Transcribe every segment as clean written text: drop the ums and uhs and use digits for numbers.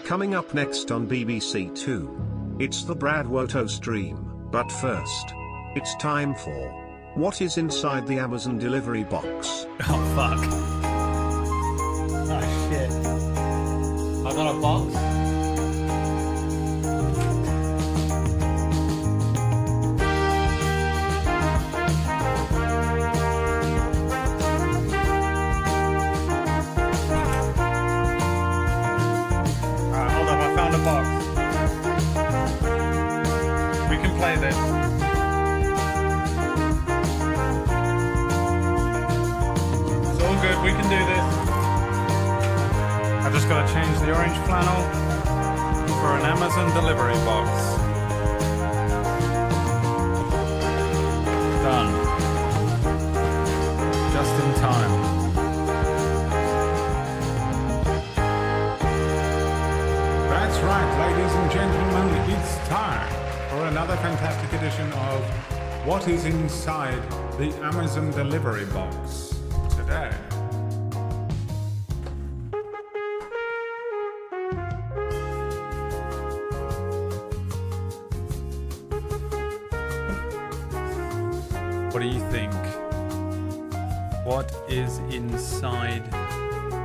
Coming up next on BBC Two, it's the BradWOTO stream, but first, it's time for what is inside the Amazon delivery box. Oh fuck. Oh shit. I got a box. Play this. It's all good, we can do this. I just gotta change the orange flannel for an Amazon delivery box. Done. Just in time. That's right, ladies and gentlemen, it's time for another fantastic edition of What is Inside the Amazon Delivery Box today. What do you think? What is inside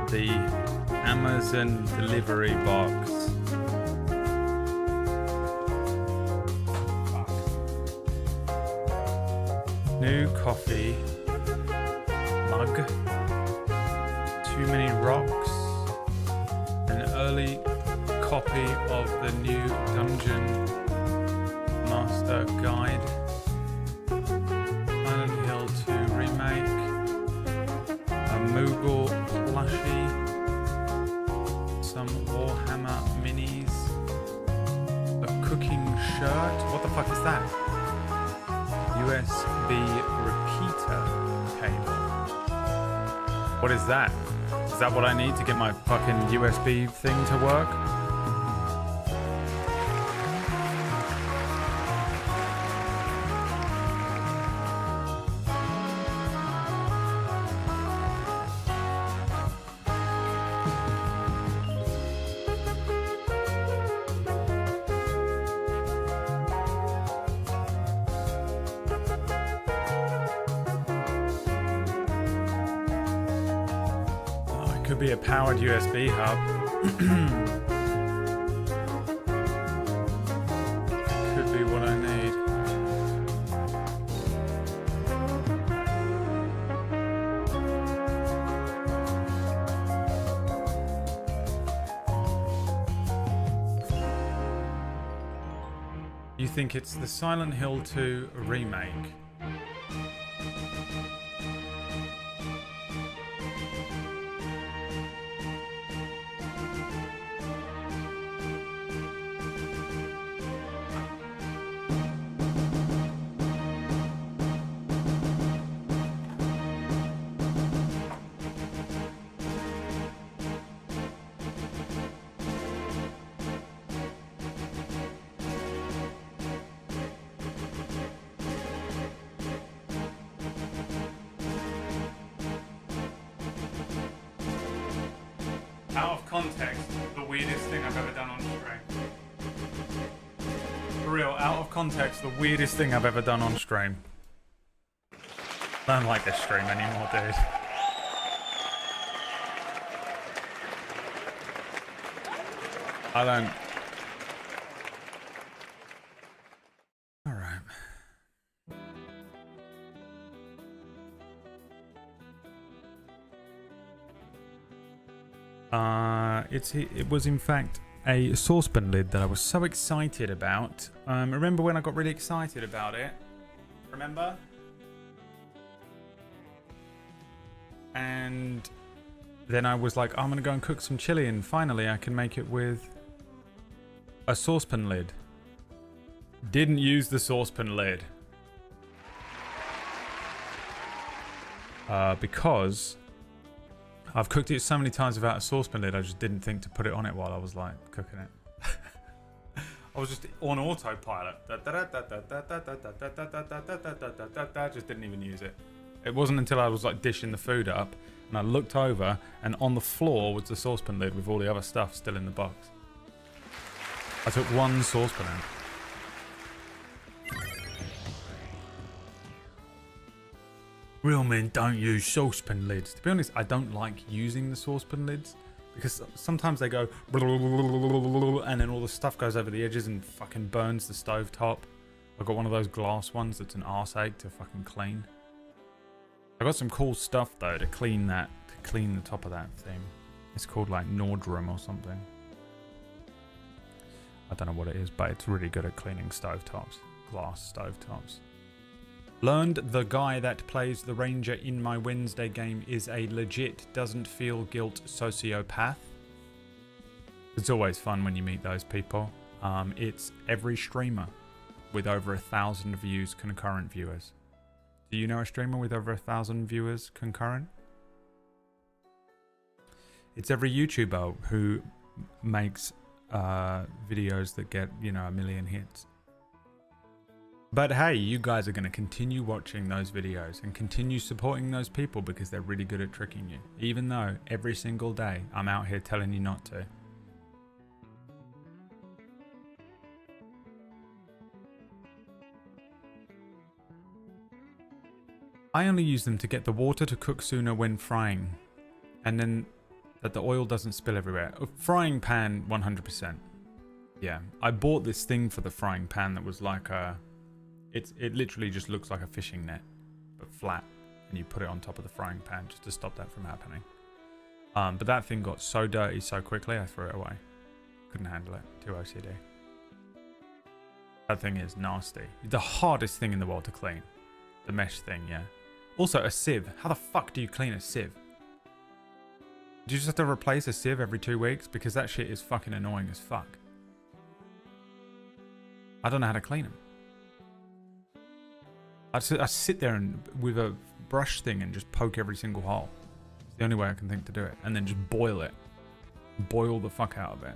the Amazon delivery box? New coffee mug, too many rocks, an early copy of the new Dungeon Master Guide, Silent Hill 2 remake, a Moogle plushie, some Warhammer minis, a cooking shirt. What the fuck is that? USB repeater cable. What is that? Is that what I need to get my fucking USB thing to work? Could be a powered USB hub. Could be what I need. You think it's the Silent Hill 2 remake? Out of context, the weirdest thing I've ever done on stream. For real, out of context, the weirdest thing I've ever done on stream. I don't like this stream anymore, dude. I don't... Alright. It was in fact a saucepan lid that I was so excited about. Remember when I got really excited about it? Remember? And then I was like, I'm gonna go and cook some chili, and finally I can make it with a saucepan lid. Didn't use the saucepan lid. Because I've cooked it so many times without a saucepan lid, I just didn't think to put it on it while I was like cooking it. I was just on autopilot. Just didn't even use it. It wasn't until I was like dishing the food up and I looked over and on the floor was the saucepan lid with all the other stuff still in the box. I took one saucepan out. Real men don't use saucepan lids. To be honest, I don't like using the saucepan lids because sometimes they go and then all the stuff goes over the edges and fucking burns the stove top. I've got one of those glass ones that's an arse ache to fucking clean. I got some cool stuff though to clean that, to clean the top of that thing. It's called like Nordrum or something. I don't know what it is, but it's really good at cleaning stovetops, glass stovetops. Learned the guy that plays the ranger in my Wednesday game is a legit doesn't feel guilt sociopath. It's always fun when you meet those people. It's every streamer with over 1,000 views, concurrent viewers. Do you know a streamer with over 1,000 viewers concurrent? It's every YouTuber who makes videos that get, you know, 1 million hits. But hey, you guys are going to continue watching those videos and continue supporting those people because they're really good at tricking you. Even though every single day I'm out here telling you not to. I only use them to get the water to cook sooner when frying. And then that the oil doesn't spill everywhere. A frying pan, 100%. Yeah, I bought this thing for the frying pan that was like a... It literally just looks like a fishing net, but flat. And you put it on top of the frying pan just to stop that from happening. But that thing got so dirty so quickly, I threw it away. Couldn't handle it. Too OCD. That thing is nasty. The hardest thing in the world to clean. The mesh thing, yeah. Also, a sieve. How the fuck do you clean a sieve? Do you just have to replace a sieve every 2 weeks? Because that shit is fucking annoying as fuck. I don't know how to clean them. I sit there and with a brush thing and just poke every single hole. It's the only way I can think to do it. And then just boil it. Boil the fuck out of it.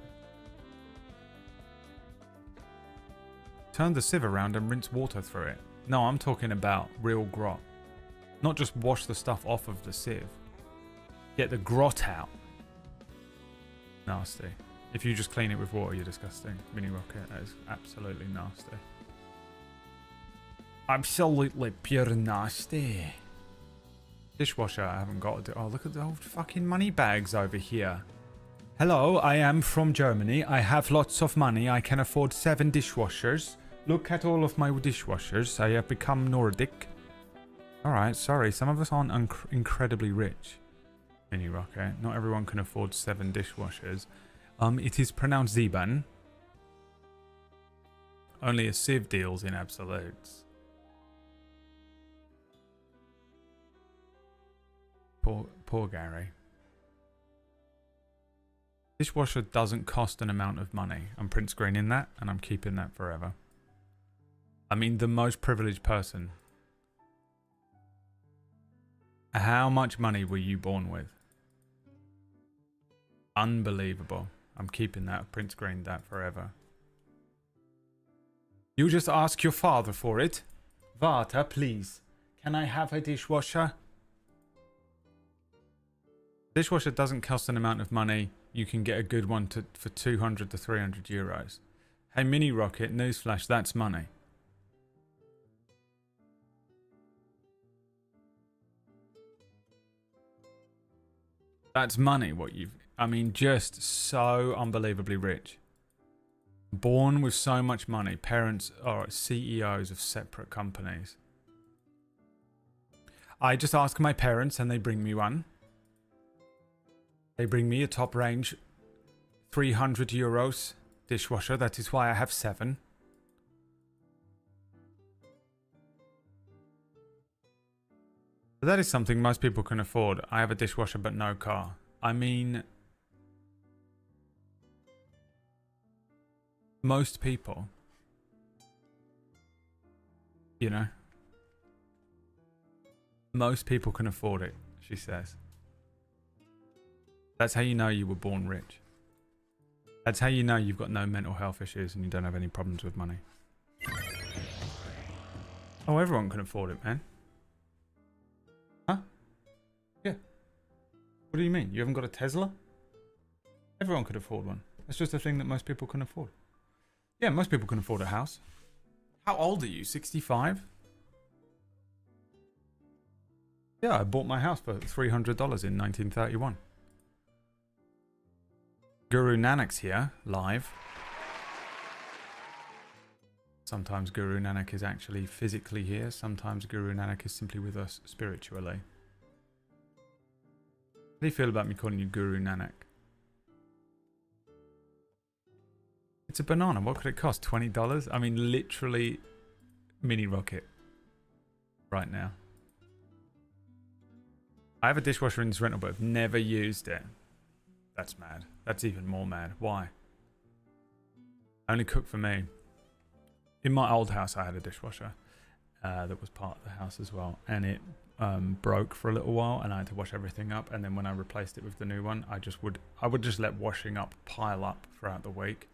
Turn the sieve around and rinse water through it. No, I'm talking about real grot. Not just wash the stuff off of the sieve. Get the grot out. Nasty. If you just clean it with water, you're disgusting. Mini rocket, that is absolutely nasty. Absolutely pure nasty. Dishwasher, I haven't got to do. Oh, look at the old fucking money bags over here. Hello, I am from Germany. I have lots of money. I can afford 7 dishwashers. Look at all of my dishwashers. I have become Nordic. Alright, sorry. Some of us aren't incredibly rich. Mini rocket. Not everyone can afford 7 dishwashers. It is pronounced Zeban. Only a sieve deals in absolutes. Poor Gary. Dishwasher doesn't cost an amount of money. I'm print screening that and I'm keeping that forever. I mean, the most privileged person. How much money were you born with? Unbelievable. I'm keeping that. Print screened that forever. You just ask your father for it. Vata, please. Can I have a dishwasher? Dishwasher doesn't cost an amount of money. You can get a good one for 200 to 300 euros. Hey, Mini Rocket, newsflash, that's money. That's money, what you've... I mean, just so unbelievably rich. Born with so much money. Parents are CEOs of separate companies. I just ask my parents and they bring me one. They bring me a top range 300 euros dishwasher. That is why I have 7. But that is something most people can afford. I have a dishwasher but no car. I mean, most people, you know, most people can afford it, she says. That's how you know you were born rich. That's how you know you've got no mental health issues and you don't have any problems with money. Oh, everyone can afford it, man. Huh? Yeah. What do you mean? You haven't got a Tesla? Everyone could afford one. That's just a thing that most people can afford. Yeah, most people can afford a house. How old are you? 65? Yeah, I bought my house for $300 in 1931. Guru Nanak's here, live. Sometimes Guru Nanak is actually physically here. Sometimes Guru Nanak is simply with us spiritually. How do you feel about me calling you Guru Nanak? It's a banana. What could it cost? $20? I mean, literally mini rocket right now. I have a dishwasher in this rental, but I've never used it. That's mad. That's even more mad. Why? I only cook for me. In my old house, I had a dishwasher that was part of the house as well. And it broke for a little while, and I had to wash everything up. And then when I replaced it with the new one, I would just let washing up pile up throughout the week.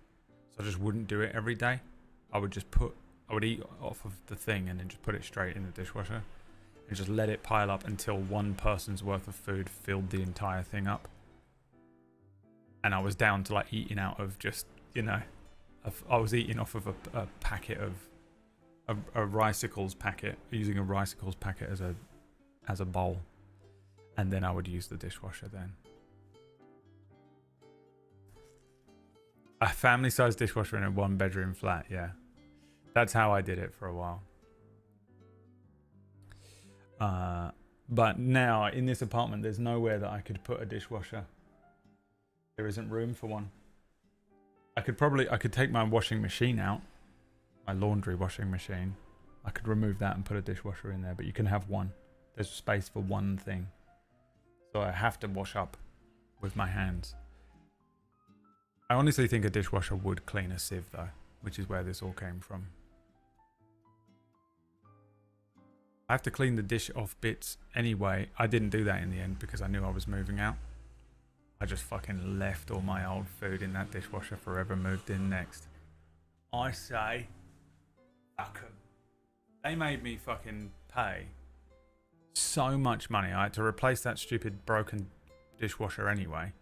So I just wouldn't do it every day. I would eat off of the thing and then just put it straight in the dishwasher. And just let it pile up until one person's worth of food filled the entire thing up. And I was down to like eating out of just, you know, I was eating off of a packet of a Ricicles packet, using a Ricicles packet as a bowl. And then I would use the dishwasher then. A family-sized dishwasher in a one-bedroom flat, yeah. That's how I did it for a while. But now, in this apartment, there's nowhere that I could put a dishwasher. There isn't room for one. I could take my washing machine out, my laundry washing machine. I could remove that and put a dishwasher in there, but you can have one. There's space for one thing. So I have to wash up with my hands. I honestly think a dishwasher would clean a sieve though, which is where this all came from. I have to clean the dish off bits anyway. I didn't do that in the end because I knew I was moving out. I just fucking left all my old food in that dishwasher forever, moved in next. I say, fuck 'em. They made me fucking pay so much money. I had to replace that stupid broken dishwasher anyway.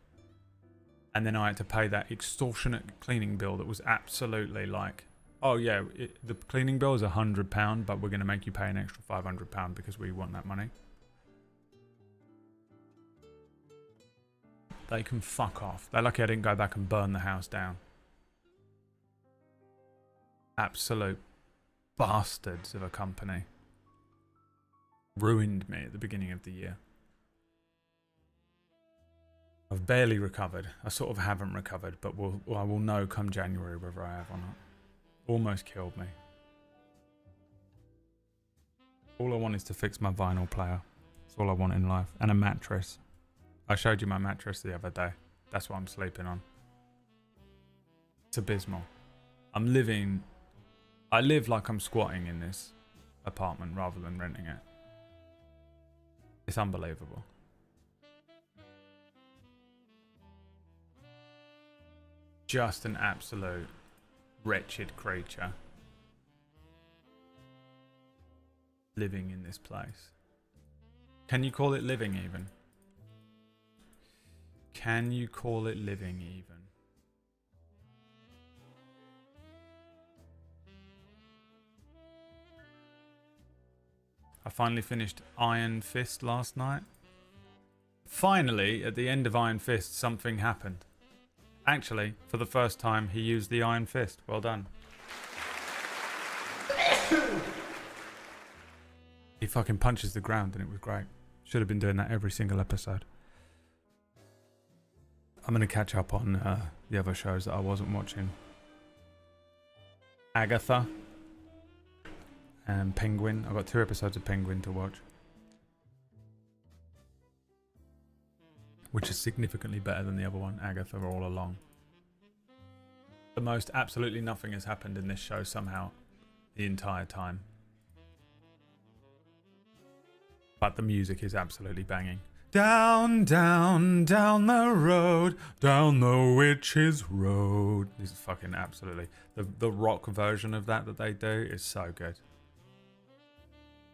And then I had to pay that extortionate cleaning bill that was absolutely like, oh yeah, the cleaning bill is £100, but we're going to make you pay an extra £500 because we want that money. They can fuck off. They're lucky I didn't go back and burn the house down. Absolute bastards of a company. Ruined me at the beginning of the year. I've barely recovered. I sort of haven't recovered, but I will know come January whether I have or not. Almost killed me. All I want is to fix my vinyl player. That's all I want in life. And a mattress. I showed you my mattress the other day. That's what I'm sleeping on. It's abysmal. I live like I'm squatting in this apartment rather than renting it. It's unbelievable. Just an absolute wretched creature living in this place. Can you call it living even? Can you call it living even? I finally finished Iron Fist last night. Finally, at the end of Iron Fist, something happened. Actually, for the first time, he used the Iron Fist. Well done. He fucking punches the ground and it was great. Should have been doing that every single episode. I'm going to catch up on the other shows that I wasn't watching. Agatha and Penguin. I've got 2 episodes of Penguin to watch. Which is significantly better than the other one, Agatha all along. The most absolutely nothing has happened in this show somehow the entire time. But the music is absolutely banging. Down, down, down the road, down the witch's road. This is fucking absolutely... The rock version of that they do is so good.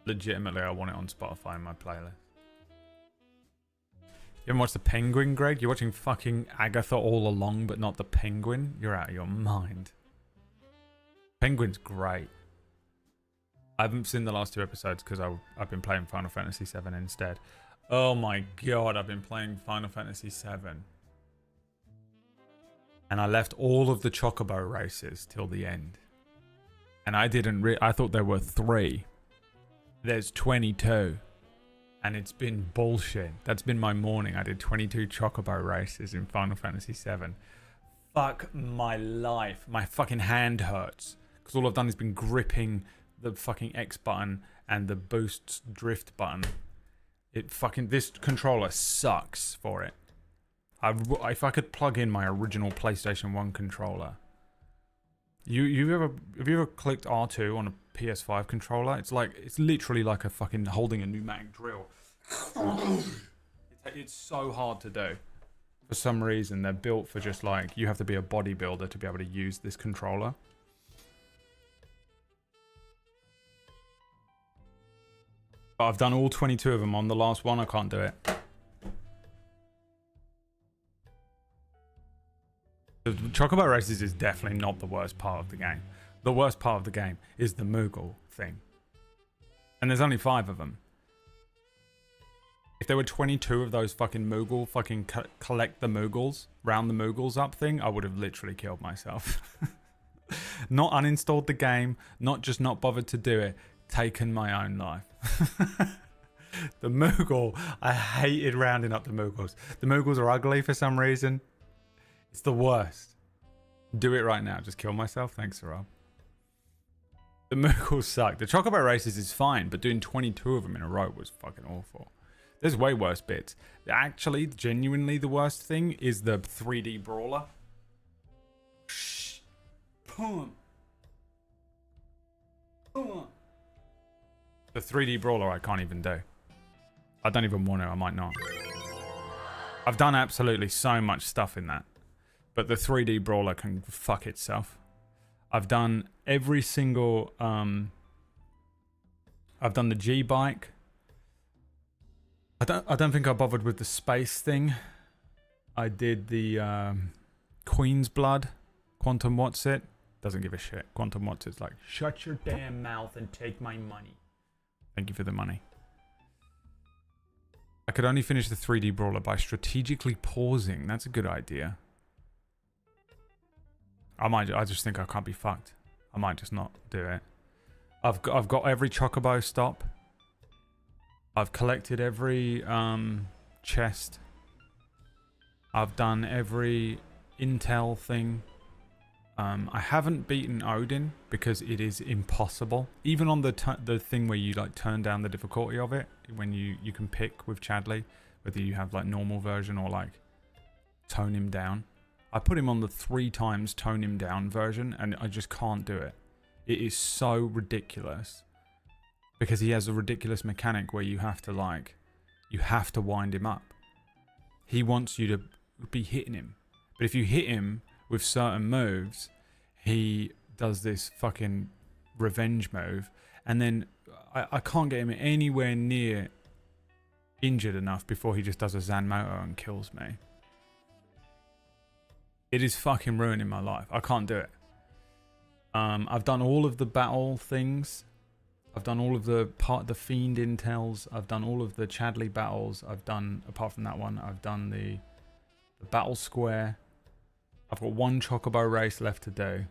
Legitimately, I want it on Spotify in my playlist. You haven't watched The Penguin, Greg? You're watching fucking Agatha all along, but not The Penguin? You're out of your mind. Penguin's great. I haven't seen the last 2 episodes because I've been playing Final Fantasy VII instead. Oh my god, I've been playing Final Fantasy VII. And I left all of the Chocobo races till the end. And I thought there were 3. There's 22. And it's been bullshit. That's been my morning. I did 22 Chocobo races in Final Fantasy VII. Fuck my life. My fucking hand hurts. Because all I've done is been gripping the fucking X button and the boost drift button. This controller sucks for it. If I could plug in my original PlayStation 1 controller. Have you ever clicked R2 on a PS5 controller? It's literally like a fucking holding a pneumatic drill. It's so hard to do. For some reason, they're built for just like, you have to be a bodybuilder to be able to use this controller. But I've done all 22 of them. On the last one, I can't do it. The Chocobo Races is definitely not the worst part of the game. The worst part of the game is the Moogle thing. And there's only 5 of them. If there were 22 of those fucking Moogle, fucking collect the Moogles, round the Moogles up thing, I would have literally killed myself. Not uninstalled the game, not just not bothered to do it, taken my own life. The Moogle, I hated rounding up the Moogles. The Moogles are ugly for some reason. It's the worst. Do it right now. Just kill myself. Thanks, Rob. The Moogles suck. The Chocobo Races is fine, but doing 22 of them in a row was fucking awful. There's way worse bits. Actually, genuinely the worst thing is the 3D brawler. Shh. Boom. Boom. The 3D brawler I can't even do. I don't even want to. I might not. I've done absolutely so much stuff in that. But the 3D brawler can fuck itself. I've done every single... I've done the G-Bike. I don't think I bothered with the space thing. I did the Queen's Blood. Quantum What's It. Doesn't give a shit. Quantum What's It's like, shut your damn mouth and take my money. Thank you for the money. I could only finish the 3D brawler by strategically pausing. That's a good idea. I just think I can't be fucked. I might just not do it. I've got every Chocobo stop. I've collected every chest. I've done every intel thing. I haven't beaten Odin because it is impossible. Even on the thing where you like turn down the difficulty of it, when you can pick with Chadley whether you have like normal version or like tone him down. I put him on the 3 times tone him down version and I just can't do it. It is so ridiculous because he has a ridiculous mechanic where you have to wind him up. He wants you to be hitting him, but if you hit him with certain moves, he does this fucking revenge move, and then I can't get him anywhere near injured enough before he just does a Zanmoto and kills me. It is fucking ruining my life. I can't do it. I've done all of the battle things. I've done all of the Fiend intels. I've done all of the Chadley battles. I've done, apart from that one, I've done the battle square. I've got 1 Chocobo race left to do.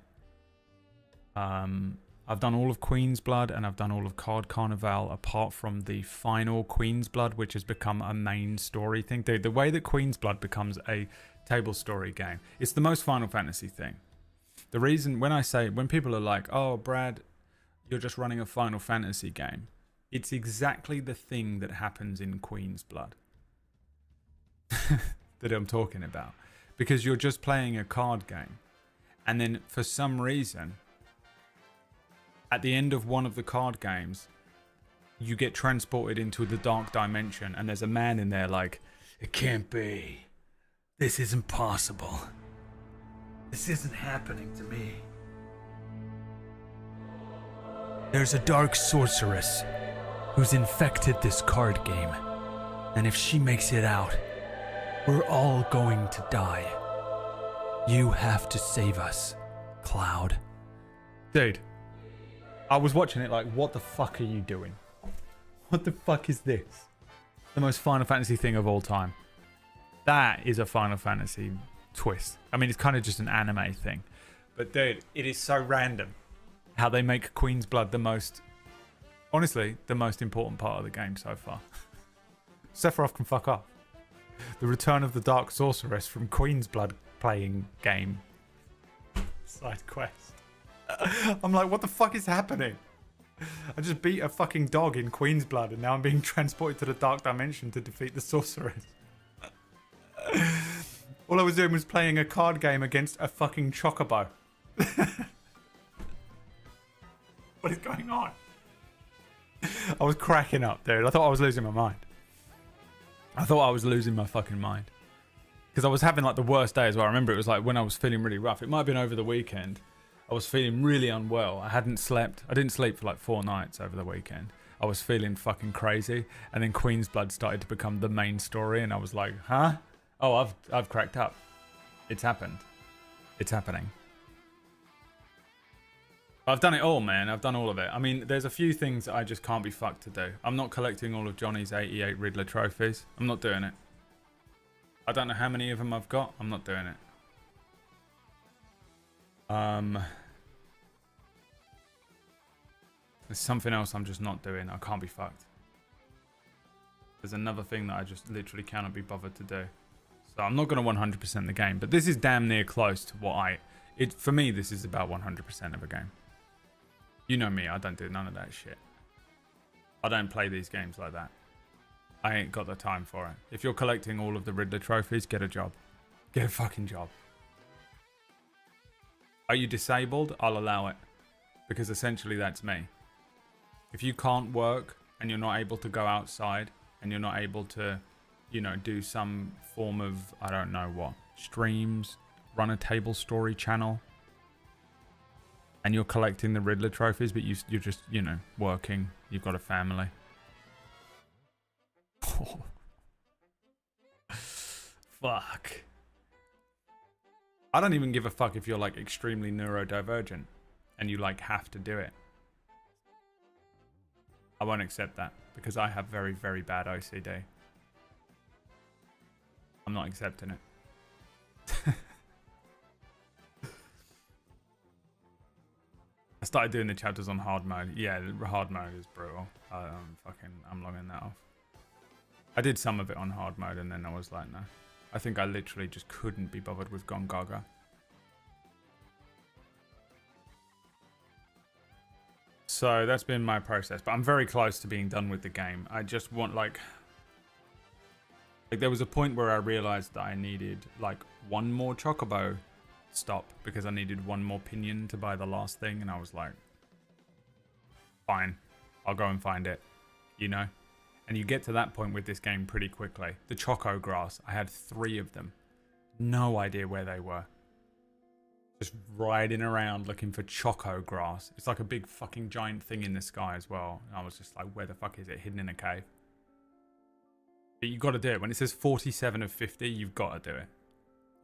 I've done all of Queen's Blood and I've done all of Card Carnival apart from the final Queen's Blood, which has become a main story thing. The way that Queen's Blood becomes a table story game, it's the most Final Fantasy thing. The reason when people are like, oh Brad, you're just running a Final Fantasy game, it's exactly the thing that happens in Queen's Blood that I'm talking about. Because you're just playing a card game. And then for some reason, at the end of one of the card games, you get transported into the dark dimension and there's a man in there like, it can't be. This isn't possible. This isn't happening to me. There's a dark sorceress who's infected this card game. And if she makes it out, we're all going to die. You have to save us, Cloud. Dude, I was watching it like, what the fuck are you doing? What the fuck is this? The most Final Fantasy thing of all time. That is a Final Fantasy twist. I mean, it's kind of just an anime thing. But dude, it is so random how they make Queen's Blood the most, honestly, the most important part of the game so far. Sephiroth can fuck off. The Return of the Dark Sorceress from Queen's Blood playing game. Side quest. I'm like, what the fuck is happening? I just beat a fucking dog in Queen's Blood and now I'm being transported to the Dark Dimension to defeat the Sorceress. All I was doing was playing a card game against a fucking chocobo. What is going on? I was cracking up, dude. I thought I was losing my mind. I thought I was losing my fucking mind. Because I was having like the worst day as well. I remember it was like when I was feeling really rough. It might have been over the weekend. I was feeling really unwell. I hadn't slept. I didn't sleep for like 4 nights over the weekend. I was feeling fucking crazy. And then Queen's Blood started to become the main story. And I was like, huh? Oh, I've cracked up. It's happened. It's happening. I've done it all, man. I've done all of it. I mean, there's a few things that I just can't be fucked to do. I'm not collecting all of Johnny's 88 Riddler trophies. I'm not doing it. I don't know how many of them I've got. I'm not doing it. There's something else I'm just not doing. I can't be fucked. There's another thing that I just literally cannot be bothered to do. So I'm not going to 100% the game, but this is damn near close to what for me, this is about 100% of a game. You know me, I don't do none of that shit. I don't play these games like that. I ain't got the time for it. If you're collecting all of the Riddler trophies, get a job. Get a fucking job. Are you disabled? I'll allow it. Because essentially that's me. If you can't work and you're not able to go outside and you're not able to, you know, do some form of, I don't know what, streams, run a table story channel, and you're collecting the Riddler trophies, but you're just, you know, working, you've got a family. Oh. Fuck. I don't even give a fuck if you're like extremely neurodivergent and you like have to do it. I won't accept that because I have very, very bad OCD. I'm not accepting it. I started doing the chapters on hard mode. Yeah, hard mode is brutal. I'm logging that off. I did some of it on hard mode and then I was like, no. I think I literally just couldn't be bothered with Gone Gaga. So that's been my process, but I'm very close to being done with the game. I just want like there was a point where I realized that I needed like one more chocobo stop because I needed one more pinion to buy the last thing, and I was like, fine, I'll go and find it, you know? And you get to that point with this game pretty quickly. The choco grass, I had 3 of them. No idea where they were. Just riding around looking for choco grass. It's like a big fucking giant thing in the sky as well. And I was just like, where the fuck is it? Hidden in a cave. But you got to do it. When it says 47 of 50, you've got to do it.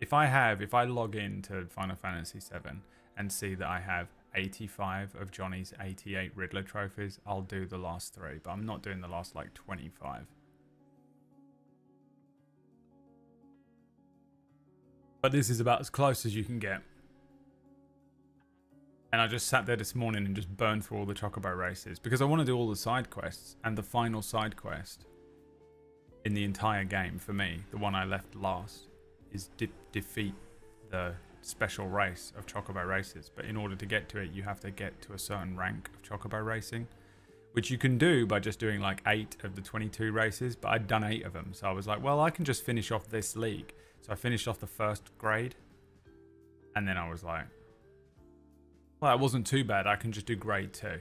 If I log into Final Fantasy 7 and see that I have 85 of Johnny's 88 Riddler trophies, I'll do the last 3, but I'm not doing the last like 25. But this is about as close as you can get. And I just sat there this morning and just burned through all the chocobo races because I want to do all the side quests, and the final side quest in the entire game for me, the one I left last, is defeat the special race of chocobo races. But in order to get to it, you have to get to a certain rank of chocobo racing, which you can do by just doing like 8 of the 22 races, but I'd done 8 of them, so I was like, well, I can just finish off this league. So I finished off the first grade, and then I was like, well, that wasn't too bad, I can just do grade 2.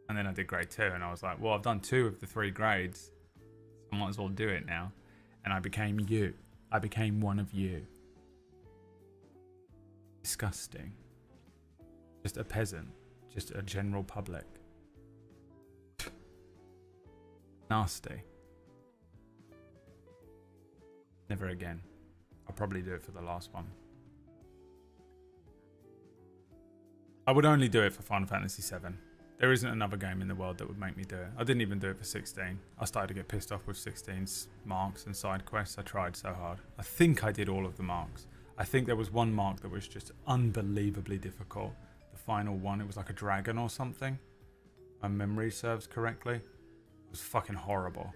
And then I did grade 2, and I was like, well, I've done 2 of the 3 grades, so I might as well do it now. And I became you. I became one of you. Disgusting. Just a peasant. Just a general public. Nasty. Never again. I'll probably do it for the last one. I would only do it for Final Fantasy 7. There isn't another game in the world that would make me do it. I didn't even do it for 16. I started to get pissed off with 16's marks and side quests. I tried so hard. I think I did all of the marks. I think there was one mark that was just unbelievably difficult. The final one, it was like a dragon or something. My memory serves correctly. It was fucking horrible.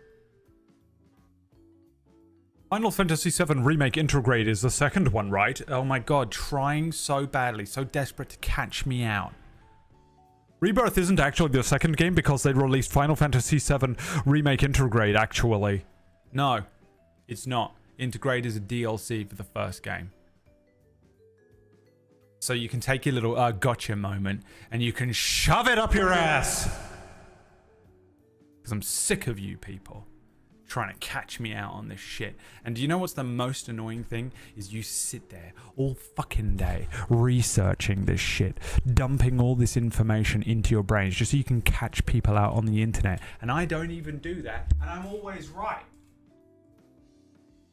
Final Fantasy VII Remake Intergrade is the second one, right? Oh my god, trying so badly, so desperate to catch me out. Rebirth isn't actually the second game because they released Final Fantasy VII Remake Intergrade, actually. No, it's not. Intergrade is a DLC for the first game. So you can take your little gotcha moment and you can shove it up your ass. Because I'm sick of you people trying to catch me out on this shit. And do you know what's the most annoying thing? Is you sit there all fucking day researching this shit, dumping all this information into your brains just so you can catch people out on the internet. And I don't even do that, and I'm always right.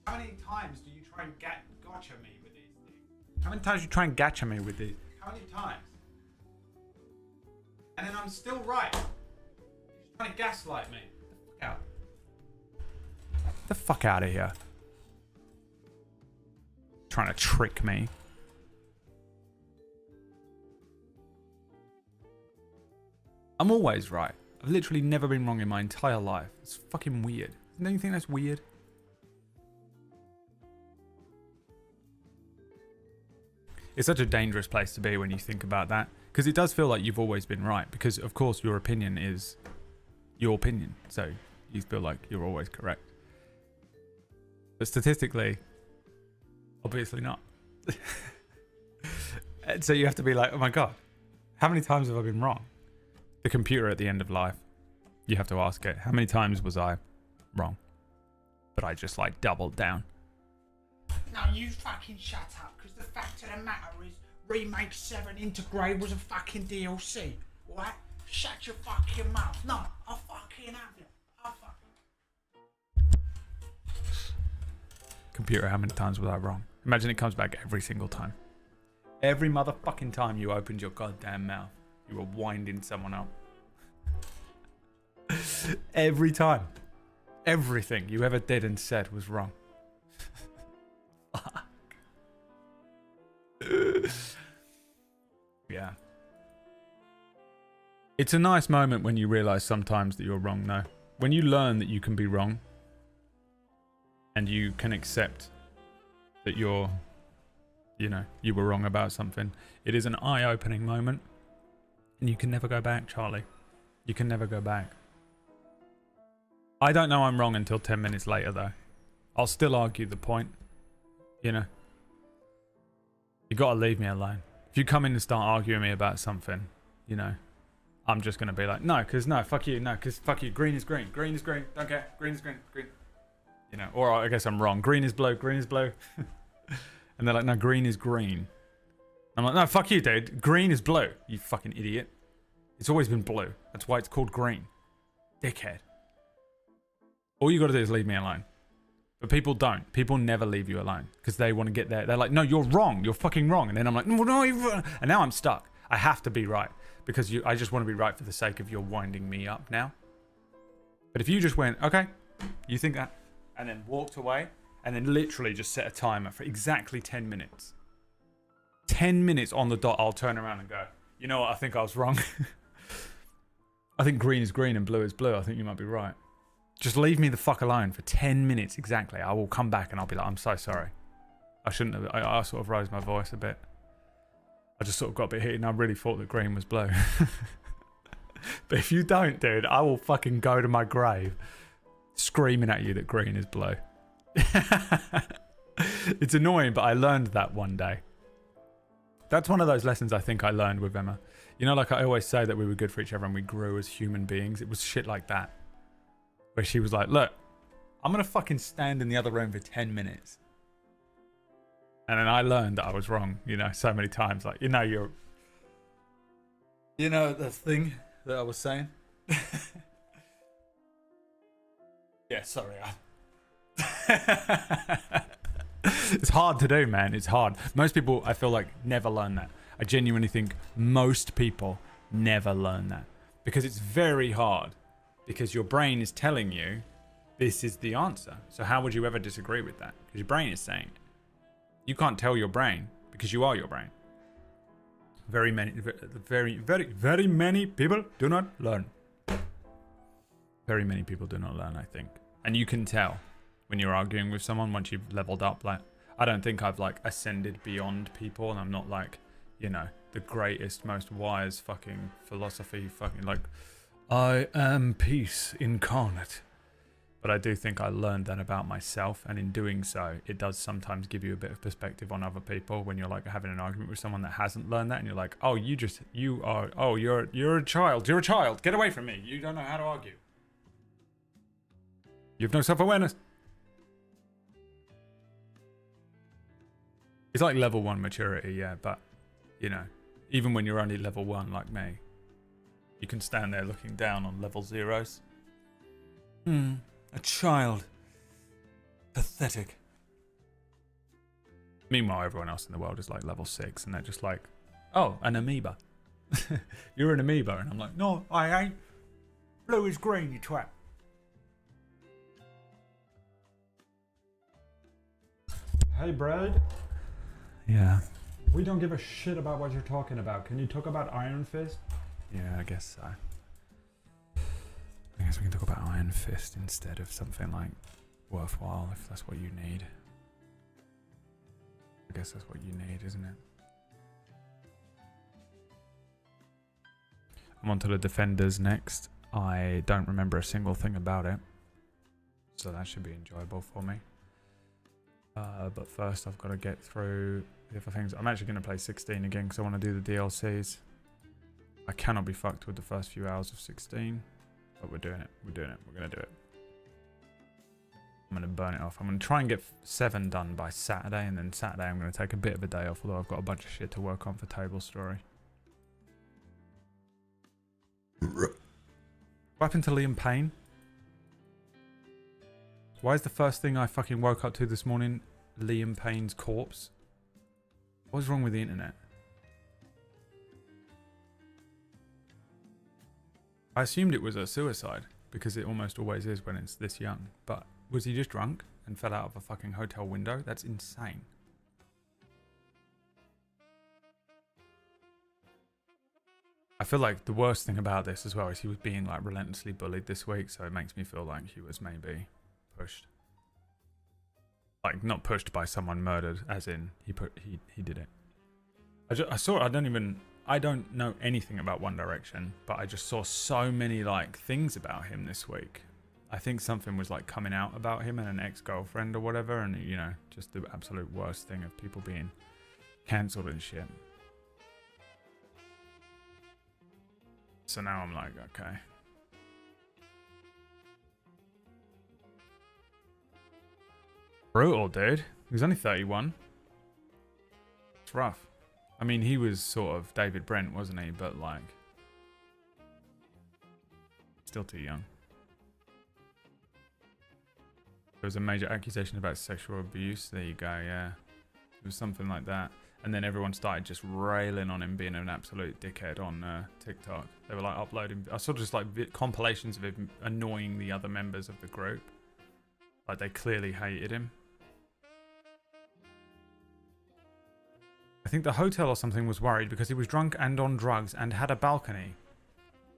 How many times do you try and gotcha me with these things? How many times do you try and gotcha me with these? How many times? And then I'm still right. You're just trying to gaslight me. Get the fuck out. Get the fuck out of here. Trying to trick me. I'm always right. I've literally never been wrong in my entire life. It's fucking weird. Don't you think that's weird? It's such a dangerous place to be when you think about that. Because it does feel like you've always been right. Because, of course, your opinion is your opinion. So you feel like you're always correct. But statistically, obviously not. And so you have to be like, oh my god, how many times have I been wrong? The computer at the end of life, you have to ask it, how many times was I wrong? But I just like doubled down. Now you fucking shut up, because the fact of the matter is Remake 7 Intergrade was a fucking DLC, alright? Shut your fucking mouth. No, I'll fucking have you. Computer, how many times was I wrong? Imagine it comes back every single time. Every motherfucking time you opened your goddamn mouth, you were winding someone up. Every time. Everything you ever did and said was wrong. Fuck. Yeah. It's a nice moment when you realize sometimes that you're wrong, though. When you learn that you can be wrong, and you can accept that you were wrong about something. It is an eye-opening moment. And you can never go back, Charlie. You can never go back. I don't know I'm wrong until 10 minutes later, though. I'll still argue the point. You know. You gotta leave me alone. If you come in and start arguing me about something, you know, I'm just gonna be like, no, fuck you, fuck you. Green is green. Green is green. Don't care. Green is green. Green. You know, or I guess I'm wrong. Green is blue. Green is blue. And they're like, no, green is green. I'm like, no, fuck you, dude. Green is blue. You fucking idiot. It's always been blue. That's why it's called green. Dickhead. All you gotta do is leave me alone. But people don't. People never leave you alone because they want to get there. They're like, no, you're wrong. You're fucking wrong. And then I'm like, no, you're wrong. And now I'm stuck. I have to be right because I just want to be right for the sake of you're winding me up now. But if you just went, okay, you think that, and then walked away, and then literally just set a timer for exactly 10 minutes. 10 minutes on the dot, I'll turn around and go, you know what, I think I was wrong. I think green is green and blue is blue. I think you might be right. Just leave me the fuck alone for 10 minutes exactly. I will come back and I'll be like, I'm so sorry. I shouldn't have, I sort of raised my voice a bit. I just sort of got a bit heated and I really thought that green was blue. But if you don't, dude, I will fucking go to my grave screaming at you that green is blue. It's annoying, but I learned that one day. That's one of those lessons I think I learned with Emma. You know, like I always say that we were good for each other and we grew as human beings. It was shit like that. Where she was like, look, I'm going to fucking stand in the other room for 10 minutes. And then I learned that I was wrong, you know, so many times. Like, you know the thing that I was saying? Yeah, sorry. It's hard to do, man. It's hard. Most people, I feel like, never learn that. I genuinely think most people never learn that because it's very hard because your brain is telling you this is the answer. So how would you ever disagree with that? Because your brain is saying it. You can't tell your brain because you are your brain. Very many people do not learn. Very many people do not learn, I think. And you can tell when you're arguing with someone once you've leveled up. Like, I don't think I've like ascended beyond people, and I'm not like, you know, the greatest, most wise fucking philosophy fucking like, I am peace incarnate. But I do think I learned that about myself, and in doing so, it does sometimes give you a bit of perspective on other people when you're like having an argument with someone that hasn't learned that, and you're like, oh, you're a child, get away from me, you don't know how to argue. You have no self-awareness. It's like level 1 maturity, yeah, but, you know, even when you're only level 1 like me, you can stand there looking down on level 0s. A child. Pathetic. Meanwhile, everyone else in the world is like level 6, and they're just like, oh, an amoeba. You're an amoeba. And I'm like, no, I ain't. Blue is green, you twat. Hey, Brad. Yeah. We don't give a shit about what you're talking about. Can you talk about Iron Fist? Yeah, I guess so. I guess we can talk about Iron Fist instead of something like worthwhile, if that's what you need. I guess that's what you need, isn't it? I'm on to the Defenders next. I don't remember a single thing about it, so that should be enjoyable for me. But first I've got to get through the other things. I'm actually going to play 16 again because I want to do the DLCs. I cannot be fucked with the first few hours of 16, but we're doing it. We're going to do it. I'm going to burn it off. I'm going to try and get 7 done by Saturday, and then Saturday I'm going to take a bit of a day off, although I've got a bunch of shit to work on for Table Story. What happened to Liam Payne? Why is the first thing I fucking woke up to this morning Liam Payne's corpse? What's wrong with the internet? I assumed it was a suicide, because it almost always is when it's this young. But was he just drunk and fell out of a fucking hotel window? That's insane. I feel like the worst thing about this as well is he was being like relentlessly bullied this week, so it makes me feel like he was maybe pushed. Like, not pushed by someone murdered, as in he did it. I don't know anything about One Direction, but I just saw so many like things about him this week. I think something was like coming out about him and an ex-girlfriend or whatever, and you know, just the absolute worst thing of people being cancelled and shit. So now I'm like, okay. Brutal, dude. He was only 31. It's rough. I mean, he was sort of David Brent, wasn't he? But, like, still too young. There was a major accusation about sexual abuse. There you go, yeah. It was something like that. And then everyone started just railing on him being an absolute dickhead on TikTok. They were, like, uploading... I saw just, like, compilations of him annoying the other members of the group. Like, they clearly hated him. I think the hotel or something was worried because he was drunk and on drugs and had a balcony.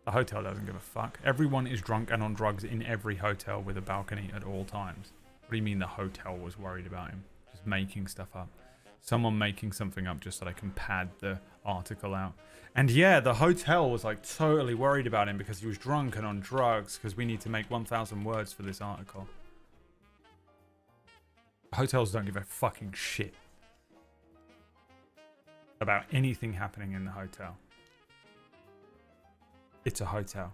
The hotel doesn't give a fuck. Everyone is drunk and on drugs in every hotel with a balcony at all times. What do you mean the hotel was worried about him? Just making stuff up. Someone making something up just so they can pad the article out. And yeah, the hotel was like totally worried about him because he was drunk and on drugs because we need to make 1,000 words for this article. Hotels don't give a fucking shit about anything happening in the hotel. It's a hotel.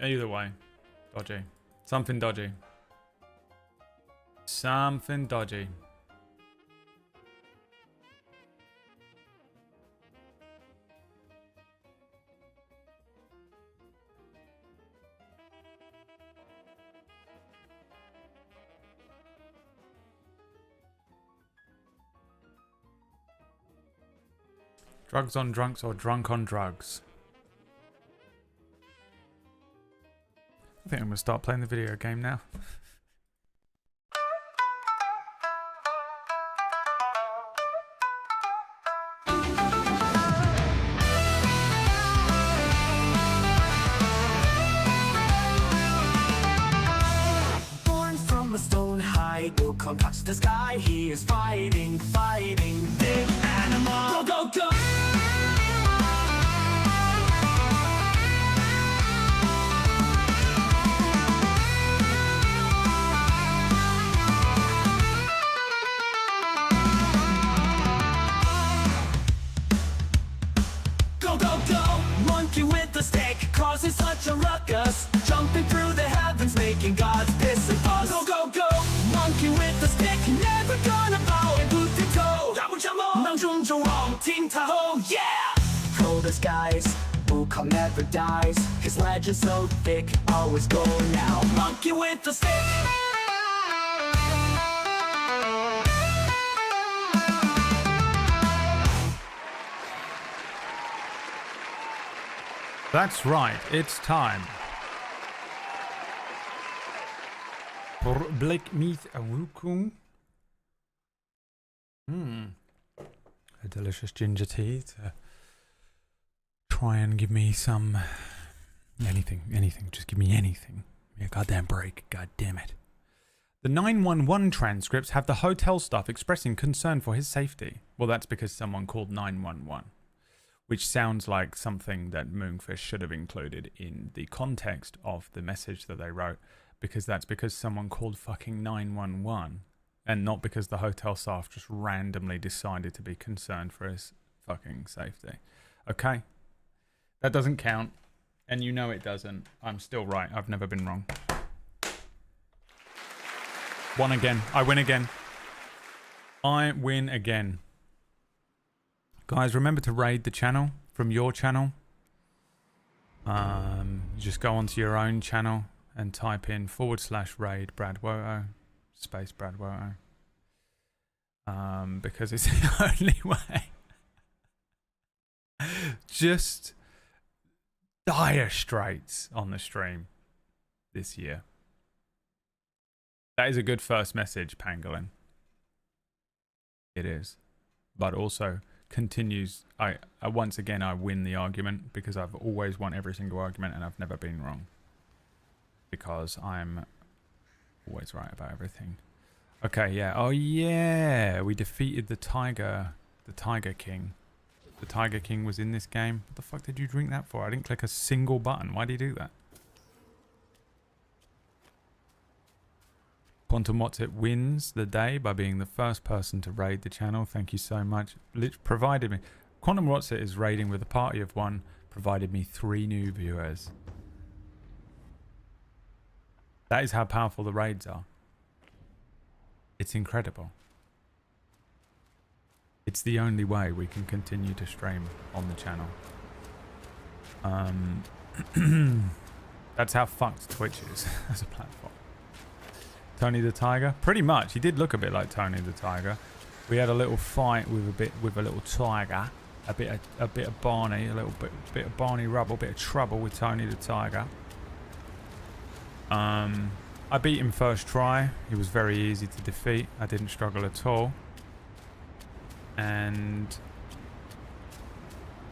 Either way, dodgy. Something dodgy. Something dodgy. Drugs on drunks or drunk on drugs? I think I'm gonna start playing the video game now. Wukong touch the sky, he is fighting, big animal. Go, go, go! Go, go, go! Monkey with the stick causes such a ruckus, jumping through the heavens, making gods piss and fuss. Go, go, go! Monkey with the stick, never gonna bow and boot the toe. Yeah! Pro disguise, Wukong never dies. His legend's so thick, always go now. Monkey with the stick. That's right, it's time. For Black Meat and Wukong. A delicious ginger tea to try and give me some anything. Just give me anything. Yeah, goddamn break. God damn it. The 911 transcripts have the hotel staff expressing concern for his safety. Well, that's because someone called 911. Which sounds like something that Moonfish should have included in the context of the message that they wrote. Because that's because someone called fucking 911. And not because the hotel staff just randomly decided to be concerned for his fucking safety. Okay? That doesn't count. And you know it doesn't. I'm still right. I've never been wrong. Won again. I win again. I win again. Guys, remember to raid the channel from your channel. Just go onto your own channel and type in /raid BradWOTO, space BradWOTO. Because it's the only way. Just dire straits on the stream this year. That is a good first message, Pangolin. It is. But also continues, once again I win the argument because I've always won every single argument and I've never been wrong. Because I'm always right about everything. Okay, yeah. Oh yeah, we defeated the Tiger King. The Tiger King was in this game. What the fuck did you drink that for? I didn't click a single button. Why did you do that? Quantum What's It wins the day by being the first person to raid the channel. Thank you so much. Provided me. Quantum What's It is raiding with a party of one. Provided me 3 new viewers. That is how powerful the raids are. It's incredible. It's the only way we can continue to stream on the channel. That's how fucked Twitch is as a platform. Tony the Tiger, pretty much. He did look a bit like Tony the Tiger. We had a little fight with a little tiger, a bit of Barney, a bit of Barney Rubble, a bit of trouble with Tony the Tiger. I beat him first try. He was very easy to defeat. I didn't struggle at all. And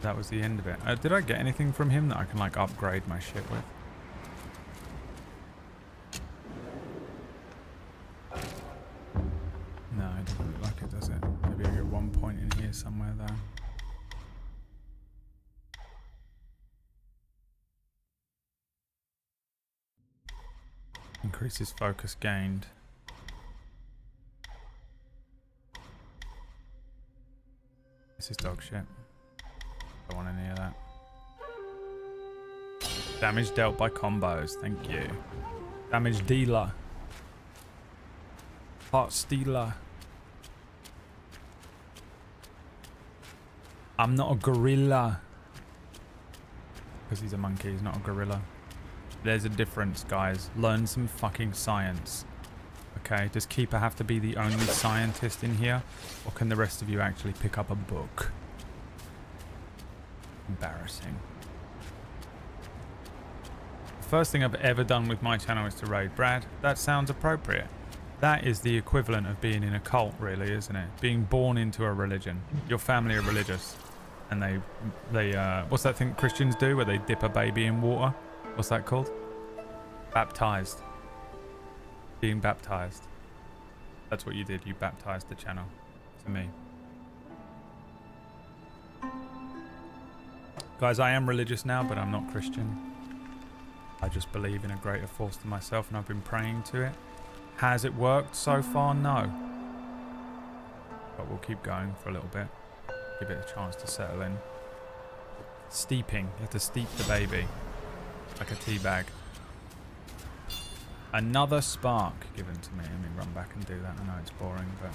that was the end of it. Did I get anything from him that I can like upgrade my shit with? No, it doesn't look like it, does it? Maybe I get 1 point in here somewhere though. Increases focus gained. This is dog shit. Don't want any of that. Damage dealt by combos. Thank you. Damage dealer. Heart stealer. I'm not a gorilla. Because he's a monkey, he's not a gorilla. There's a difference, guys. Learn some fucking science. Okay, does Keeper have to be the only scientist in here? Or can the rest of you actually pick up a book? Embarrassing. The first thing I've ever done with my channel is to raid Brad. That sounds appropriate. That is the equivalent of being in a cult, really, isn't it? Being born into a religion. Your family are religious. And they what's that thing Christians do where they dip a baby in water? What's that called? Baptized. Being baptized. That's what you did. You baptized the channel to me. Guys, I am religious now, but I'm not Christian. I just believe in a greater force than myself, and I've been praying to it. Has it worked so far? No. But we'll keep going for a little bit. Give it a chance to settle in. Steeping. You have to steep the baby. Like a tea bag. Another spark given to me. Let me run back and do that. I know it's boring, but...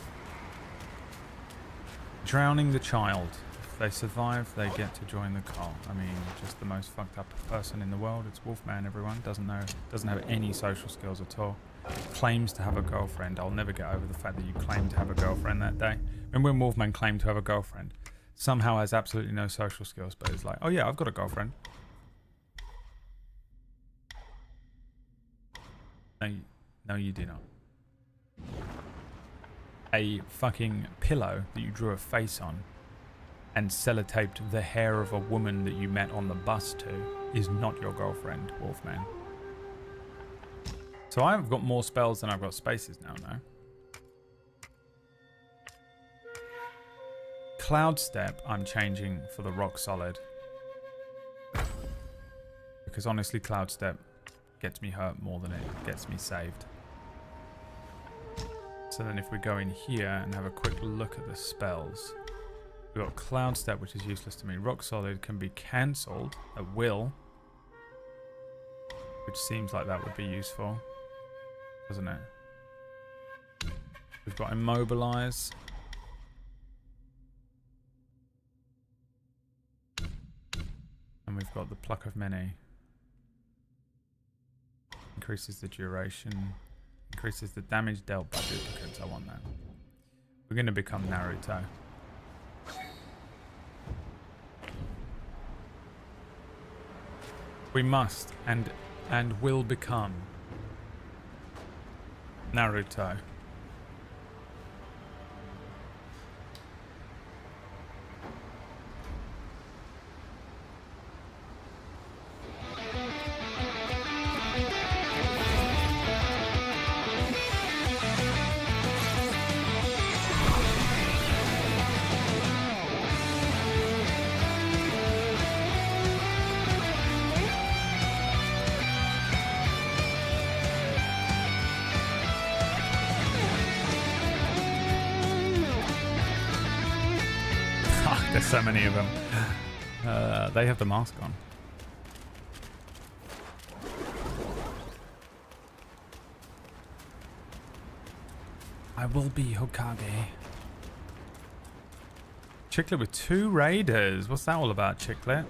Drowning the child. If they survive, they get to join the cult. I mean, just the most fucked up person in the world. It's Wolfman, everyone. Doesn't have any social skills at all. Claims to have a girlfriend. I'll never get over the fact that you claimed to have a girlfriend that day. Remember when Wolfman claimed to have a girlfriend? Somehow has absolutely no social skills, but is like, oh yeah, I've got a girlfriend. No, you do not. A fucking pillow that you drew a face on and sellotaped the hair of a woman that you met on the bus to is not your girlfriend, Wolfman. So I've got more spells than I've got spaces now, no? Cloud Step I'm changing for the Rock Solid. Because honestly, Cloud Step gets me hurt more than it gets me saved. So then if we go in here and have a quick look at the spells. We've got Cloud Step, which is useless to me. Rock Solid can be cancelled at will. Which seems like that would be useful. Doesn't it? We've got Immobilize. And we've got the Pluck of Many. Increases the duration. Increases the damage dealt by duplicates. I want that. We're going to become Naruto. We must and will become Naruto. There's so many of them. They have the mask on. I will be Hokage. Chicklet with 2 raiders. What's that all about, Chicklet?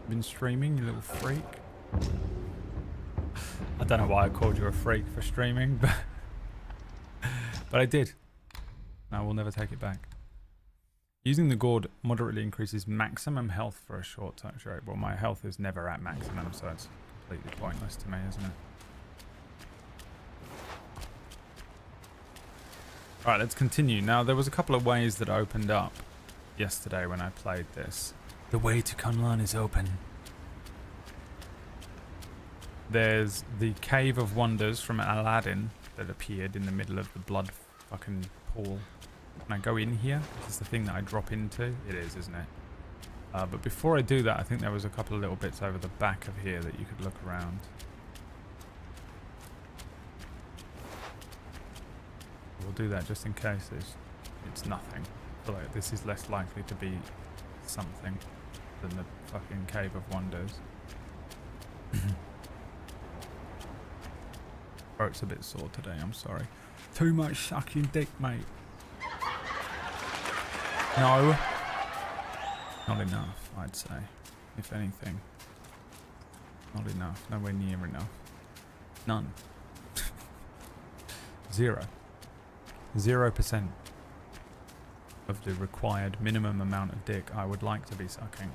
Been streaming, you little freak. I don't know why I called you a freak for streaming, but I did. I will never take it back. Using the gourd moderately increases maximum health for a short time. Right, well, my health is never at maximum, so it's completely pointless to me, isn't it? Alright, let's continue. Now, there was a couple of ways that opened up yesterday when I played this. The way to Kunlun is open. There's the Cave of Wonders from Aladdin that appeared in the middle of the blood fucking pool. Can I go in here? Is this the thing that I drop into? It is, isn't it? But before I do that, I think there was a couple of little bits over the back of here that you could look around. We'll do that just in case it's nothing. I feel like this is less likely to be something than the fucking Cave of Wonders. Throat's a bit sore today, I'm sorry. Too much sucking dick, mate. No. Not enough, I'd say. If anything. Not enough. Nowhere near enough. None. 0. 0% of the required minimum amount of dick I would like to be sucking.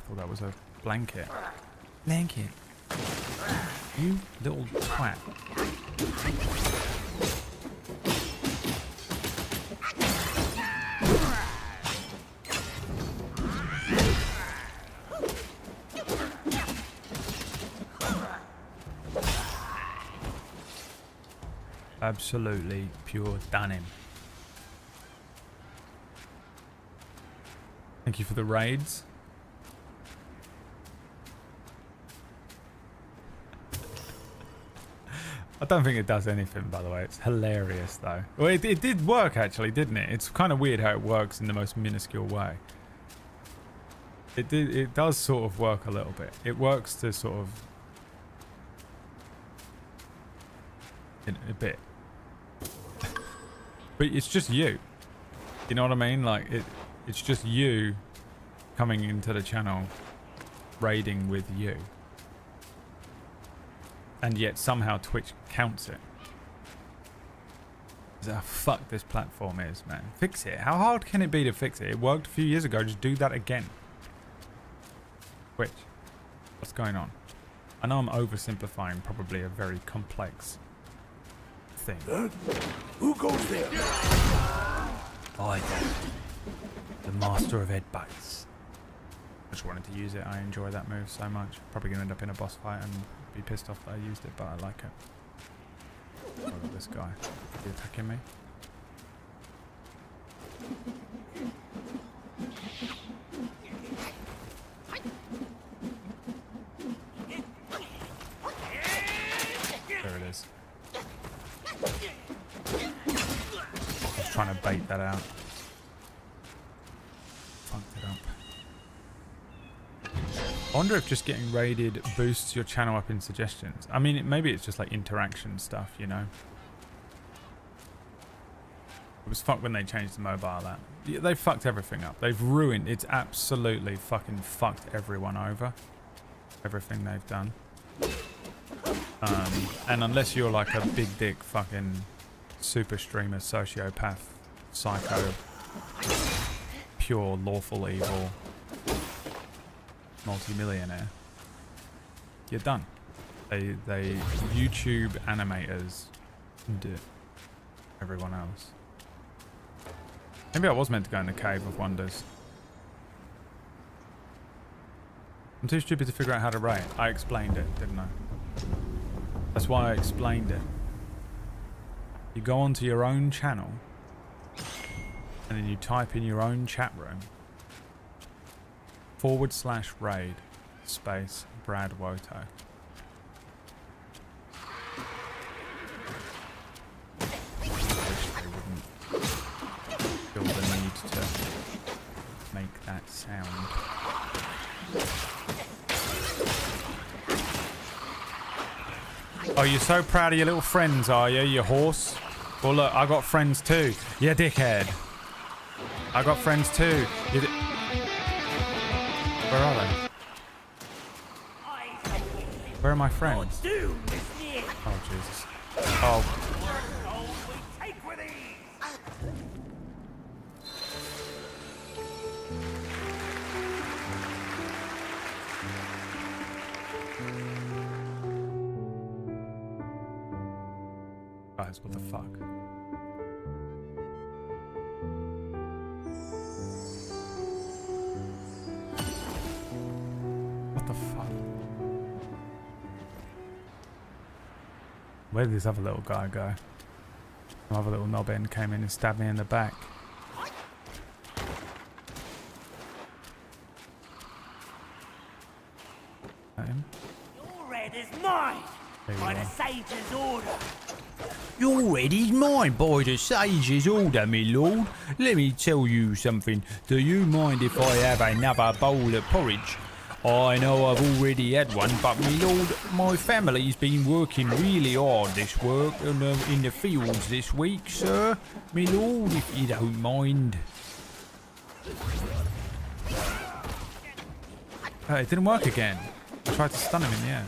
thought that was a blanket. Blanket. You little twat. Absolutely pure denim. Thank you for the raids. I don't think it does anything, by the way. It's hilarious, though. Well, it did work, actually, didn't it? It's kind of weird how it works in the most minuscule way. It does sort of work a little bit. It works to sort of... in a bit. But it's just you. You know what I mean? Like, it's just you coming into the channel, raiding with you. And yet somehow Twitch counts it. How fuck this platform is, man. Fix it. How hard can it be to fix it? It worked a few years ago. Just do that again. Twitch. What's going on? I know I'm oversimplifying probably a very complex thing. Who goes there? I do. The master of headbutts. I just wanted to use it. I enjoy that move so much. Probably gonna end up in a boss fight and be pissed off that I used it, but I like it. Look at this guy. Is he attacking me? There it is. I was trying to bait that out. Fucked it up. I wonder if just getting raided boosts your channel up in suggestions. I mean, maybe it's just like interaction stuff, you know? It was fucked when they changed the mobile app. Yeah, they fucked everything up. They've ruined, it's absolutely fucking fucked everyone over. Everything they've done. And unless you're like a big dick fucking super streamer, sociopath, psycho, pure lawful evil, multi-millionaire, you're done. They YouTube animators do everyone else. Maybe I was meant to go in the Cave of Wonders. I'm too stupid to figure out how to raid. I explained it, didn't I? That's why I explained it. You go onto your own channel and then you type in your own chat room /raid space BradWOTO. I wish they wouldn't feel the need to make that sound. Oh, you're so proud of your little friends, are you, you horse? Well, look, I got friends too. You dickhead. I got friends too. Where are they? Where are my friends? Oh, Jesus. Oh. Guys, what the fuck? What the fuck? Where did this other little guy go? Some other little knobhead came in and stabbed me in the back. That him? Your red is mine by the sage's order. Your red is mine by the sage's order, me lord. Let me tell you something. Do you mind if I have another bowl of porridge? I know I've already had one, but me lord, my family's been working really hard this work in the fields this week, sir. Me lord, if you don't mind. It didn't work again. I tried to stun him in the air.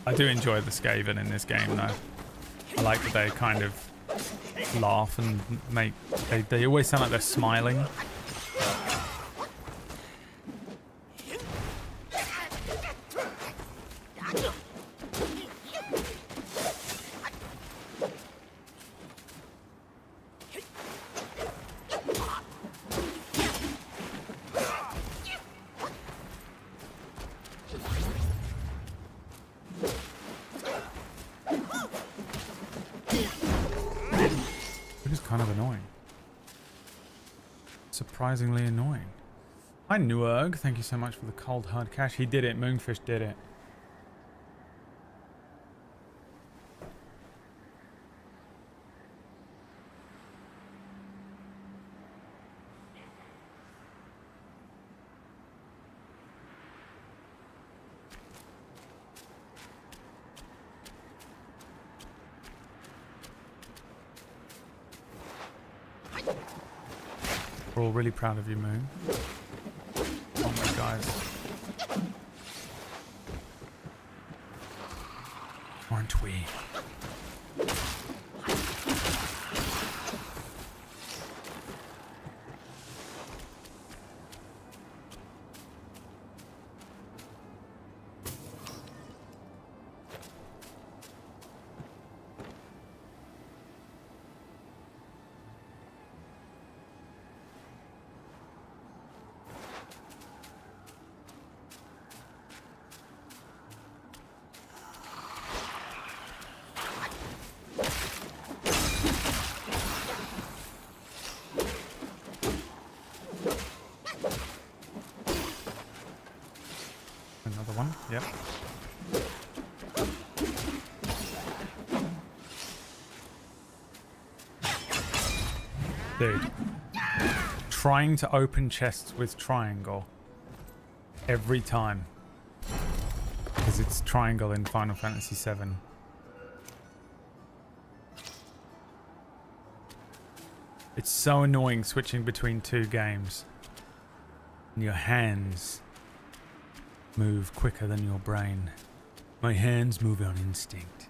I do enjoy the Skaven in this game though. I like that they kind of laugh and make... They always sound like they're smiling. Surprisingly annoying. Hi Nuerg, thank you so much for the cold hard cash. He did it, Moonfish did it. We're all really proud of you, Moon. Oh my guys. Aren't we? Yep. Dude. Trying to open chests with triangle. Every time. Because it's triangle in Final Fantasy VII. It's so annoying switching between two games. And your hands move quicker than your brain. My hands move on instinct.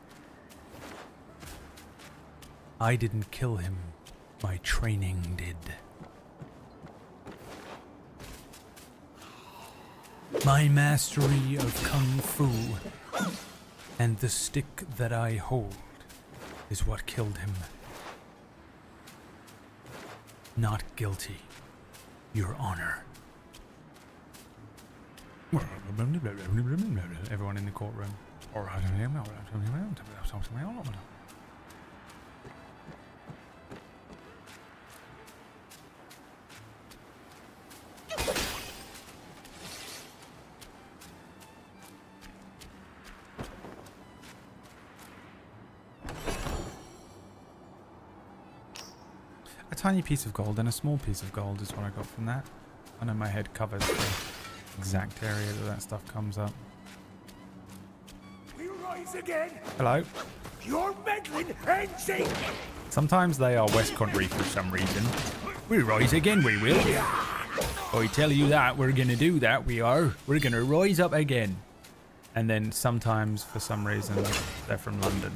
I didn't kill him. My training did. My mastery of Kung Fu and the stick that I hold is what killed him. Not guilty, Your Honor. Everyone in the courtroom. A tiny piece of gold and a small piece of gold is what I got from that. I know my head covers the exact area that stuff comes up. We rise again. Hello. You're meddling and shaking. Sometimes they are West Country for some reason. We rise again, we will. I tell you that, we're gonna do that, we are. We're gonna rise up again. And then sometimes, for some reason, they're from London.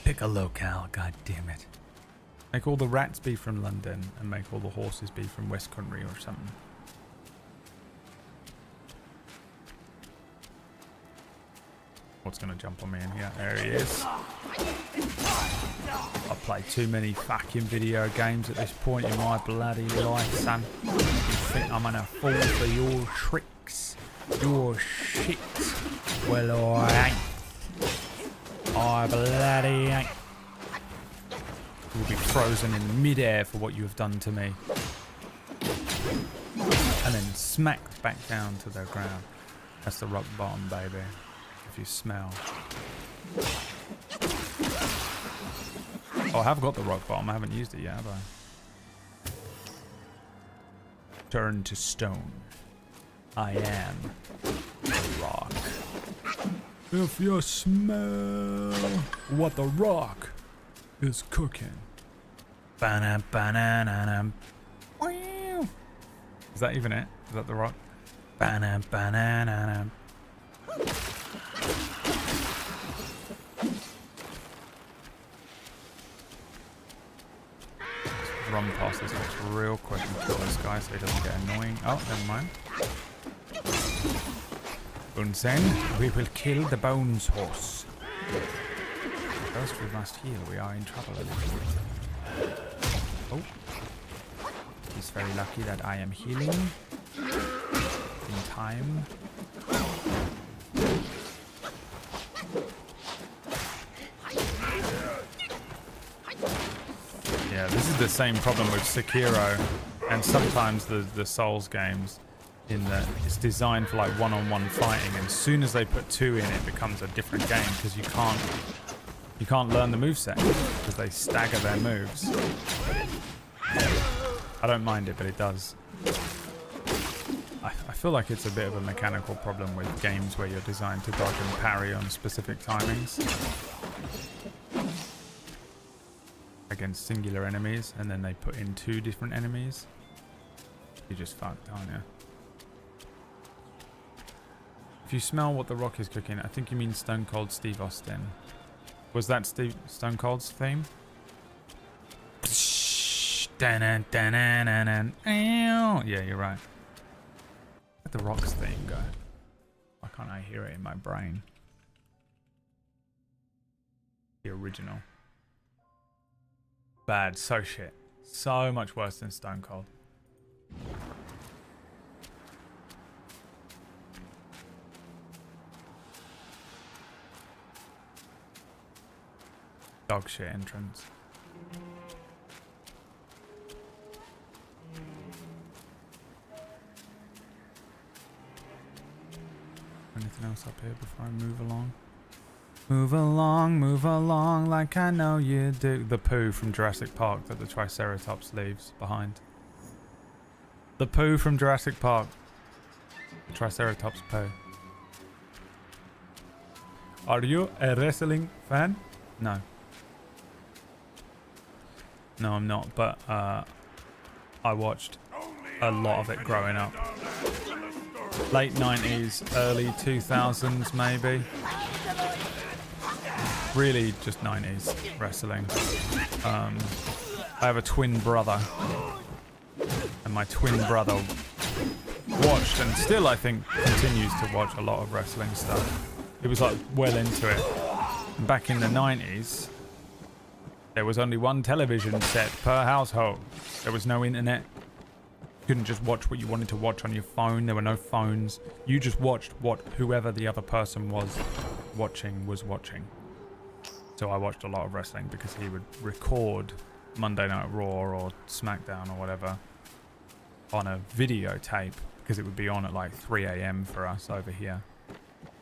Pick a locale, god damn it. Make all the rats be from London and make all the horses be from West Country or something. What's gonna jump on me in here? There he is. I've played too many fucking video games at this point in my bloody life, son. You think I'm gonna fall for your tricks? Your shit? Well, I ain't. I bloody ain't. You will be frozen in midair for what you have done to me. And then smacked back down to the ground. That's the rock bottom, baby. If you smell. Oh, I have got the rock bottom. I haven't used it yet, have I? Turn to stone. I am rock. If you smell what the rock is cooking. Is Is that even it? Is that the rock? Banana, banana. Run past this horse real quick and kill this guy so he doesn't get annoying. Oh, never mind. Unsend, we will kill the bones horse. First we must heal, we are in trouble. Oh. He's very lucky that I am healing in time. Yeah, this is the same problem with Sekiro and sometimes the Souls games, in that it's designed for like one-on-one fighting, and as soon as they put 2 in, it becomes a different game because you can't learn the moveset because they stagger their moves. I don't mind it, but it does. I feel like it's a bit of a mechanical problem with games where you're designed to dodge and parry on specific timings against singular enemies, and then they put in 2 different enemies. You're just fucked, aren't you? If you smell what the rock is cooking, I think you mean Stone Cold Steve Austin. Was that Stone Cold's theme? Yeah, you're right. Let the rock's theme go. Why can't I hear it in my brain? The original. Bad, so shit. So much worse than Stone Cold. Dog shit entrance. Anything else up here before I move along? Move along like I know you do. The poo from Jurassic Park that the Triceratops leaves behind. The poo from Jurassic Park. The Triceratops poo. Are you a wrestling fan? No. No, I'm not, but I watched a lot of it growing up. Late 90s, early 2000s maybe. Really just 90s wrestling. I have a twin brother, and my twin brother watched, and still I think continues to watch, a lot of wrestling stuff. He was like well into it. And back in the 90s, there was only one television set per household. There was no internet. You couldn't just watch what you wanted to watch on your phone. There were no phones. You just watched what whoever the other person was watching. So I watched a lot of wrestling because he would record Monday Night Raw or SmackDown or whatever on a videotape, because it would be on at like 3 a.m. for us over here.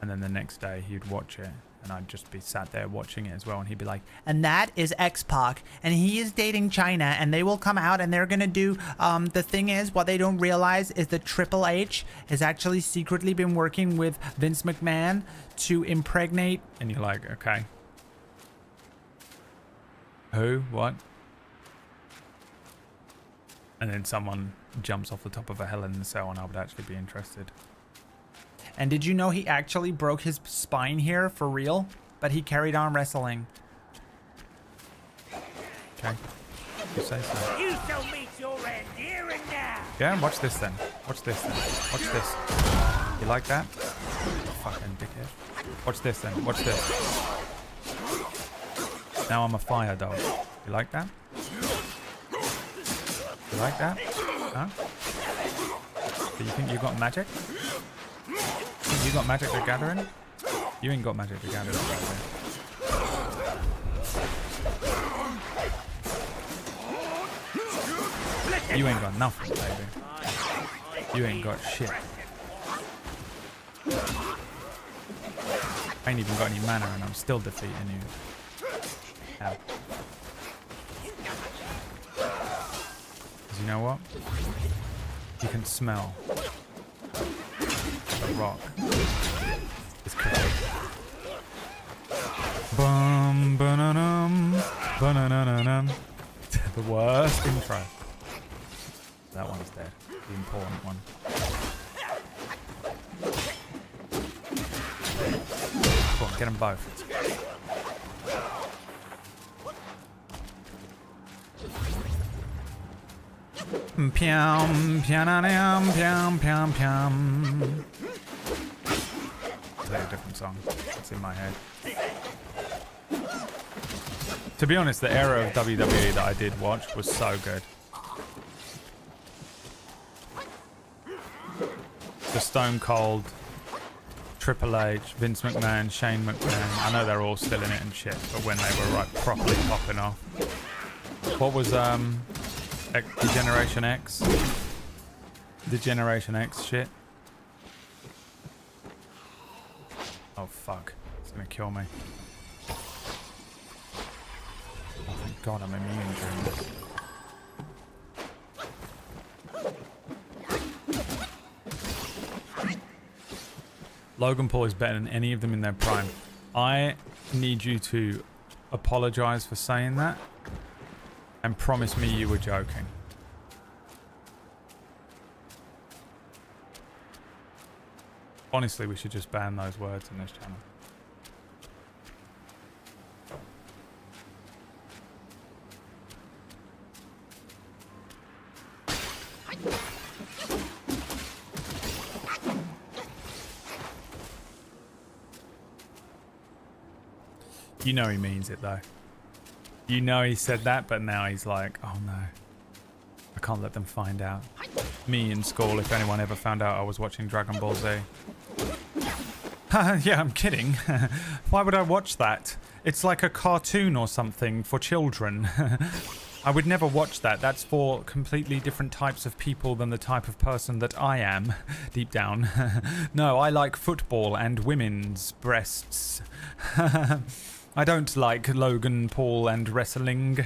And then the next day he'd watch it, and I'd just be sat there watching it as well, and he'd be like, and that is X-Pac, and he is dating China, and they will come out and they're gonna do, the thing is, what they don't realize is that Triple H has actually secretly been working with Vince McMahon to impregnate, and you're like, okay. Who? What? And then someone jumps off the top of a Hell in a Cell, and I would actually be interested. And did you know he actually broke his spine here for real? But he carried on wrestling. Okay. You say so. You shall meet your end here and now. Yeah, watch this then. Watch this then. Watch this. You like that? Fucking dickhead. Watch this then. Watch this. Now I'm a fire dog. You like that? You like that? Huh? Do you think you got magic? You got Magic the Gathering? You ain't got Magic the Gathering right there. You ain't got nothing, baby. You ain't got shit. I ain't even got any mana, and I'm still defeating you. Ow. 'Cause you know what? You can smell the rock is cooking. Bum bananum bananum. The worst intro. That one's dead. The important one. Come on, get them both. Pyam, pyam, pyam, pyam, pyam. It's a different song. It's in my head. To be honest, the era of WWE that I did watch was so good. The Stone Cold, Triple H, Vince McMahon, Shane McMahon. I know they're all still in it and shit, but when they were like properly popping off. What was Generation X? The Generation X shit. Oh fuck, it's gonna kill me. Oh thank God I'm immune during this. Logan Paul is better than any of them in their prime. I need you to apologize for saying that and promise me you were joking. Honestly, we should just ban those words on this channel. You know he means it though. You know he said that, but now he's like, oh no. I can't let them find out. Me in school, if anyone ever found out I was watching Dragon Ball Z. Yeah, I'm kidding. Why would I watch that? It's like a cartoon or something for children. I would never watch that. That's for completely different types of people than the type of person that I am, deep down. No, I like football and women's breasts. I don't like Logan Paul and wrestling.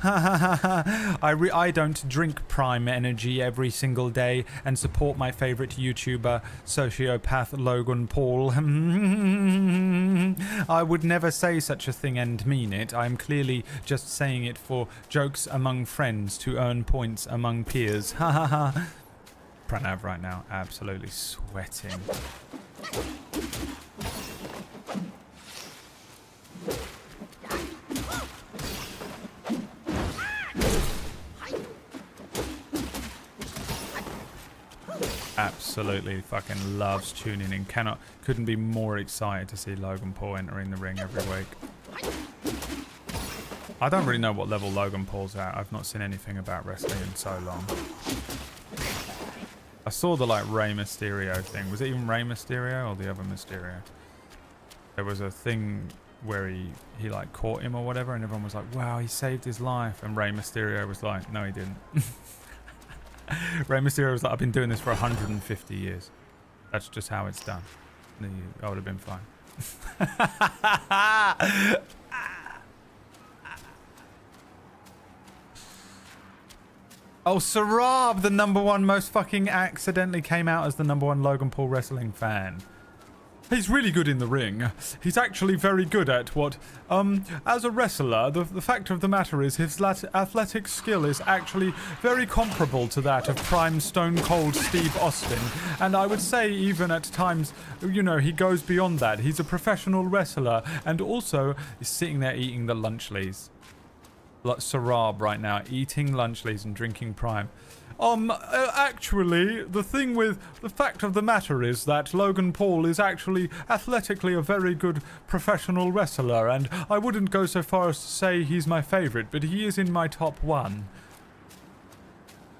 I don't drink Prime Energy every single day and support my favorite YouTuber, sociopath Logan Paul. I would never say such a thing and mean it. I'm clearly just saying it for jokes among friends to earn points among peers. Pranav right now, absolutely sweating. Absolutely fucking loves tuning in. Couldn't be more excited to see Logan Paul entering the ring every week. I don't really know what level Logan Paul's at. I've not seen anything about wrestling in so long. I saw the like Rey Mysterio thing. Was it even Rey Mysterio or the other Mysterio? There was a thing where he like caught him or whatever, and everyone was like, wow, he saved his life. And Rey Mysterio was like, no, he didn't. Rey Mysterio was like, I've been doing this for 150 years. That's just how it's done. I would have been fine. Oh, Sarab, the #1 most fucking accidentally came out as the #1 Logan Paul wrestling fan. He's really good in the ring. He's actually very good at what, as a wrestler, the fact of the matter is his athletic skill is actually very comparable to that of prime Stone Cold Steve Austin. And I would say even at times, you know, he goes beyond that. He's a professional wrestler and also is sitting there eating the Lunchleys. Like Sarab right now, eating Lunchleys and drinking Prime. Actually, the thing with the fact of the matter is that Logan Paul is actually athletically a very good professional wrestler, and I wouldn't go so far as to say he's my favorite, but he is in my top 1.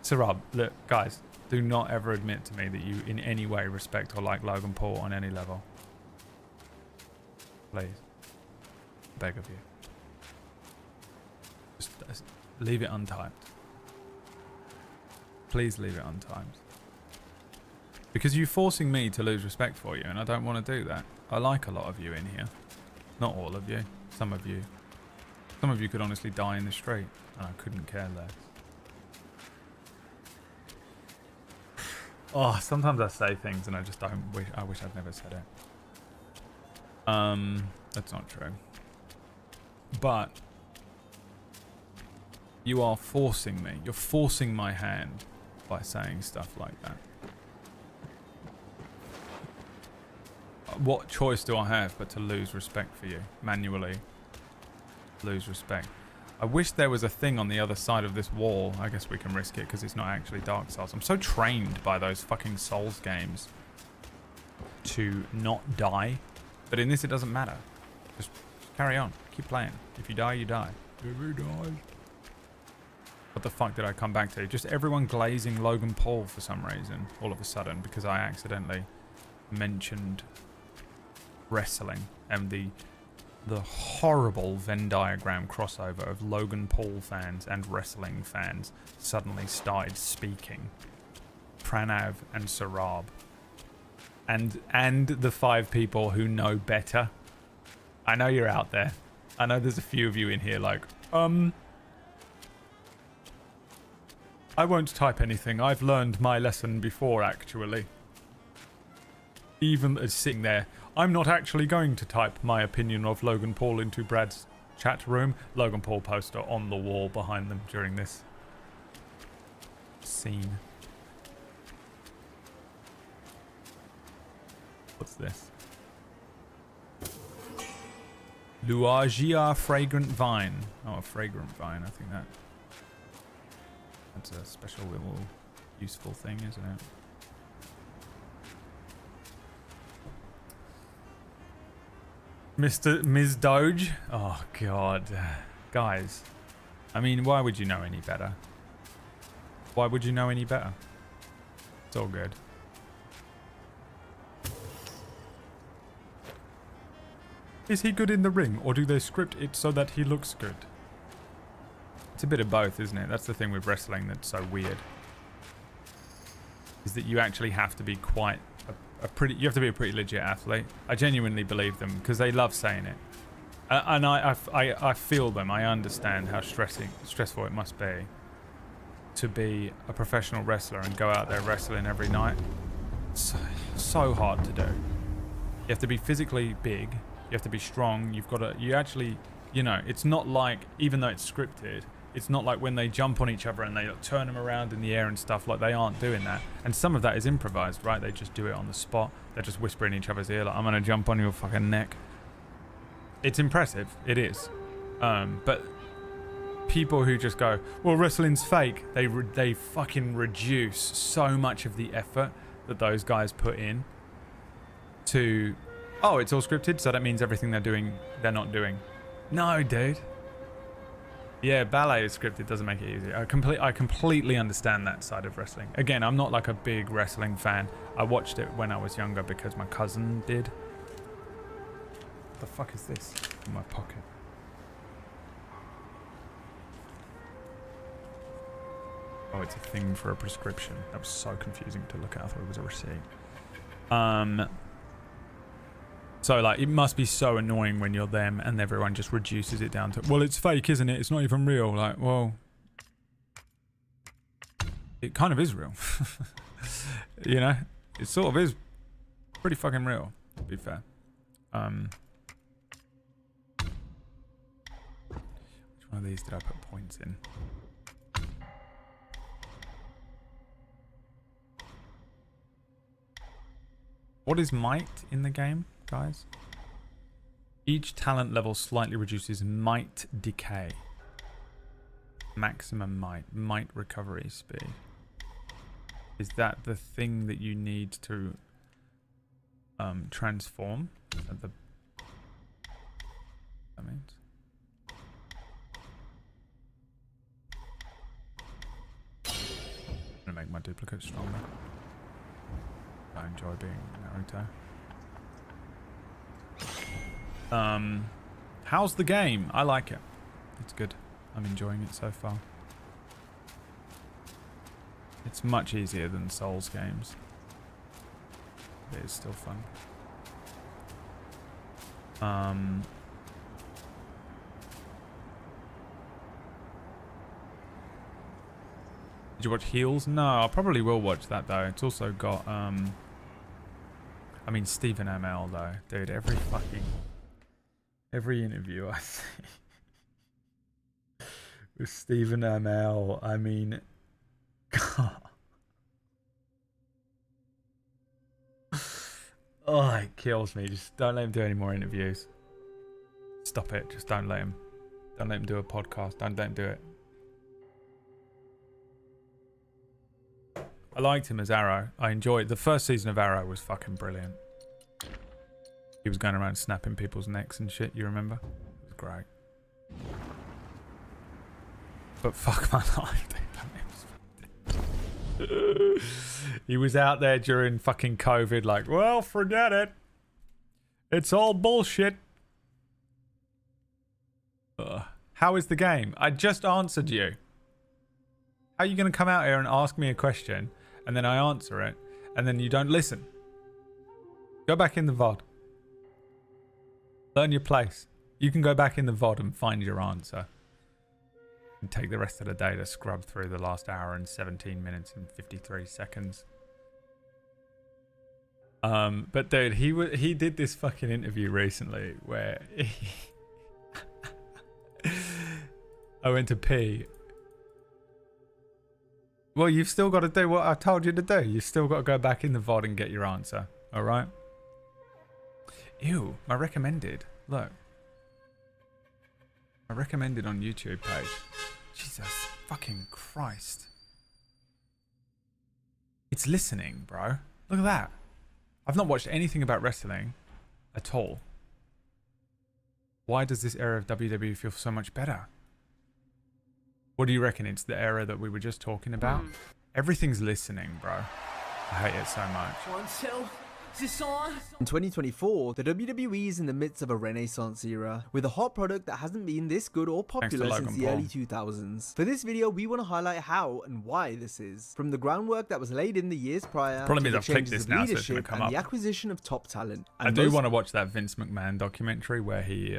Sarab, look, guys, do not ever admit to me that you in any way respect or like Logan Paul on any level. Please. Beg of you. Just leave it untyped. Please leave it untyped. Because you're forcing me to lose respect for you, and I don't want to do that. I like a lot of you in here. Not all of you. Some of you. Some of you could honestly die in the street, and I couldn't care less. Oh, sometimes I say things and I just don't wish. I wish I'd never said it. That's not true. But You are forcing me. You're forcing my hand by saying stuff like that. What choice do I have but to lose respect for you? Manually lose respect. I wish there was a thing on the other side of this wall. I guess we can risk it because it's not actually Dark Souls. I'm so trained by those fucking Souls games to not die. But in this, it doesn't matter. Just carry on. Keep playing. If you die, you die. If you die. What the fuck did I come back to? Just everyone glazing Logan Paul for some reason. All of a sudden. Because I accidentally mentioned wrestling. And the horrible Venn diagram crossover of Logan Paul fans and wrestling fans suddenly started speaking. Pranav and Sarab. And the 5 people who know better. I know you're out there. I know there's a few of you in here like, I won't type anything. I've learned my lesson before, actually. Even as sitting there, I'm not actually going to type my opinion of Logan Paul into Brad's chat room. Logan Paul poster on the wall behind them during this scene. What's this? Luagia fragrant vine. Oh, a fragrant vine. I think that's a special little useful thing, isn't it? Ms. Doge. Oh god, guys. I mean, why would you know any better? Why would you know any better? It's all good. Is he good in the ring, or do they script it so that he looks good? It's a bit of both, isn't it? That's the thing with wrestling that's so weird. Is that you actually have to be quite you have to be a pretty legit athlete. I genuinely believe them because they love saying it. And I feel them. I understand how stressful it must be to be a professional wrestler and go out there wrestling every night. So hard to do. You have to be physically big. You have to be strong. You've got to, you actually, you know, it's not like, even though it's scripted, it's not like when they jump on each other and they turn them around in the air and stuff, like they aren't doing that. And some of that is improvised, right? They just do it on the spot. They're just whispering in each other's ear like, I'm going to jump on your fucking neck. It's impressive. It is. But people who just go, well, wrestling's fake, they fucking reduce so much of the effort that those guys put in to, oh, it's all scripted, so that means everything they're doing, they're not doing. No, dude. Yeah, ballet is scripted, doesn't make it easy. I completely understand that side of wrestling. Again, I'm not like a big wrestling fan. I watched it when I was younger because my cousin did. What the fuck is this in my pocket? Oh, it's a thing for a prescription. That was so confusing to look at. I thought it was a receipt. So, like, it must be so annoying when you're them and everyone just reduces it down to, well, it's fake, isn't it? It's not even real. Like, well, it kind of is real. You know? It sort of is pretty fucking real, to be fair. Which one of these did I put points in? What is might in the game, guys? Each talent level slightly reduces might decay. Maximum might recovery speed. Is that the thing that you need to transform? That means. I'm gonna make my duplicate stronger. I enjoy being Naruto. How's the game? I like it. It's good. I'm enjoying it so far. It's much easier than Souls games. It is still fun. Did you watch Heels? No, I probably will watch that though. It's also got I mean, Stephen ML though, dude. Every interview I see with Stephen ML. I mean, God. Oh, it kills me. Just don't let him do any more interviews. Stop it. Just don't let him. Don't let him do a podcast. Don't let him do it. I liked him as Arrow. I enjoyed the first season of Arrow was fucking brilliant. He was going around snapping people's necks and shit. You remember? It was great. But fuck my life, dude. He was out there during fucking COVID, like, well, forget it. It's all bullshit. How is the game? I just answered you. How are you going to come out here and ask me a question, and then I answer it, and then you don't listen? Go back in the VOD. Learn your place. You can go back in the VOD and find your answer. And take the rest of the day to scrub through the last hour and 17 minutes and 53 seconds. But dude, he did this fucking interview recently where I went to pee. Well, you've still got to do what I told you to do. You've still got to go back in the VOD and get your answer. All right? Ew, my recommended. Look. My recommended on YouTube page. Jesus fucking Christ. It's listening, bro. Look at that. I've not watched anything about wrestling at all. Why does this era of WWE feel so much better? What do you reckon? It's the era that we were just talking about? Everything's listening, bro. I hate it so much. 1, 2, is this on? In 2024, the WWE is in the midst of a renaissance era, with a hot product that hasn't been this good or popular since Logan the Paul. early 2000s. For this video, we want to highlight how and why this is. From the groundwork that was laid in the years prior, Problem to is the I've clicked changes this of now, so it's gonna leadership come and up. the acquisition of top talent. I do want to watch that Vince McMahon documentary where he,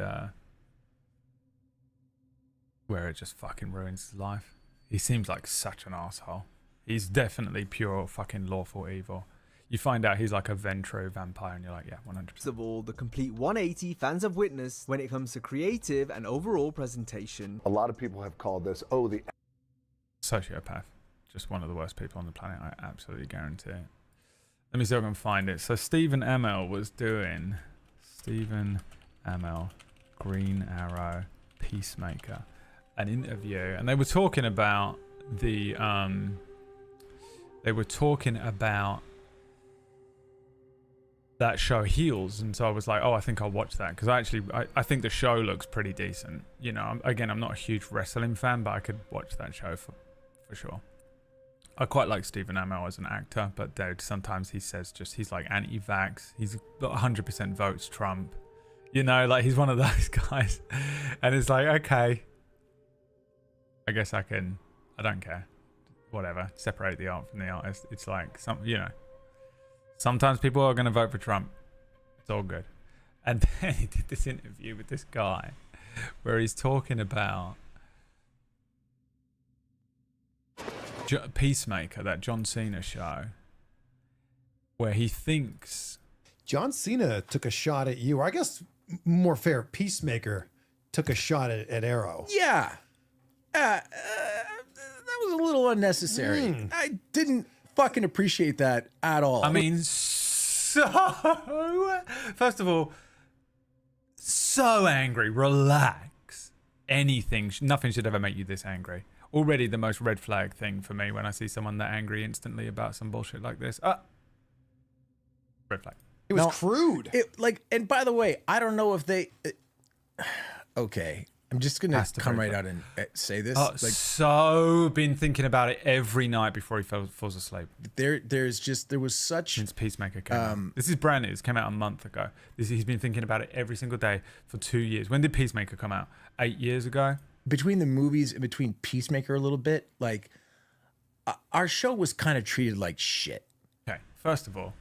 where it just fucking ruins his life. He seems like such an asshole. He's definitely pure fucking lawful evil. You find out he's like a Ventru vampire and you're like, yeah, 100%. of all, the complete 180 fans have witnessed when it comes to creative and overall presentation. A lot of people have called this, oh, the Sociopath. Just one of the worst people on the planet, I absolutely guarantee it. Let me see if I can find it. So Stephen ML was doing Stephen ML, Green Arrow, Peacemaker, an interview, and they were talking about the that show Heels, and so I was like, oh, I think I'll watch that because I think the show looks pretty decent. You know, I'm not a huge wrestling fan, but I could watch that show for sure. I quite like Stephen Amell as an actor, but dude, sometimes he says he's like anti-vax. He's 100% votes Trump. You know, like he's one of those guys, and it's like, okay, I guess I don't care. Whatever. Separate the art from the artist. It's like sometimes people are going to vote for Trump. It's all good. And then he did this interview with this guy where he's talking about Peacemaker, that John Cena show, where he thinks John Cena took a shot at you, or I guess more fair, Peacemaker took a shot at Arrow. Yeah. That was a little unnecessary. I didn't fucking appreciate that at all. I mean, so first of all, so angry. Relax. Nothing should ever make you this angry. Already the most red flag thing for me when I see someone that angry instantly about some bullshit like this. Red flag. It was crude. And by the way, I don't know if they. Okay, I'm just gonna come right out and say this. So been thinking about it every night before he falls asleep. There was such since Peacemaker came out. This is brand new. This came out a month ago. He's been thinking about it every single day for 2 years. When did Peacemaker come out? 8 years ago. Between the movies and between Peacemaker a little bit, like our show was kind of treated like shit. Okay, first of all,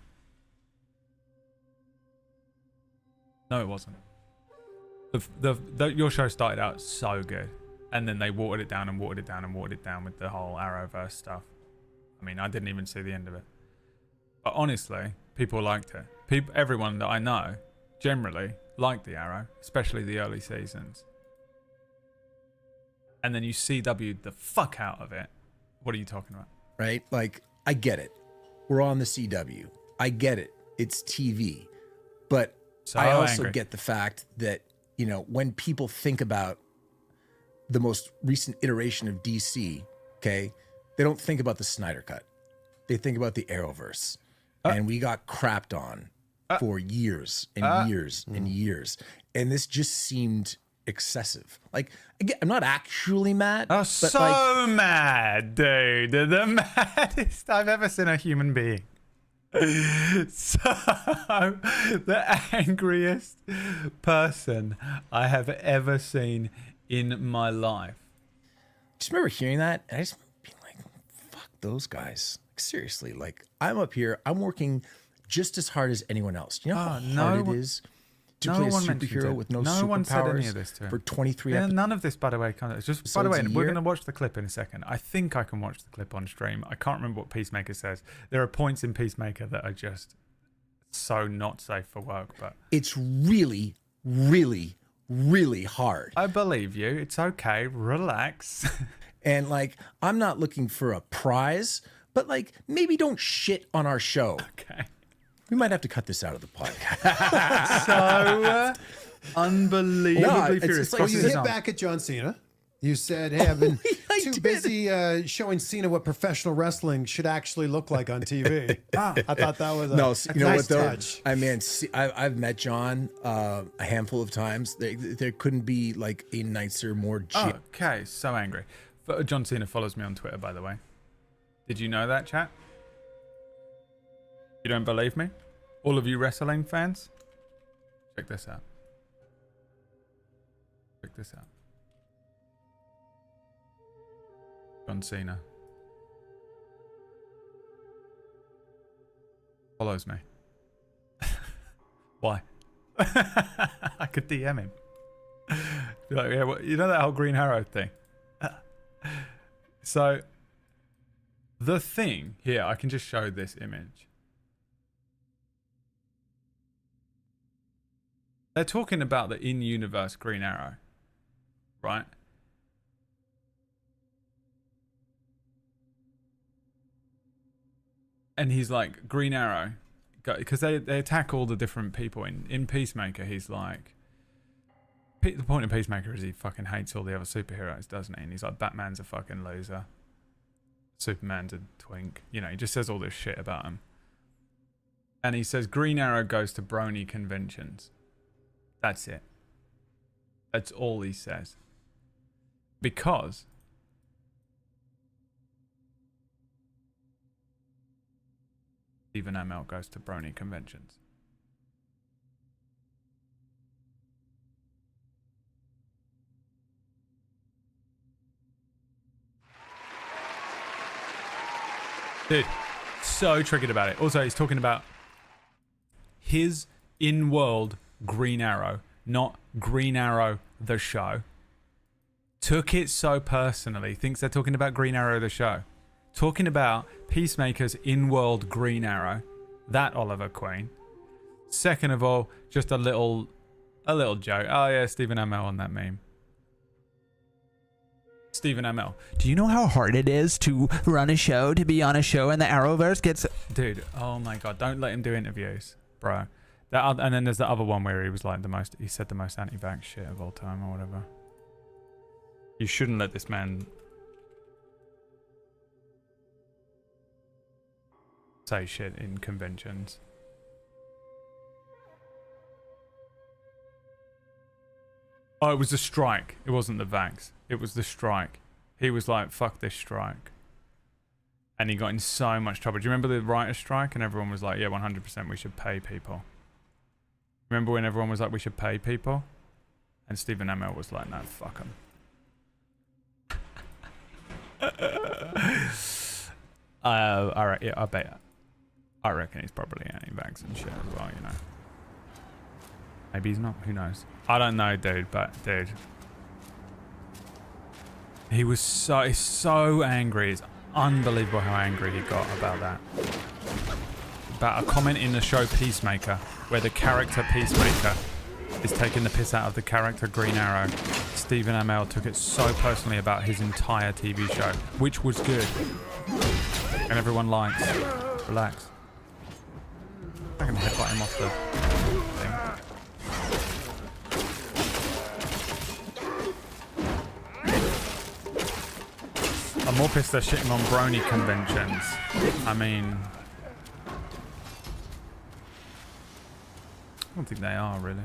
no, it wasn't. Your show started out so good, and then they watered it down and watered it down and watered it down with the whole Arrowverse stuff. I mean, I didn't even see the end of it. But honestly, people liked it. Everyone that I know generally liked the Arrow, especially the early seasons. and then you CW'd the fuck out of it. What are you talking about? Right? Like, I get it. We're on the CW. I get it. It's TV. But So I also angry. get the fact that, you know, when people think about the most recent iteration of DC, okay, they don't think about the Snyder Cut. They think about the Arrowverse. And we got crapped on for years and years and years. And this just seemed excessive. Like, again, I'm not actually mad. Oh, but so like, mad, dude. The maddest I've ever seen a human being. So, the angriest person I have ever seen in my life. just remember hearing that, and I just being like, fuck those guys. Like, seriously, like, I'm up here, I'm working just as hard as anyone else. You know how hard it is to play a superhero with no one said any superpowers of this to him. for 23 Yeah, episodes? none of this, by the way, kind of. Just by the Episodes way, a we're year? going to watch the clip in a second. I think I can watch the clip on stream. I can't remember what Peacemaker says. There are points in Peacemaker that are just so not safe for work, but It's really, really, really hard. I believe you. It's okay. Relax. And like, I'm not looking for a prize, but like, maybe don't shit on our show. Okay. We might have to cut this out of the podcast. So unbelievably No, it's- furious. it's like Well, you Crosses hit his arms. back at John Cena. You said, hey, I've been I too did. busy showing Cena what professional wrestling should actually look like on TV. I thought that was a, No, a you know nice what though? touch. I mean, I've met John a handful of times. There couldn't be like a nicer, more Okay, so angry. John Cena follows me on Twitter, by the way. Did you know that, chat? You don't believe me? All of you wrestling fans? Check this out. Check this out. John Cena follows me. Why? I could DM him. Be like, yeah, well, you know that whole Green Arrow thing? So, the thing here, I can just show this image. They're talking about the in-universe Green Arrow, right? And he's like, Green Arrow, because they attack all the different people. In Peacemaker, he's like, the point of Peacemaker is he fucking hates all the other superheroes, doesn't he? And he's like, Batman's a fucking loser. Superman's a twink. You know, he just says all this shit about him. And he says Green Arrow goes to brony conventions. That's it. That's all he says. Because Stephen Amell goes to brony conventions. Dude, so triggered about it. Also, he's talking about his in-world Green Arrow, not Green Arrow the show. Took it so personally, thinks they're talking about Green Arrow the show. Talking about Peacemaker's in-world Green Arrow, that Oliver Queen. Second of all, just a little joke. Oh yeah, Stephen Amell on that meme. Stephen Amell. Do you know how hard it is to run a show, to be on a show, and the Arrowverse gets... Dude, oh my god, don't let him do interviews, bro. And then there's the other one where he was like he said the most anti-vax shit of all time or whatever. You shouldn't let this man say shit in conventions. Oh, it was the strike. It wasn't the vax. It was the strike. He was like, fuck this strike. And he got in so much trouble. Do you remember the writer's strike? And everyone was like, yeah, 100% we should pay people. Remember when everyone was like, we should pay people? And Stephen Amell was like, no, fuck them. I reckon he's probably anti-vax and shit as well, you know. Maybe he's not. Who knows? I don't know, dude. But dude, he was so angry. It's unbelievable how angry he got about that. About a comment in the show Peacemaker, where the character Peacemaker is taking the piss out of the character Green Arrow. Stephen Amell took it so personally about his entire TV show, which was good. And everyone likes. Relax. I can headbutt him off the thing. I'm more pissed they're shitting on brony conventions. I mean... I don't think they are, really.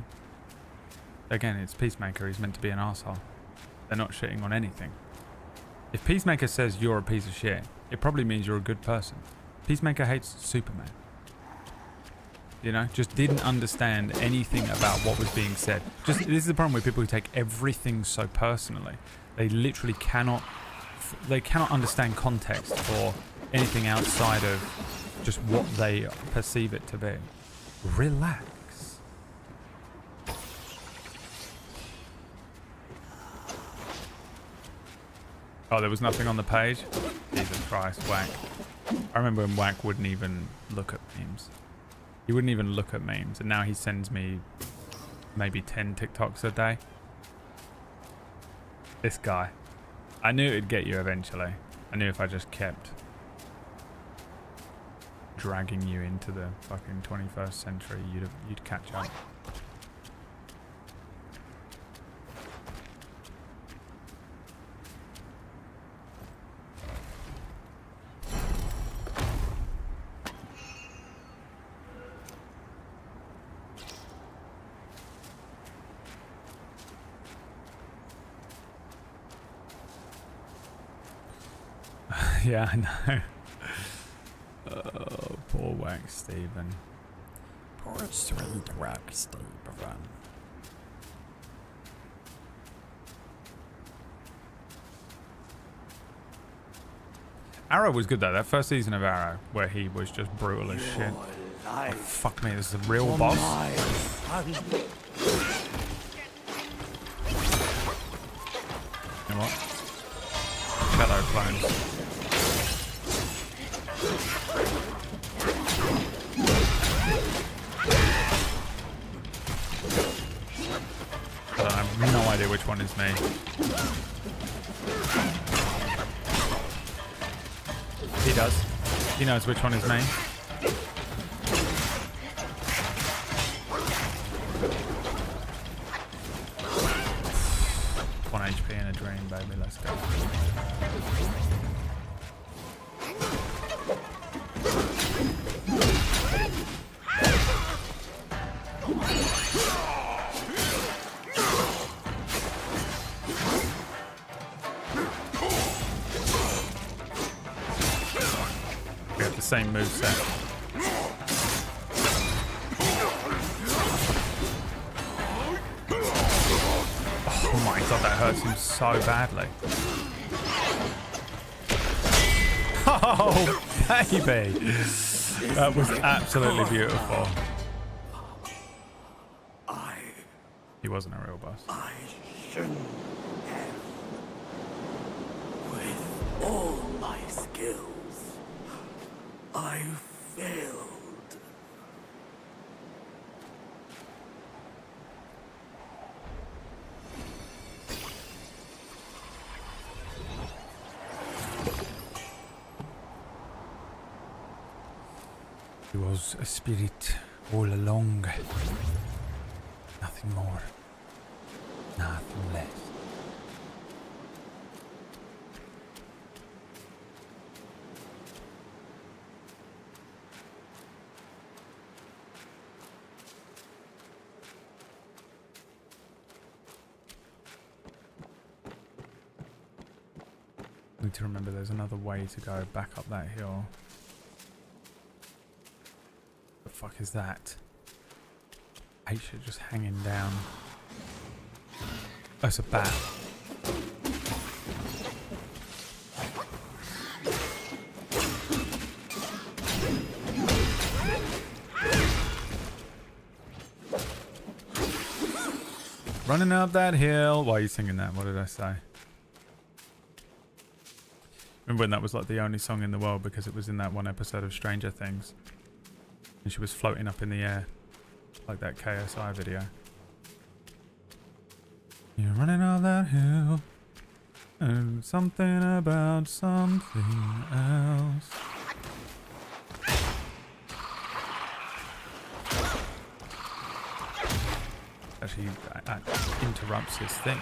Again, it's Peacemaker. He's meant to be an asshole. They're not shitting on anything. If Peacemaker says you're a piece of shit, it probably means you're a good person. Peacemaker hates Superman. You know, just didn't understand anything about what was being said. This is the problem with people who take everything so personally. They literally cannot understand context or anything outside of just what they perceive it to be. Relax. Oh, there was nothing on the page? Jesus Christ, Whack. I remember when Whack wouldn't even look at memes. He wouldn't even look at memes, and now he sends me maybe 10 TikToks a day. This guy. I knew it'd get you eventually. I knew if I just kept dragging you into the fucking 21st century, you'd catch up. Yeah, I know. Oh, poor Whack Stephen. Poor sweet Whack Stephen. Arrow was good though. That first season of Arrow, where he was just brutal as shit. Oh, fuck me, this is the real boss. You know what? Shadow clones. I have no idea which one is me. He does. He knows which one is me. 1 HP in a dream, baby. Let's go. Same moveset. Oh my god, that hurts him so badly. Oh, baby. That was absolutely beautiful. He wasn't a real boss. I shouldn't have. With all my skills, I failed. He was a spirit all along. Nothing more. Nothing less. Need to remember there's another way to go back up that hill. The fuck is that? I hate shit just hanging down. Oh, it's a bat. Running up that hill. Why are you singing that? What did I say? Remember when that was like the only song in the world because it was in that one episode of Stranger Things? And she was floating up in the air. Like that KSI video. You're running off that hill. And something about something else. Actually, that interrupts his thing.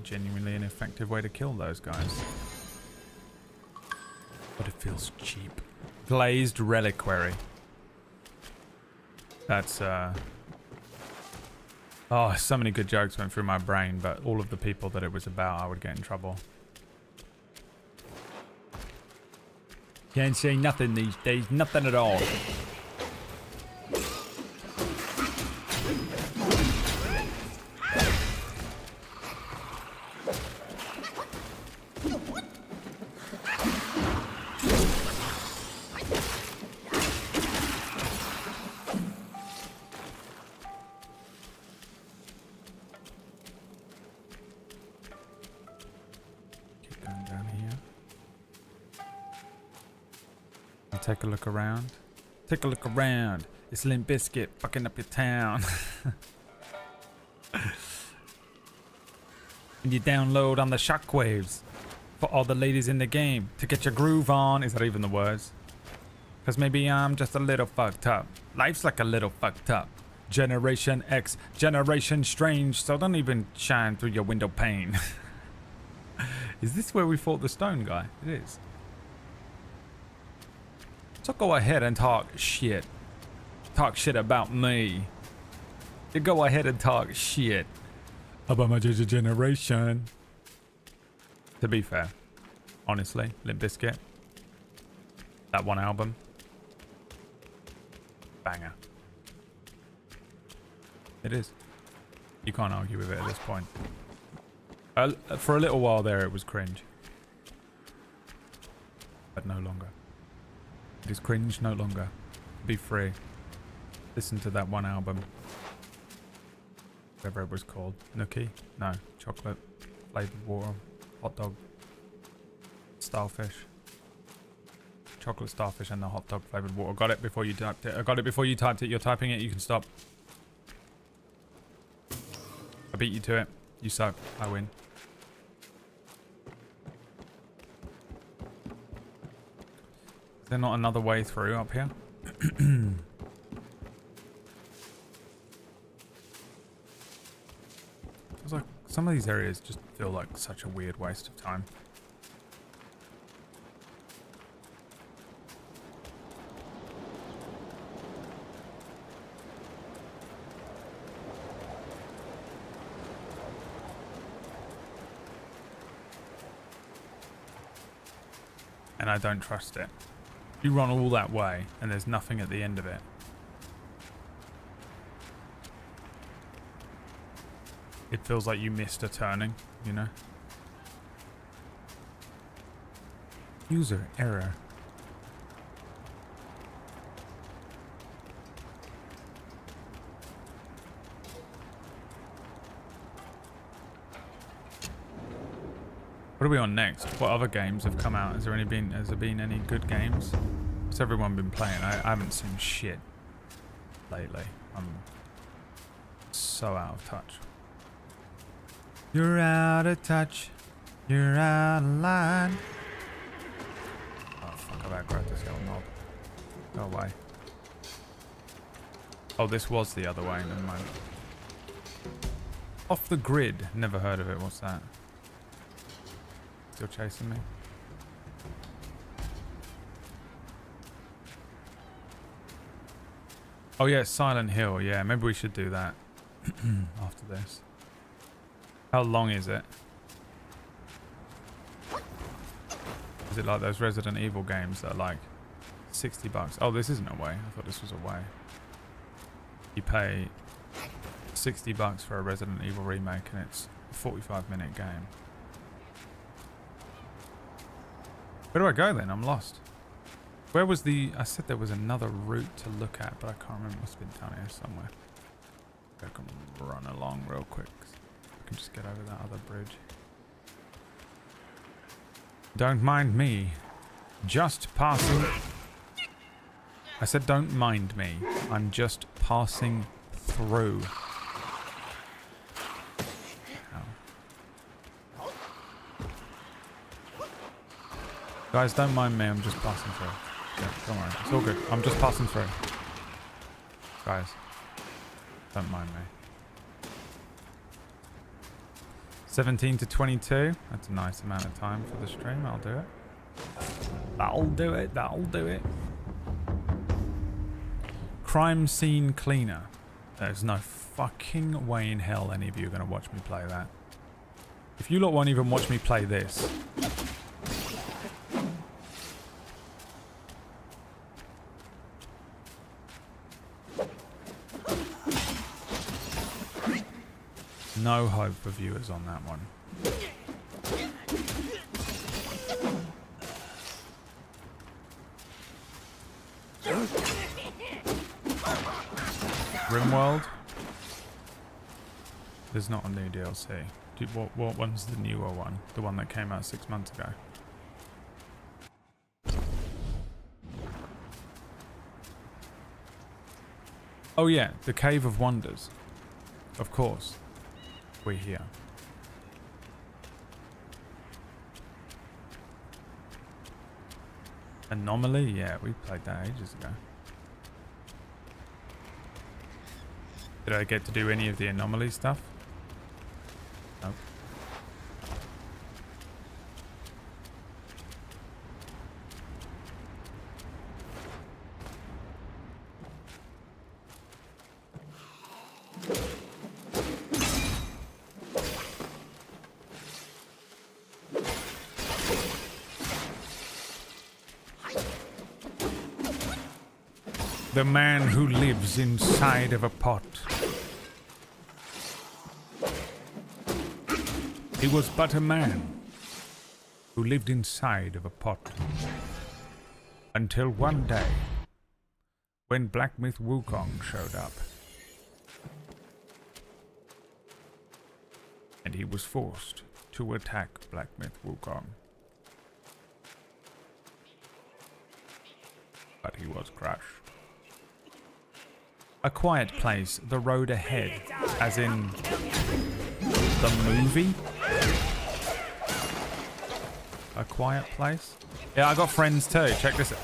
Genuinely an effective way to kill those guys. But it feels cheap. Glazed reliquary. That's oh, so many good jokes went through my brain, but all of the people that it was about, I would get in trouble. Can't say nothing these days, nothing at all. Take a look around. Take a look around. It's Limp Bizkit fucking up your town. And you download on the shockwaves for all the ladies in the game to get your groove on. Is that even the words? Because maybe I'm just a little fucked up. Life's like a little fucked up. Generation X, Generation Strange. So don't even shine through your window pane. Is this where we fought the stone guy? It is. So go ahead and talk shit. Talk shit about me. You go ahead and talk shit about my generation. To be fair, honestly, Limp Bizkit, that one album, banger. It is. You can't argue with it at this point. For a little while there, it was cringe, but no longer. It is cringe no longer. Be free. Listen to that one album. Whatever it was called. Nookie? No. Chocolate. Flavored water. Hot dog. Starfish. Chocolate starfish and the hot dog flavored water. Got it before you typed it. I got it before you typed it. You're typing it. You can stop. I beat you to it. You suck. I win. Is there not another way through up here? It's like some of these areas just feel like such a weird waste of time. And I don't trust it. You run all that way and there's nothing at the end of it. It feels like you missed a turning, you know? User error. What are we on next? What other games have come out? Has there been any good games? What's everyone been playing? I haven't seen shit lately. I'm so out of touch. You're out of touch. You're out of line. Oh fuck, I've outgrown this little knob. Go away. Oh, this was the other way. Never mind. Off the grid. Never heard of it. What's that? Still chasing me? Oh yeah, Silent Hill. Yeah, maybe we should do that after this. How long is it? Is it like those Resident Evil games that are like $60? Oh, this isn't a way. I thought this was a way. You pay $60 for a Resident Evil remake and it's a 45-minute game. Where do I go then? I'm lost. Where was the... I said there was another route to look at, but I can't remember. It must have been down here somewhere. I can run along real quick. I can just get over that other bridge. Don't mind me. Just passing... I said don't mind me. I'm just passing through. Guys, don't mind me. I'm just passing through. Yeah, don't worry. It's all good. I'm just passing through. Guys, don't mind me. 17 to 22. That's a nice amount of time for the stream. I'll do it. That'll do it. That'll do it. Crime scene cleaner. There's no fucking way in hell any of you are going to watch me play that. If you lot won't even watch me play this. No hope for viewers on that one. Rimworld. There's not a new DLC. What one's the newer one? The one that came out 6 months ago. Oh yeah, the Cave of Wonders. Of course. We're here. Anomaly? Yeah, we played that ages ago. Did I get to do any of the anomaly stuff? Nope. The man who lives inside of a pot. He was but a man who lived inside of a pot. Until one day, when Black Myth Wukong showed up. And he was forced to attack Black Myth Wukong. But he was crushed. A Quiet Place, The Road Ahead, as in the movie? A Quiet Place? Yeah, I got friends too. Check this out.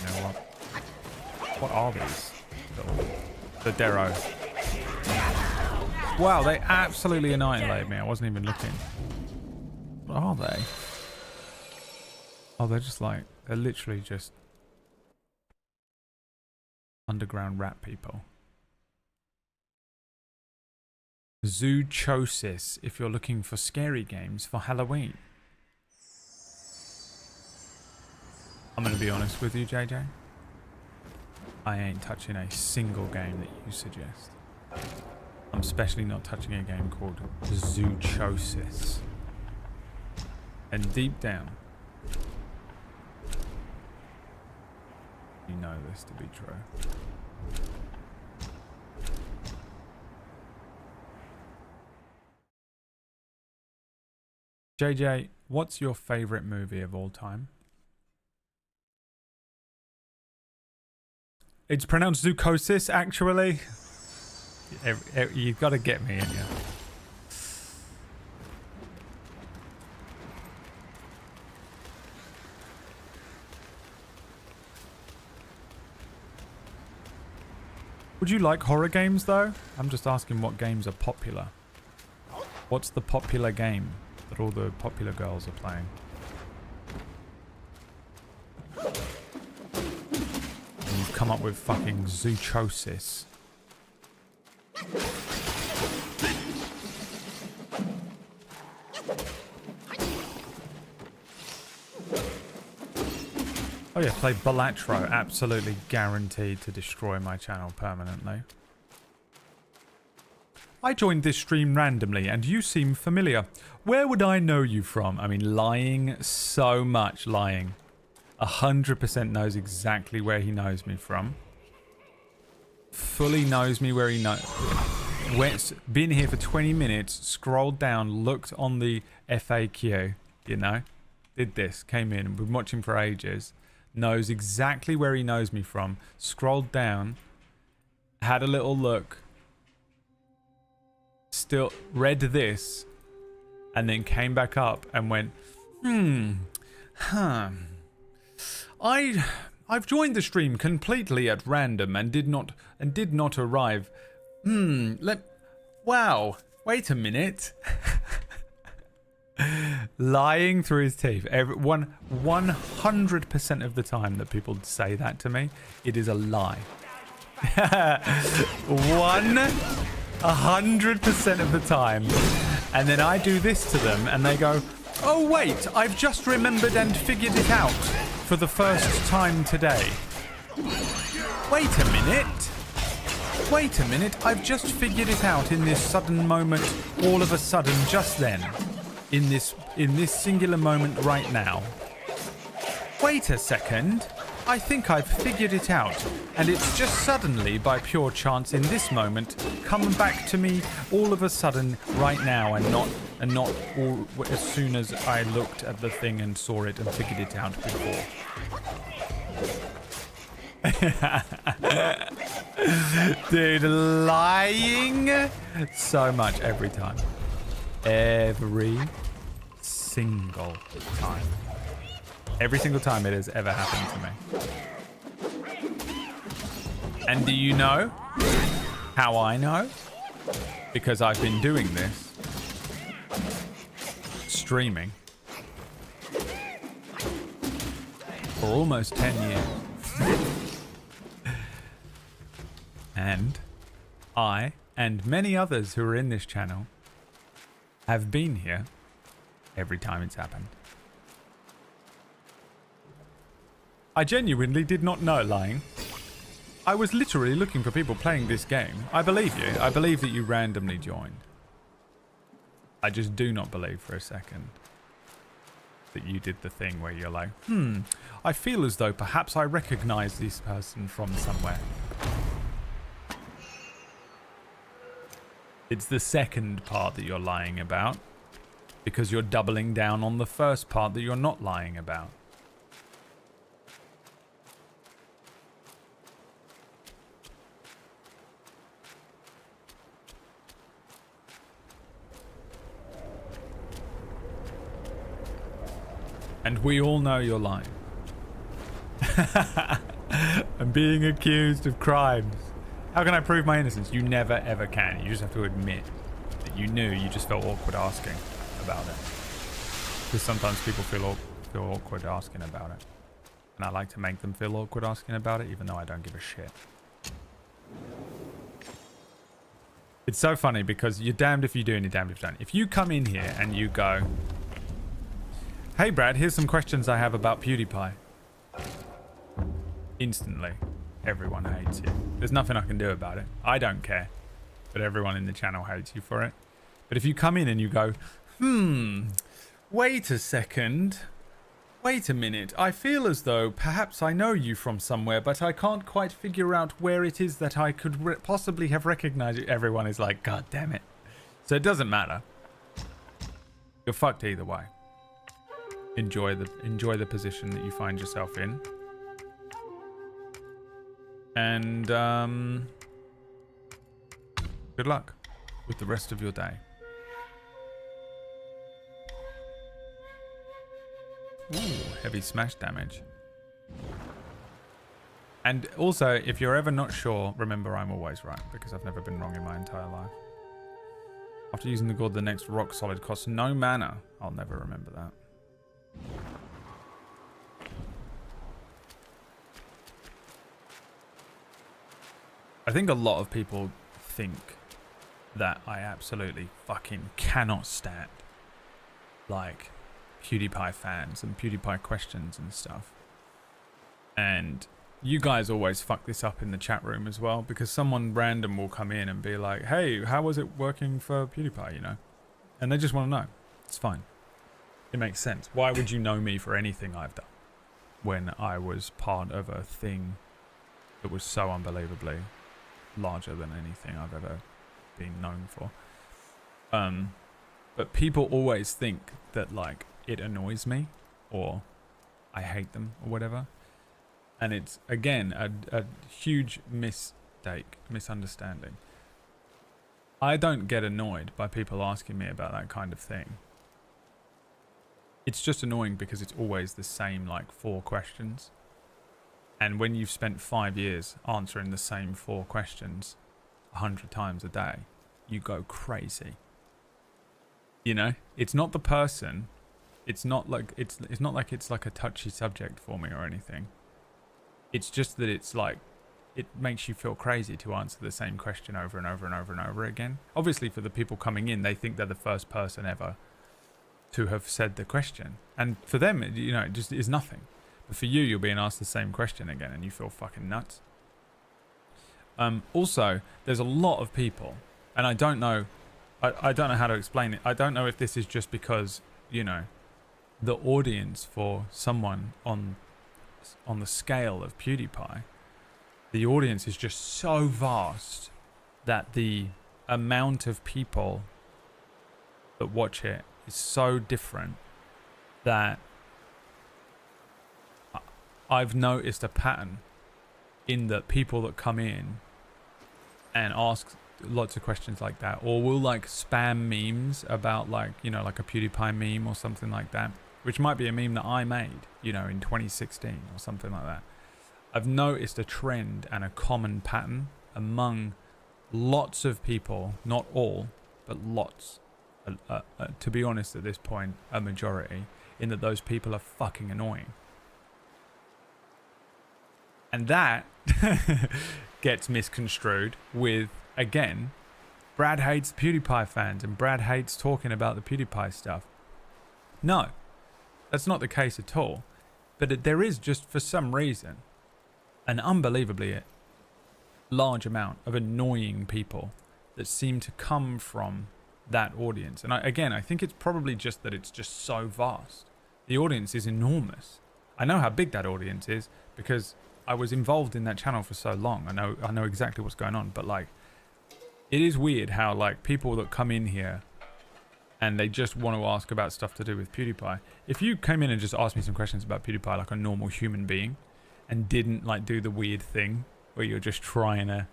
You know what? What are these? The Darrow. Wow, they absolutely annihilated me. I wasn't even looking. What are they? Oh, they're just like, they're literally just underground rat people. Zoochosis, if you're looking for scary games for Halloween. I'm going to be honest with you, JJ. I ain't touching a single game that you suggest. I'm especially not touching a game called Zoochosis. And deep down, you know this to be true. JJ, what's your favorite movie of all time? It's pronounced Zoochosis, actually. You've got to get me in here. Would you like horror games, though? I'm just asking what games are popular. What's the popular game that all the popular girls are playing? And you've come up with fucking Zoochosis. Oh yeah, play Balatro. Absolutely guaranteed to destroy my channel permanently. I joined this stream randomly and you seem familiar. Where would I know you from? I mean, lying so much, lying. 100% knows exactly where he knows me from. Fully knows me where he knows. Been here for 20 minutes, scrolled down, looked on the FAQ, you know. Did this, came in, been watching for ages. Knows exactly where he knows me from. Scrolled down, had a little look, still read this, and then came back up and went, I've joined the stream completely at random and did not arrive. Wow. Wait a minute. Lying through his teeth. 100% of the time that people say that to me, it is a lie. 100% of the time. And then I do this to them and they go, oh wait, I've just remembered and figured it out for the first time today. Wait a minute, I've just figured it out in this sudden moment, all of a sudden, just then. In this singular moment right now. Wait a second. I think I've figured it out. And it's just suddenly, by pure chance, in this moment, come back to me all of a sudden right now and not all, as soon as I looked at the thing and saw it and figured it out before. Dude, lying so much every time. Every single time. Every single time it has ever happened to me. And do you know how I know? Because I've been doing this. Streaming. For almost 10 years. And I, and many others who are in this channel, have been here every time it's happened. I genuinely did not know, lying. I was literally looking for people playing this game. I believe you. I believe that you randomly joined. I just do not believe for a second that you did the thing where you're like, I feel as though perhaps I recognize this person from somewhere. It's the second part that you're lying about, because you're doubling down on the first part that you're not lying about. And we all know you're lying. I'm being accused of crimes. How can I prove my innocence? You never ever can. You just have to admit that you knew, you just felt awkward asking about it. Because sometimes people feel awkward asking about it. And I like to make them feel awkward asking about it, even though I don't give a shit. It's so funny because you're damned if you do and you're damned if you don't. If you come in here and you go, hey Brad, here's some questions I have about PewDiePie. Instantly, everyone hates you. There's nothing I can do about it. I don't care. But everyone in the channel hates you for it. But if you come in and you go, wait a second. Wait a minute. I feel as though perhaps I know you from somewhere, but I can't quite figure out where it is that I could possibly have recognized you. Everyone is like, God damn it. So it doesn't matter. You're fucked either way. Enjoy the position that you find yourself in. And good luck with the rest of your day. Ooh, heavy smash damage. And also, if you're ever not sure, remember I'm always right, because I've never been wrong in my entire life. After using the gourd, the next rock solid costs no mana. I'll never remember that. I think a lot of people think that I absolutely fucking cannot stand, like, PewDiePie fans and PewDiePie questions and stuff. And you guys always fuck this up in the chat room as well, because someone random will come in and be like, hey, how was it working for PewDiePie, you know? And they just want to know. It's fine. It makes sense. Why would you know me for anything I've done when I was part of a thing that was so unbelievably larger than anything I've ever been known for? But people always think that, like, it annoys me or I hate them or whatever. And it's, again, a huge misunderstanding. I don't get annoyed by people asking me about that kind of thing. it's just annoying because it's always the same like 4 questions. And when you've spent 5 years answering the same 4 questions 100 times a day, you go crazy. You know, it's not the person. It's not like it's not like it's like a touchy subject for me or anything. It's just that it's like it makes you feel crazy to answer the same question over and over and over and over again. Obviously, for the people coming in, they think they're the first person ever to have said the question, and for them, you know, it just is nothing. But for you, you're being asked the same question again, and you feel fucking nuts. Also, there's a lot of people, and I don't know how to explain it. I don't know if this is just because, you know, the audience for someone on the scale of PewDiePie, the audience is just so vast that the amount of people that watch it is so different that I've noticed a pattern in the people that come in and ask lots of questions like that, or will like spam memes about like, you know, like a PewDiePie meme or something like that, which might be a meme that I made, you know, in 2016 or something like that. I've noticed a trend and a common pattern among lots of people, not all, but lots, to be honest at this point, a majority, in that those people are fucking annoying. And that gets misconstrued with, again, Brad hates PewDiePie fans and Brad hates talking about the PewDiePie stuff. No, that's not the case at all. But there is just, for some reason, an unbelievably large amount of annoying people that seem to come from that audience. And I think it's probably just that it's just so vast. The audience is enormous. I know how big that audience is because I was involved in that channel for so long. I know exactly what's going on, but like, it is weird how like people that come in here and they just want to ask about stuff to do with PewDiePie. If you came in and just asked me some questions about PewDiePie like a normal human being and didn't like do the weird thing where you're just trying to,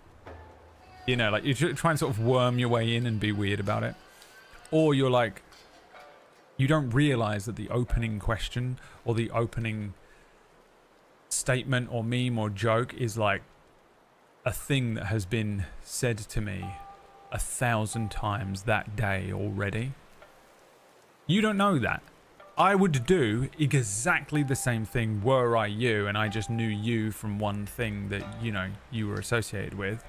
you know, like you're trying to sort of worm your way in and be weird about it, or you're like, you don't realize that the opening question or the opening statement or meme or joke is like a thing that has been said to me 1,000 times that day already. You don't know that. I would do exactly the same thing were I you, and I just knew you from one thing that, you know, you were associated with.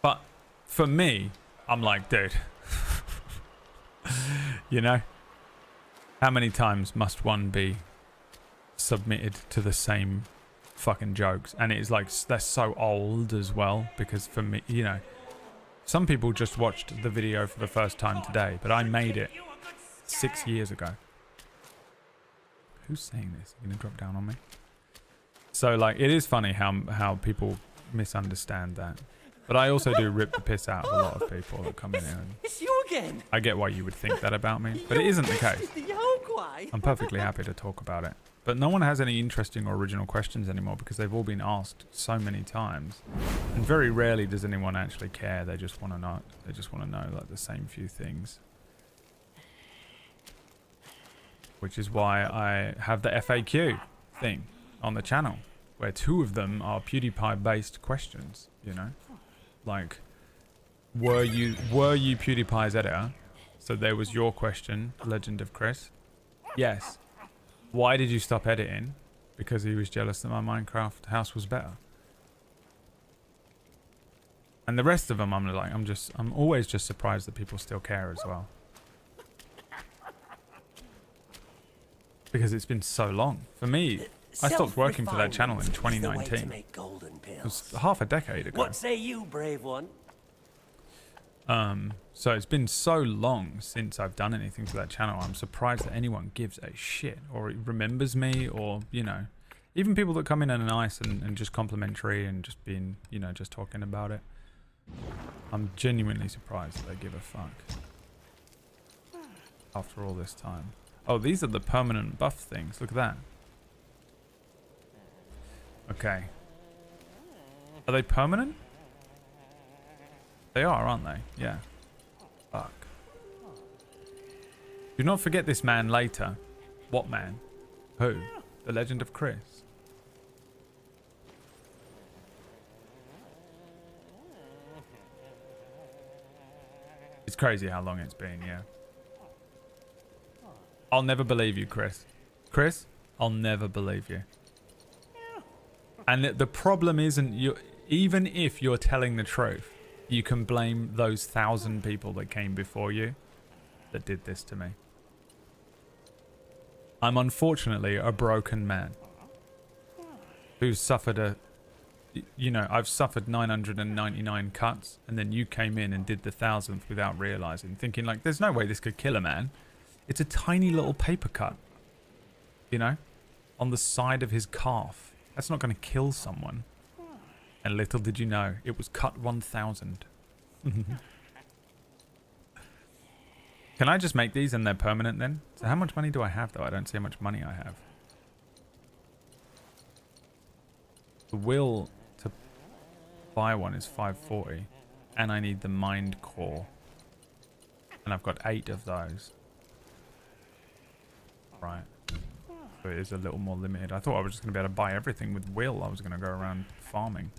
But for me, I'm like, dude, you know, how many times must one be submitted to the same fucking jokes? And it's like, they're so old as well, because for me, you know, some people just watched the video for the first time today, but I made it 6 years ago. Who's saying this? You're gonna drop down on me? So like, it is funny how people misunderstand that. But I also do rip the piss out of a lot of people that come in here. And It's you again. I get why you would think that about me, but it isn't the case. I'm perfectly happy to talk about it. But no one has any interesting or original questions anymore because they've all been asked so many times. And very rarely does anyone actually care. They just want to know. They just want to know like the same few things. Which is why I have the FAQ thing on the channel, where 2 of them are PewDiePie-based questions. You know, like, were you PewDiePie's editor? So there was your question, Legend of Chris. Yes. Why did you stop editing? Because he was jealous that my Minecraft house was better. And the rest of them, I'm always just surprised that people still care as well. Because it's been so long. For me, I stopped working for that channel in 2019. It was half a decade ago. What say you, brave one? So it's been so long since I've done anything to that channel. I'm surprised that anyone gives a shit or remembers me, or, you know, even people that come in and are nice and just complimentary and just being, you know, just talking about it. I'm genuinely surprised that they give a fuck after all this time. Oh, these are the permanent buff things. Look at that. Okay. Are they permanent? They are, aren't they? Yeah. Fuck. Do not forget this man later. What man? Who? The Legend of Chris. It's crazy how long it's been, yeah. I'll never believe you, Chris. Chris, I'll never believe you. And the problem isn't you. Even if you're telling the truth, you can blame those 1,000 people that came before you that did this to me. I'm unfortunately a broken man who's suffered I've suffered 999 cuts, and then you came in and did the 1,000th without realizing, thinking like, there's no way this could kill a man. It's a tiny little paper cut, on the side of his calf. That's not going to kill someone. And little did you know, it was cut 1,000. Can I just make these and they're permanent then? So how much money do I have though? I don't see how much money I have. The will to buy one is 540. And I need the mind core. And I've got 8 of those. Right. So it is a little more limited. I thought I was just going to be able to buy everything with will. I was going to go around farming.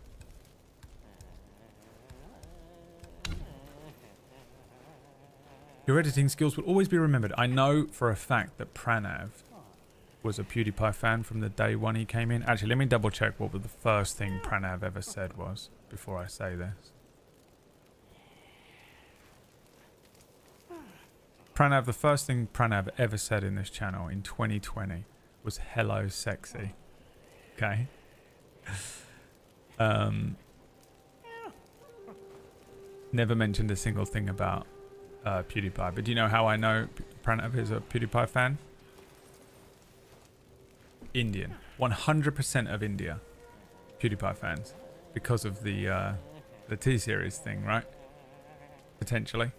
Your editing skills will always be remembered. I know for a fact that Pranav was a PewDiePie fan from the day one he came in. Actually, let me double check what the first thing Pranav ever said was before I say this. Pranav, the first thing Pranav ever said in this channel in 2020 was hello sexy. Okay. Never mentioned a single thing about PewDiePie. But do you know how I know Pranav is a PewDiePie fan? Indian. 100% of India PewDiePie fans. Because of the T-Series thing, right? Potentially.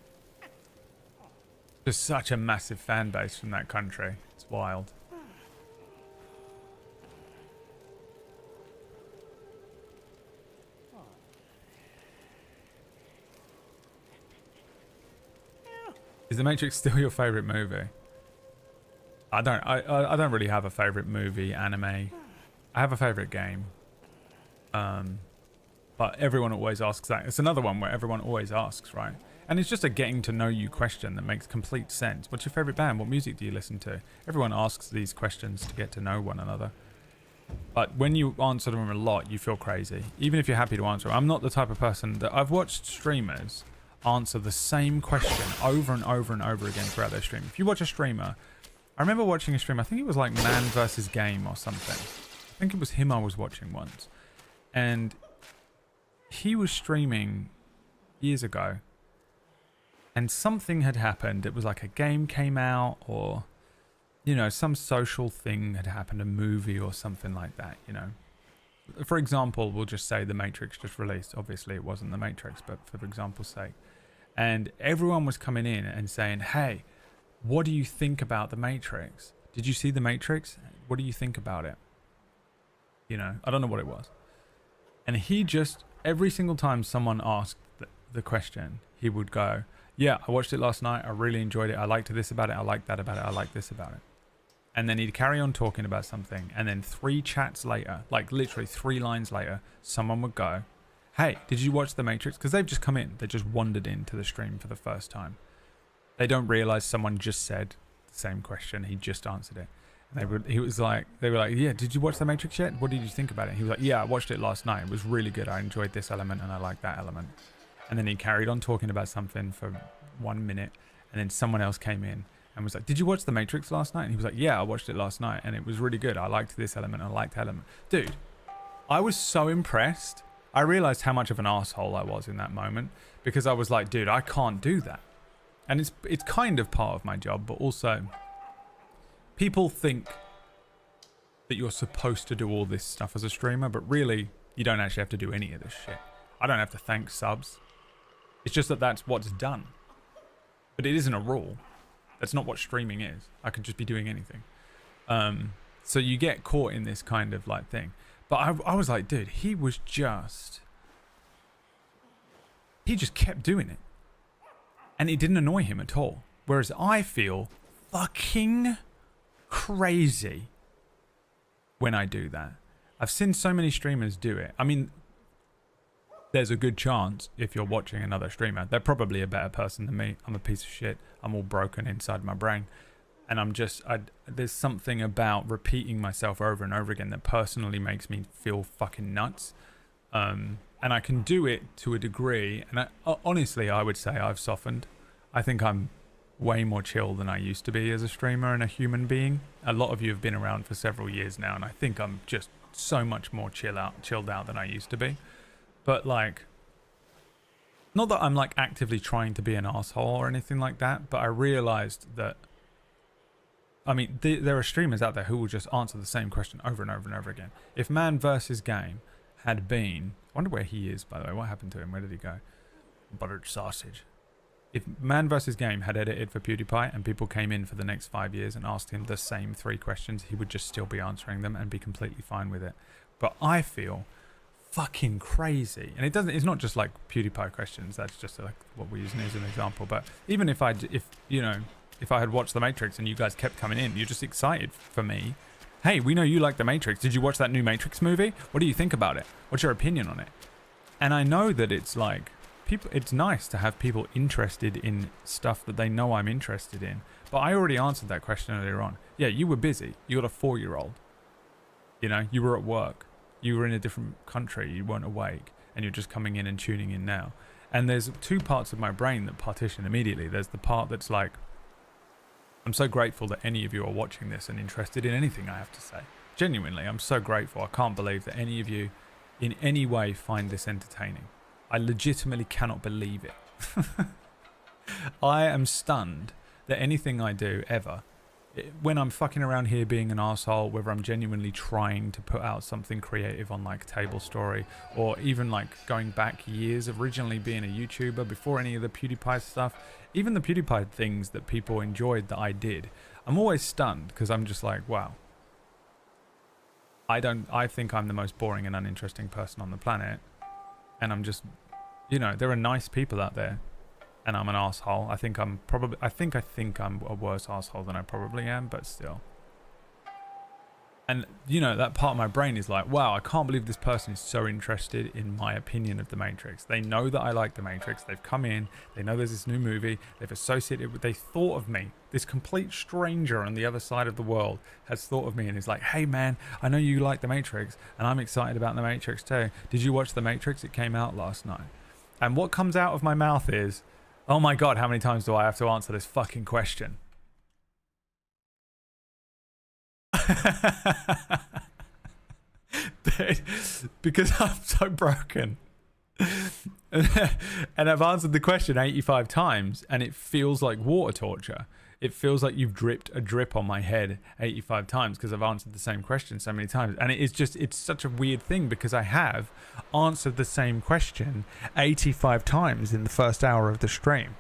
There's such a massive fan base from that country. It's wild. Is The Matrix still your favorite movie? I don't really have a favorite movie, anime. I have a favorite game. But everyone always asks that. It's another one where everyone always asks, right? And it's just a getting to know you question that makes complete sense. What's your favorite band? What music do you listen to? Everyone asks these questions to get to know one another. But when you answer them a lot, you feel crazy. Even if you're happy to answer. I'm not the type of person that... I've watched streamers answer the same question over and over and over again throughout their stream. If you watch a streamer... I remember watching a stream, I think it was like Man vs. Game or something. I think it was him I was watching once. And he was streaming years ago. And something had happened. It was like a game came out or, some social thing had happened, a movie or something like that, For example, we'll just say The Matrix just released. Obviously, it wasn't The Matrix, but for example's sake. And everyone was coming in and saying, hey, what do you think about The Matrix? Did you see The Matrix? What do you think about it? I don't know what it was. And he just, every single time someone asked the question, he would go, yeah, I watched it last night. I really enjoyed it. I liked this about it. I liked that about it. I liked this about it. And then he'd carry on talking about something. And then 3 chats later, like literally 3 lines later, someone would go, hey, did you watch The Matrix? Because they've just come in. They just wandered into the stream for the first time. They don't realize someone just said the same question. He just answered it. And they were like, yeah, did you watch The Matrix yet? What did you think about it? He was like, yeah, I watched it last night. It was really good. I enjoyed this element and I liked that element. And then he carried on talking about something for 1 minute. And then someone else came in and was like, did you watch The Matrix last night? And he was like, yeah, I watched it last night. And it was really good. I liked this element. I liked that element. Dude, I was so impressed. I realized how much of an asshole I was in that moment. Because I was like, dude, I can't do that. And it's kind of part of my job. But also, people think that you're supposed to do all this stuff as a streamer. But really, you don't actually have to do any of this shit. I don't have to thank subs. It's just that that's what's done. But it isn't a rule. That's not what streaming is. I could just be doing anything. So you get caught in this kind of like thing. But I was like, dude, he just kept doing it. And it didn't annoy him at all. Whereas I feel fucking crazy when I do that. I've seen so many streamers do it. I mean, there's a good chance if you're watching another streamer, they're probably a better person than me. I'm a piece of shit. I'm all broken inside my brain. And there's something about repeating myself over and over again that personally makes me feel fucking nuts. And I can do it to a degree. And honestly, I would say I've softened. I think I'm way more chill than I used to be as a streamer and a human being. A lot of you have been around for several years now, and I think I'm just so much more chilled out than I used to be. But like, not that I'm like actively trying to be an asshole or anything like that, but I realized that, I mean, there are streamers out there who will just answer the same question over and over and over again. If Man vs. Game had been, I wonder where he is, by the way. What happened to him? Where did he go? Buttered sausage. If Man vs. Game had edited for PewDiePie and people came in for the next 5 years and asked him the same 3 questions, he would just still be answering them and be completely fine with it. But I feel fucking crazy. And it's not just like PewDiePie questions. That's just like what we're using as an example. But even if I had watched The Matrix and you guys kept coming in, you're just excited for me. Hey, we know you like The Matrix. Did you watch that new Matrix movie? What do you think about it? What's your opinion on it? And I know that it's like, it's nice to have people interested in stuff that they know I'm interested in. But I already answered that question earlier on. Yeah, you were busy. You got a 4-year-old. You know, you were at work. You were in a different country. You weren't awake. And you're just coming in and tuning in now. And there's 2 parts of my brain that partition immediately. There's the part that's like, I'm so grateful that any of you are watching this and interested in anything I have to say. Genuinely, I'm so grateful. I can't believe that any of you in any way find this entertaining. I legitimately cannot believe it. I am stunned that anything I do ever, when I'm fucking around here being an arsehole, whether I'm genuinely trying to put out something creative on like Table Story, or even like going back years, originally being a YouTuber before any of the PewDiePie stuff, even the PewDiePie things that people enjoyed that I did, I'm always stunned because I'm just like, wow. I think I'm the most boring and uninteresting person on the planet. And I'm just, you know, there are nice people out there, and I'm an asshole. I think I'm a worse asshole than I probably am, but still. And you know, that part of my brain is like, wow, I can't believe this person is so interested in my opinion of The Matrix. They know that I like The Matrix. They've come in. They know there's this new movie. They've associated with. They thought of me. This complete stranger on the other side of the world has thought of me and is like, hey man, I know you like The Matrix, and I'm excited about The Matrix too. Did you watch The Matrix? It came out last night. And what comes out of my mouth is, oh my god, how many times do I have to answer this fucking question? Because I'm so broken. And I've answered the question 85 times and it feels like water torture. It feels like you've dripped a drip on my head 85 times because I've answered the same question so many times. And it's such a weird thing because I have answered the same question 85 times in the first hour of the stream.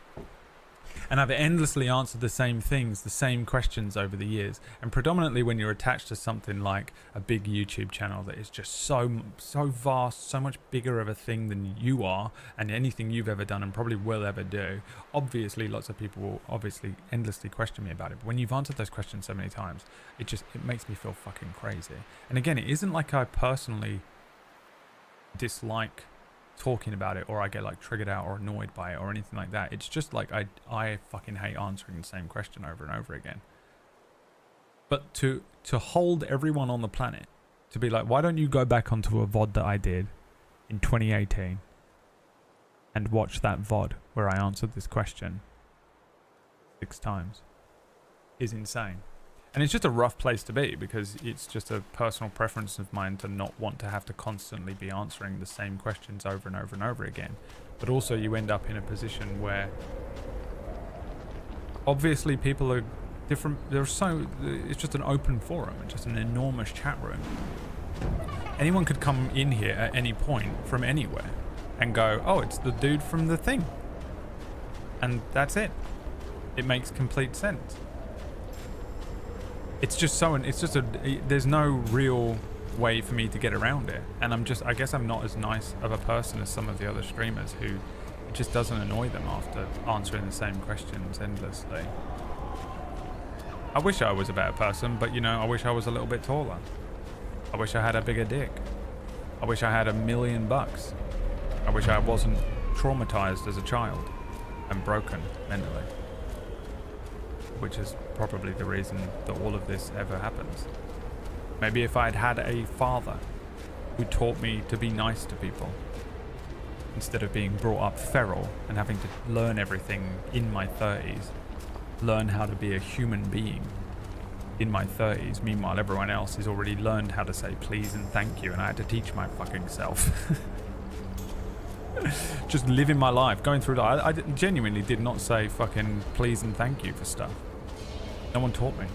And I've endlessly answered the same things, the same questions over the years. And predominantly when you're attached to something like a big YouTube channel that is just so vast, so much bigger of a thing than you are and anything you've ever done and probably will ever do, obviously lots of people will obviously endlessly question me about it. But when you've answered those questions so many times, it makes me feel fucking crazy. And again, it isn't like I personally dislike talking about it or I get like triggered out or annoyed by it or anything like that. It's just like I fucking hate answering the same question over and over again. But to hold everyone on the planet to be like, why don't you go back onto a VOD that I did in 2018 and watch that VOD where I answered this question 6 times is insane. And it's just a rough place to be because it's just a personal preference of mine to not want to have to constantly be answering the same questions over and over and over again. But also you end up in a position where obviously people are different. It's just an open forum. It's just an enormous chat room. Anyone could come in here at any point from anywhere and go, oh, it's the dude from the thing. And that's it. It makes complete sense. There's no real way for me to get around it. And I guess I'm not as nice of a person as some of the other streamers who it just doesn't annoy them after answering the same questions endlessly. I wish I was a better person, but you know, I wish I was a little bit taller. I wish I had a bigger dick. I wish I had $1 million. I wish I wasn't traumatized as a child and broken mentally. Which is probably the reason that all of this ever happens. Maybe if I'd had a father who taught me to be nice to people, instead of being brought up feral and having to learn everything in my 30s, learn how to be a human being in my 30s. Meanwhile, everyone else has already learned how to say please and thank you, and I had to teach my fucking self. Just living my life, going through that. I genuinely did not say fucking please and thank you for stuff. No one taught me.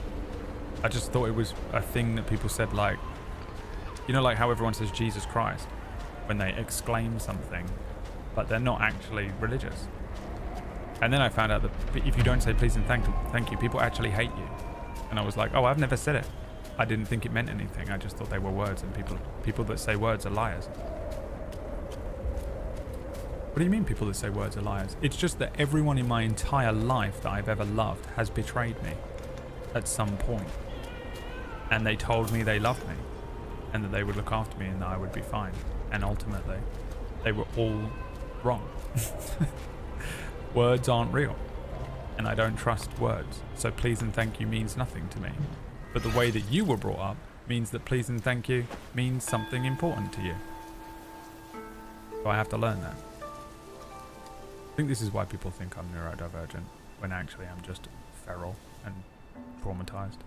I just thought it was a thing that people said, like, you know, like how everyone says Jesus Christ when they exclaim something, but they're not actually religious. And then I found out that if you don't say please and thank you, people actually hate you. And I was like, oh, I've never said it. I didn't think it meant anything. I just thought they were words, and people that say words are liars. What do you mean people that say words are liars? It's just that everyone in my entire life that I've ever loved has betrayed me at some point. And they told me they loved me and that they would look after me and that I would be fine. And ultimately, they were all wrong. Words aren't real. And I don't trust words. So please and thank you means nothing to me. But the way that you were brought up means that please and thank you means something important to you. So I have to learn that. I think this is why people think I'm neurodivergent, when actually I'm just feral and traumatized.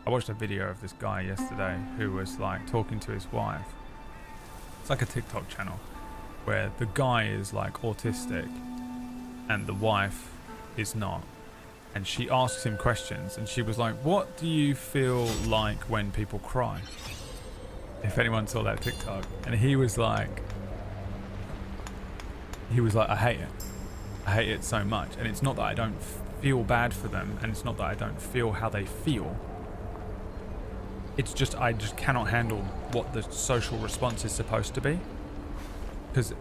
I watched a video of this guy yesterday who was like talking to his wife. It's like a TikTok channel where the guy is like autistic and the wife is not. And she asks him questions and she was like, what do you feel like when people cry? If anyone saw that TikTok. And he was like, I hate it. I hate it so much. And it's not that I don't feel bad for them, and it's not that I don't feel how they feel. It's just I just cannot handle what the social response is supposed to be. Because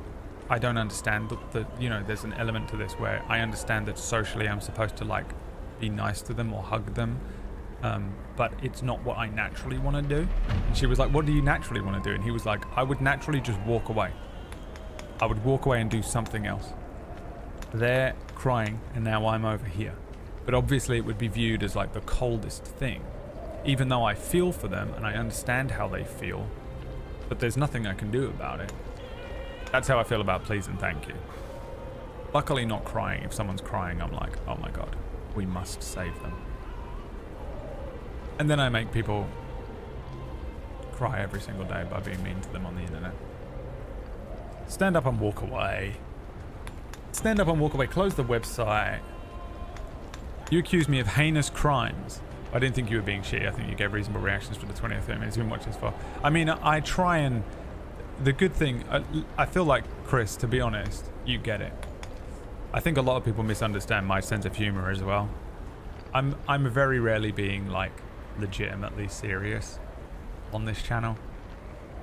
I don't understand that, you know, there's an element to this where I understand that socially I'm supposed to like be nice to them or hug them. But it's not what I naturally want to do. And she was like, what do you naturally want to do? And he was like, I would naturally just walk away. I would walk away and do something else. They're crying and now I'm over here. But obviously it would be viewed as like the coldest thing. Even though I feel for them and I understand how they feel, but there's nothing I can do about it. That's how I feel about please and thank you. Luckily not crying. If someone's crying, I'm like, oh my God, we must save them. And then I make people cry every single day by being mean to them on the internet. Stand up and walk away. Stand up and walk away. Close the website. You accused me of heinous crimes. I didn't think you were being shitty. I think you gave reasonable reactions for the 20 or 30 minutes you've been watching this for. I mean, I try and... The good thing... I feel like, Chris, to be honest, you get it. I think a lot of people misunderstand my sense of humor as well. I'm very rarely being, like, legitimately serious on this channel.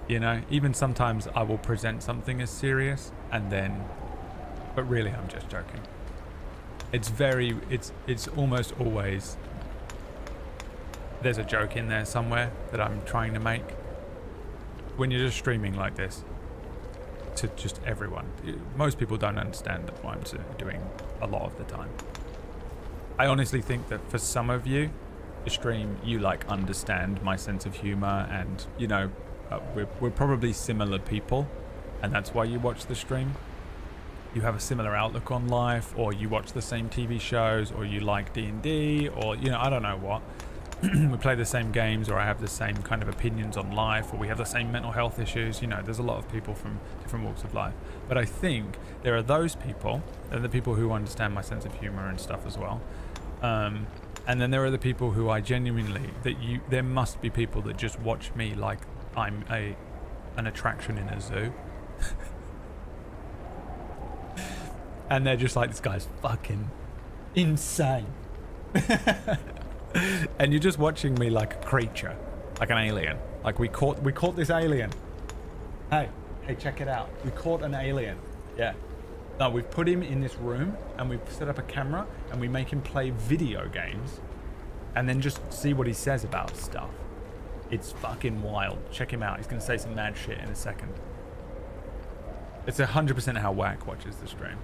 You know, even sometimes I will present something as serious and then, but really I'm just joking. It's almost always, there's a joke in there somewhere that I'm trying to make. When you're just streaming like this to just everyone, most people don't understand what I'm doing a lot of the time. I honestly think that for some of you, the stream, you like understand my sense of humor and, you know, we're probably similar people, and that's why you watch the stream. You have a similar outlook on life, or you watch the same TV shows, or you like D&D, or, you know, I don't know what. We play the same games, or I have the same kind of opinions on life, or we have the same mental health issues. You know, there's a lot of people from different walks of life. But I think there are those people, and the people who understand my sense of humor and stuff as well. And then there are the people who I genuinely, there must be people that just watch me like I'm an attraction in a zoo. And they're just like, this guy's fucking insane. And you're just watching me like a creature, like an alien. Like we caught this alien. Hey, check it out. We caught an alien. Yeah. No, we've put him in this room and we've set up a camera and we make him play video games and then just see what he says about stuff. It's fucking wild. Check him out. He's going to say some mad shit in a second. It's 100% how Whack watches the stream.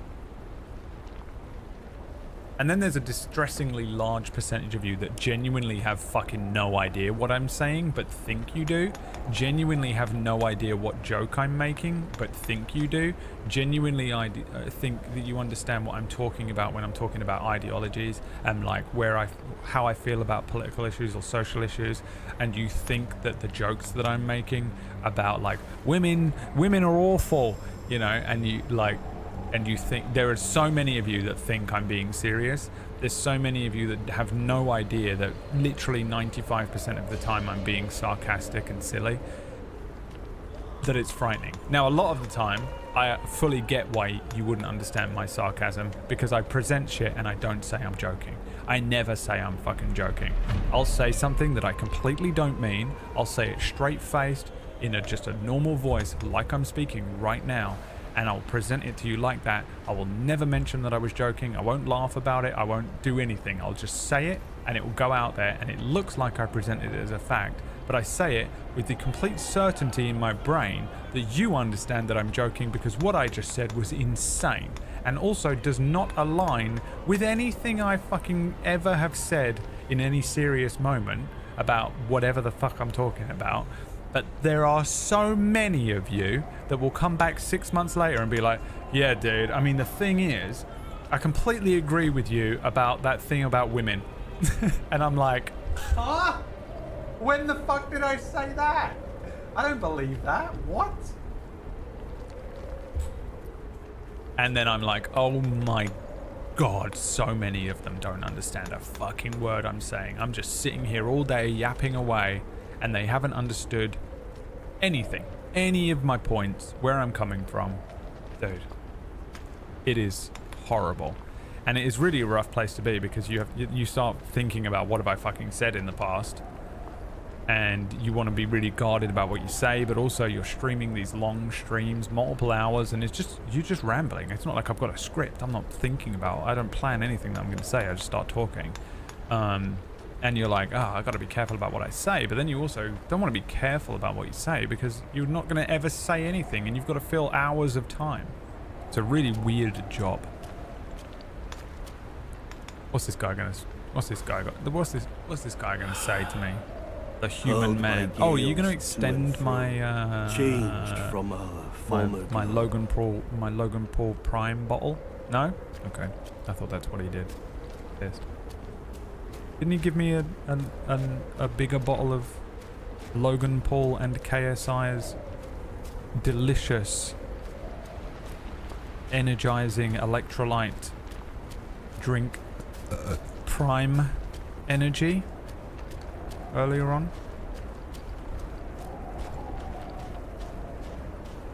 And then there's a distressingly large percentage of you that genuinely have fucking no idea what I'm saying, but think you do. Genuinely have no idea what joke I'm making, but think you do. Genuinely think that you understand what I'm talking about when I'm talking about ideologies and like how I feel about political issues or social issues, and you think that the jokes that I'm making about like women are awful, you know, and you think there are so many of you that think I'm being serious. There's so many of you that have no idea that literally 95% of the time I'm being sarcastic and silly, that it's frightening. Now, a lot of the time, I fully get why you wouldn't understand my sarcasm, because I present shit and I don't say I'm joking. I never say I'm fucking joking. I'll say something that I completely don't mean. I'll say it straight-faced in just a normal voice like I'm speaking right now, and I'll present it to you like that. I will never mention that I was joking. I won't laugh about it. I won't do anything. I'll just say it and it will go out there and it looks like I presented it as a fact, but I say it with the complete certainty in my brain that you understand that I'm joking, because what I just said was insane and also does not align with anything I fucking ever have said in any serious moment about whatever the fuck I'm talking about. But there are so many of you that will come back 6 months later and be like, yeah, dude, I mean, the thing is, I completely agree with you about that thing about women. And I'm like, huh? When the fuck did I say that? I don't believe that. What? And then I'm like, oh my God, so many of them don't understand a fucking word I'm saying. I'm just sitting here all day yapping away, and they haven't understood anything, any of my points, where I'm coming from. Dude, it is horrible. And it is really a rough place to be, because you start thinking about what have I fucking said in the past, and you want to be really guarded about what you say, but also you're streaming these long streams, multiple hours, and you're just rambling. It's not like I've got a script. I'm not thinking about, I don't plan anything that I'm going to say. I just start talking. And you're like, I got to be careful about what I say. But then you also don't want to be careful about what you say, because you're not going to ever say anything, and you've got to fill hours of time. It's a really weird job. What's this guy going to say to me? The human man. Oh, are you going to extend my changed from a former my Logan Paul Prime bottle? No? Okay. I thought that's what he did. Pissed. Didn't he give me a bigger bottle of Logan Paul and KSI's delicious, energizing electrolyte drink, Prime Energy, earlier on?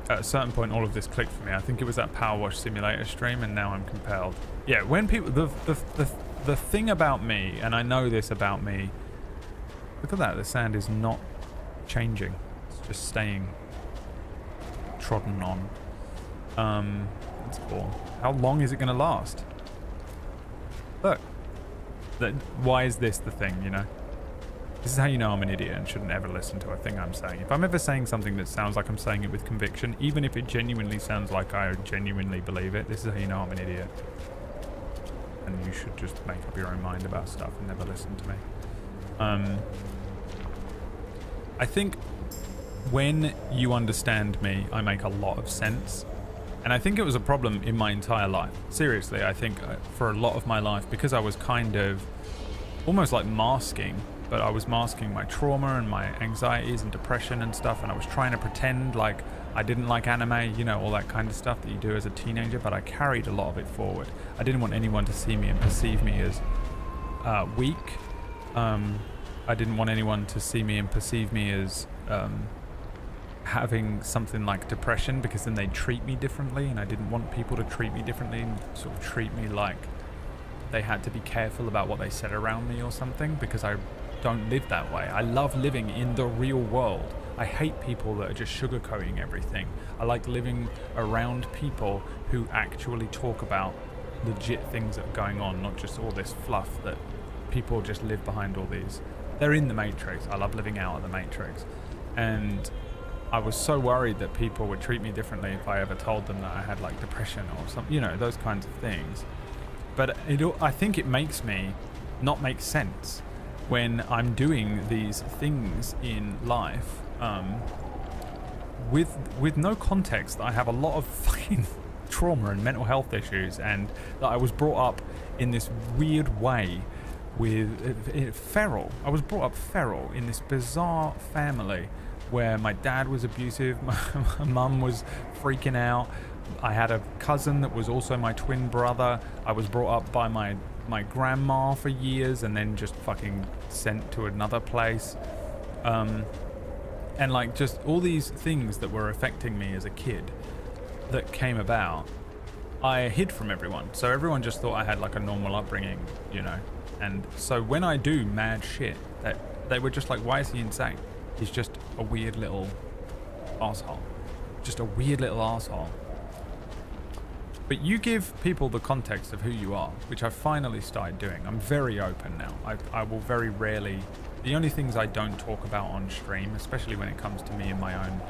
At a certain point, all of this clicked for me. I think it was that Power Wash Simulator stream, and now I'm compelled. Yeah, when people... The thing about me, and I know this about me, look at that, the sand is not changing. It's just staying trodden on. That's cool. How long is it going to last? Look. Why is this the thing, you know? This is how you know I'm an idiot and shouldn't ever listen to a thing I'm saying. If I'm ever saying something that sounds like I'm saying it with conviction, even if it genuinely sounds like I genuinely believe it, this is how you know I'm an idiot. And you should just make up your own mind about stuff and never listen to me. I think when you understand me, I make a lot of sense. And I think it was a problem in my entire life. Seriously, I think for a lot of my life, because I was kind of almost like masking, but I was masking my trauma and my anxieties and depression and stuff, and I was trying to pretend like I didn't like anime, you know, all that kind of stuff that you do as a teenager, but I carried a lot of it forward. I didn't want anyone to see me and perceive me as weak. I didn't want anyone to see me and perceive me as having something like depression, because then they'd treat me differently, and I didn't want people to treat me differently and sort of treat me like they had to be careful about what they said around me or something, because I don't live that way. I love living in the real world. I hate people that are just sugarcoating everything. I like living around people who actually talk about legit things that are going on, not just all this fluff that people just live behind all these. They're in the Matrix. I love living out of the Matrix. And I was so worried that people would treat me differently if I ever told them that I had like depression or something, you know, those kinds of things. But I think it makes me not make sense when I'm doing these things in life with no context. That I have a lot of fucking trauma and mental health issues, and that I was brought up in this weird way with feral. I was brought up feral in this bizarre family where my dad was abusive, my mum was freaking out. I had a cousin that was also my twin brother. I was brought up by my grandma for years and then just fucking sent to another place. And like just all these things that were affecting me as a kid that came about, I hid from everyone. So everyone just thought I had like a normal upbringing, you know. And so when I do mad shit, that they were just like, why is he insane? He's just a weird little asshole. Just a weird little asshole. But you give people the context of who you are, which I've finally started doing. I'm very open now. I will very rarely... The only things I don't talk about on stream, especially when it comes to me and my own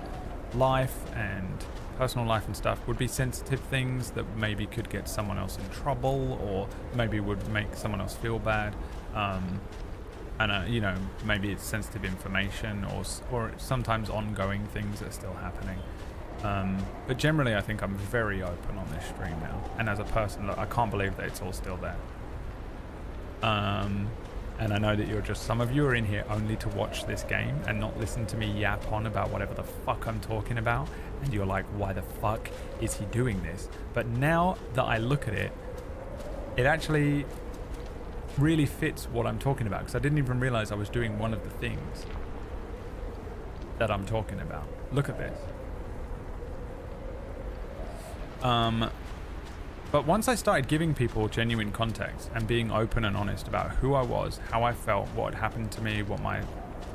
life and personal life and stuff, would be sensitive things that maybe could get someone else in trouble or maybe would make someone else feel bad. And you know, maybe it's sensitive information or sometimes ongoing things that are still happening. But generally, I think I'm very open on this stream now. And as a person, look, I can't believe that it's all still there. And I know that some of you are in here only to watch this game and not listen to me yap on about whatever the fuck I'm talking about. And you're like, why the fuck is he doing this? But now that I look at it, it actually really fits what I'm talking about, because I didn't even realize I was doing one of the things that I'm talking about. Look at this. But once I started giving people genuine context and being open and honest about who I was, how I felt, what had happened to me, what my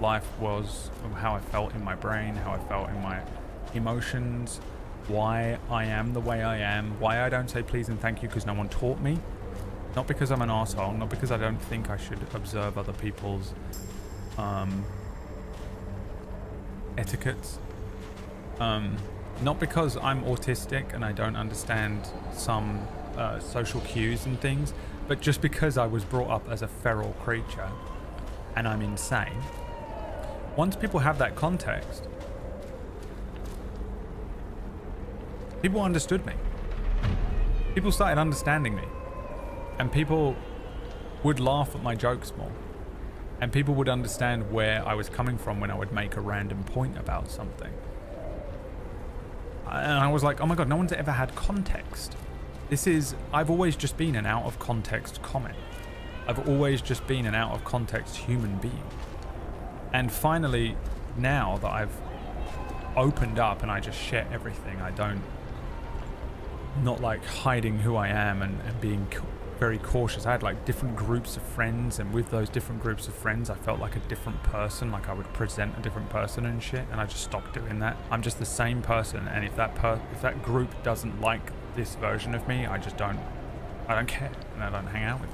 life was, how I felt in my brain, how I felt in my emotions, why I am the way I am, why I don't say please and thank you because no one taught me. Not because I'm an asshole, not because I don't think I should observe other people's etiquettes. Not because I'm autistic and I don't understand some social cues and things, but just because I was brought up as a feral creature and I'm insane. Once people have that context, people understood me. People started understanding me. And people would laugh at my jokes more. And people would understand where I was coming from when I would make a random point about something. And I was like, oh my god, no one's ever had context. I've always just been an out of context comment. I've always just been an out of context human being. And finally, now that I've opened up and I just share everything, not like hiding who I am and being very cautious. I had like different groups of friends, and with those different groups of friends I felt like a different person, like I would present a different person and shit, and I just stopped doing that. I'm just the same person, and if that group doesn't like this version of me, I don't care, and I don't hang out with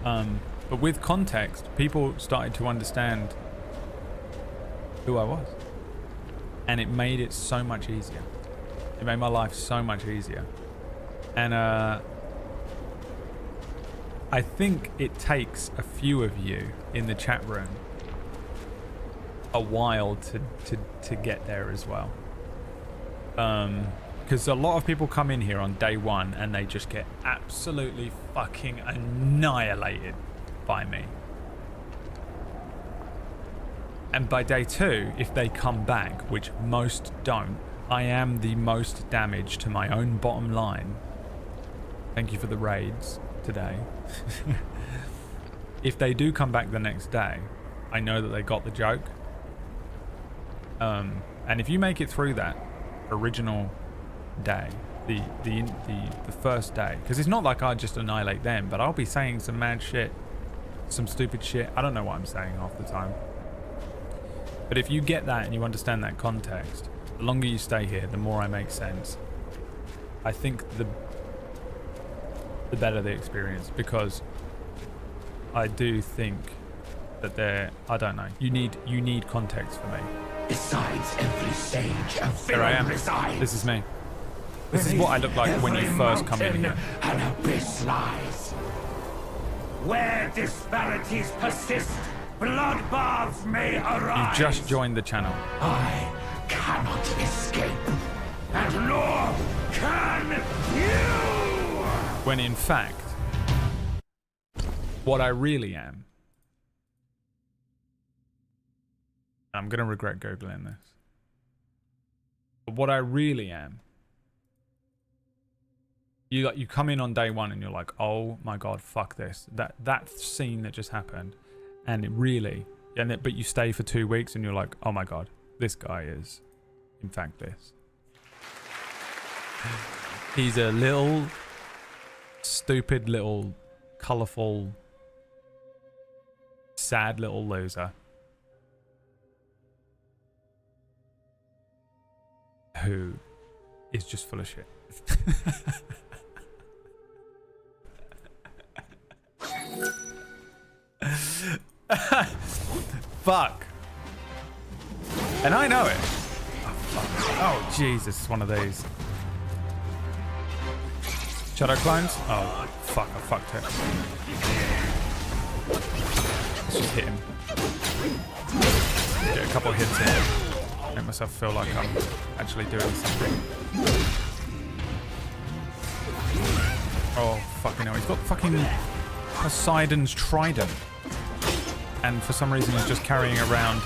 them. But with context, people started to understand who I was, and it made it so much easier. It made my life so much easier. And I think it takes a few of you in the chat room a while to get there as well. Because a lot of people come in here on day one and they just get absolutely fucking annihilated by me. And by day two, if they come back, which most don't, I am the most damage to my own bottom line. Thank you for the raids today. If they do come back the next day, I know that they got the joke. And if you make it through that original day, the first day, because it's not like I just annihilate them, but I'll be saying some mad shit, some stupid shit. I don't know what I'm saying half the time. But if you get that and you understand that context, the longer you stay here, the more I make sense. I think the better the experience, because I do think that I don't know. You need context for me. Besides every sage, a Here I am. villain resides. This is me. This is what I look like when you first come in here. An abyss lies. Where disparities persist, bloodbaths may You arise. just joined the channel. I cannot escape, and nor can you. When in fact, what I really am. I'm gonna regret Googling this. But what I really am. You come in on day one and you're like, oh my god, fuck this. That scene that just happened, and it really, but you stay for 2 weeks and you're like, oh my god, this guy is, in fact, this. He's a little stupid, little colourful, sad little loser who is just full of shit. Fuck. And I know it. Oh, fuck. Oh Jesus, it's one of these. Shadow clones? Oh, fuck, I fucked it. Let's just hit him. Get a couple of hits in. Make myself feel like I'm actually doing something. Oh, fucking hell. He's got fucking Poseidon's trident. And for some reason he's just carrying around...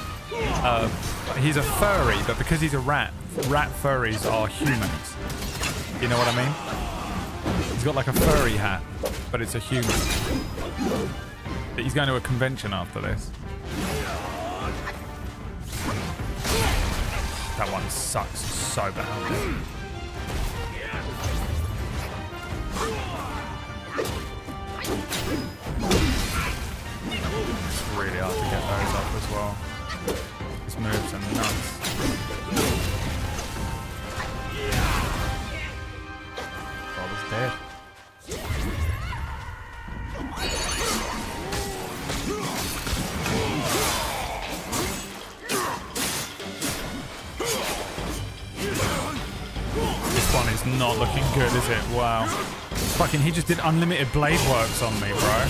he's a furry, but because he's a rat furries are humans. You know what I mean? He's got like a furry hat, but it's a human. But he's going to a convention after this. That one sucks so bad. It's really hard to get those up as well. His moves are nuts. God is dead. This one is not looking good, is it? Wow. Fucking, he just did unlimited blade works on me, bro.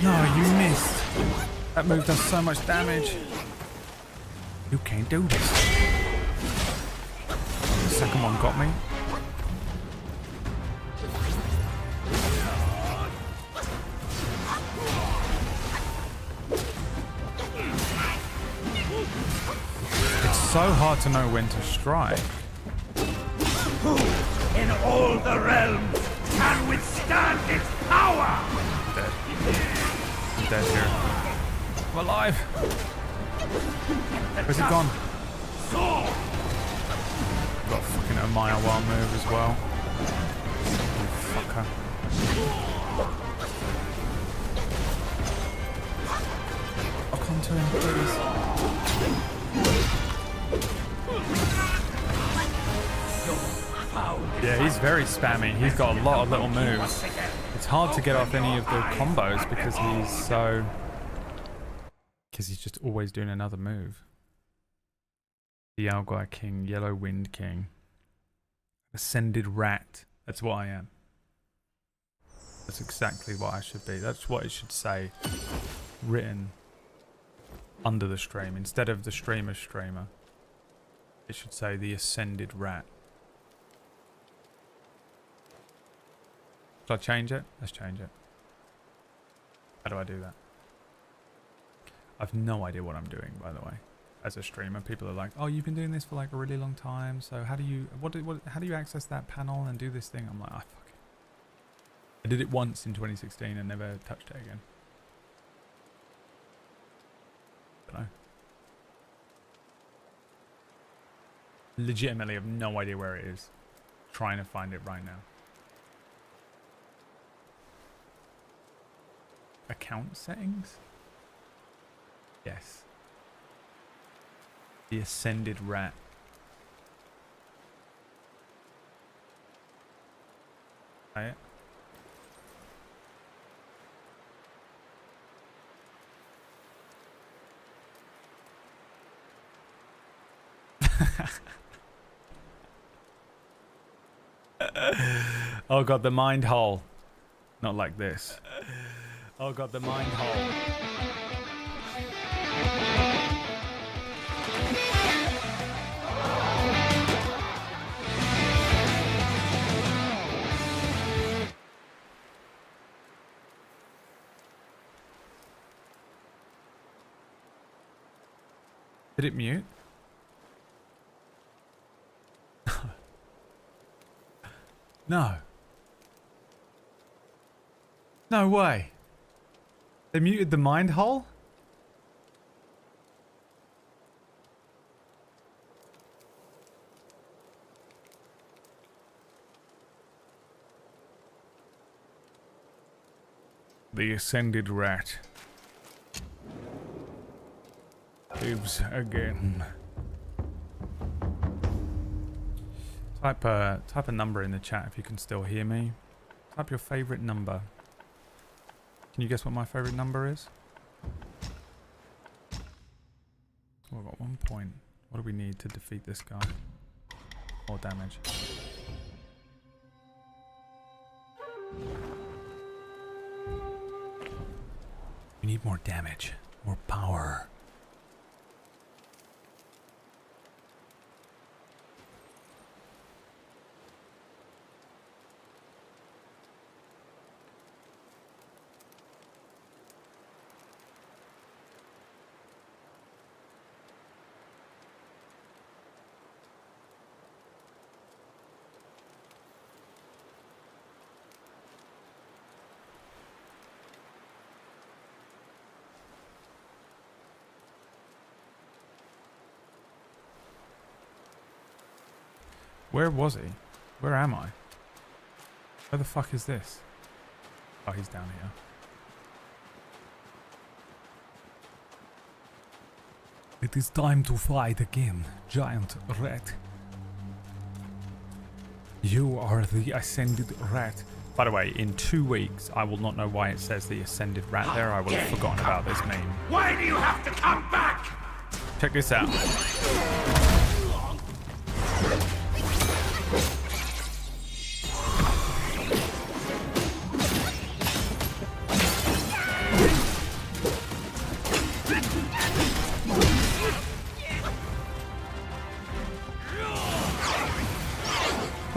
No, you missed. That move does so much damage. You can't do this. The second one got me. It's so hard to know when to strike. Who in all the realms can withstand its power? Dead. I'm dead here. I'm alive. Where's he gone? Got a fucking Amaya wild move as well. You fucker. I'll come to him, please. Yeah, he's very spammy. He's got a lot of little moves. It's hard to get off any of the combos because he's just always doing another move. The Algai King, Yellow Wind King. Ascended Rat. That's what I am. That's exactly what I should be. That's what it should say. Written under the stream. Instead of the streamer, it should say the Ascended Rat. Should I change it? Let's change it. How do I do that? I've no idea what I'm doing, by the way. As a streamer, people are like, "Oh, you've been doing this for like a really long time. So how do you how do you access that panel and do this thing?" I'm like, "Ah, fuck it." I did it once in 2016 and never touched it again. Don't know. Legitimately have no idea where it is. Trying to find it right now. account settings? Yes. The Ascended Rat. Right. Oh god, the mind hole. Not like this. Oh god, the mind hole. Did it mute? No. No way. They muted the mind hole? The Ascended Rat lives again. Type a number in the chat if you can still hear me. Type your favorite number. Can you guess what my favorite number is? Oh, I've got 1 point. What do we need to defeat this guy? More damage. We need more damage. More power. Where was he? Where am I? Where the fuck is this? Oh, he's down here. It is time to fight again, giant rat. You are the Ascended Rat. By the way, in 2 weeks, I will not know why it says the Ascended Rat there. I will have forgotten about this meme. Why do you have to come back? Check this out.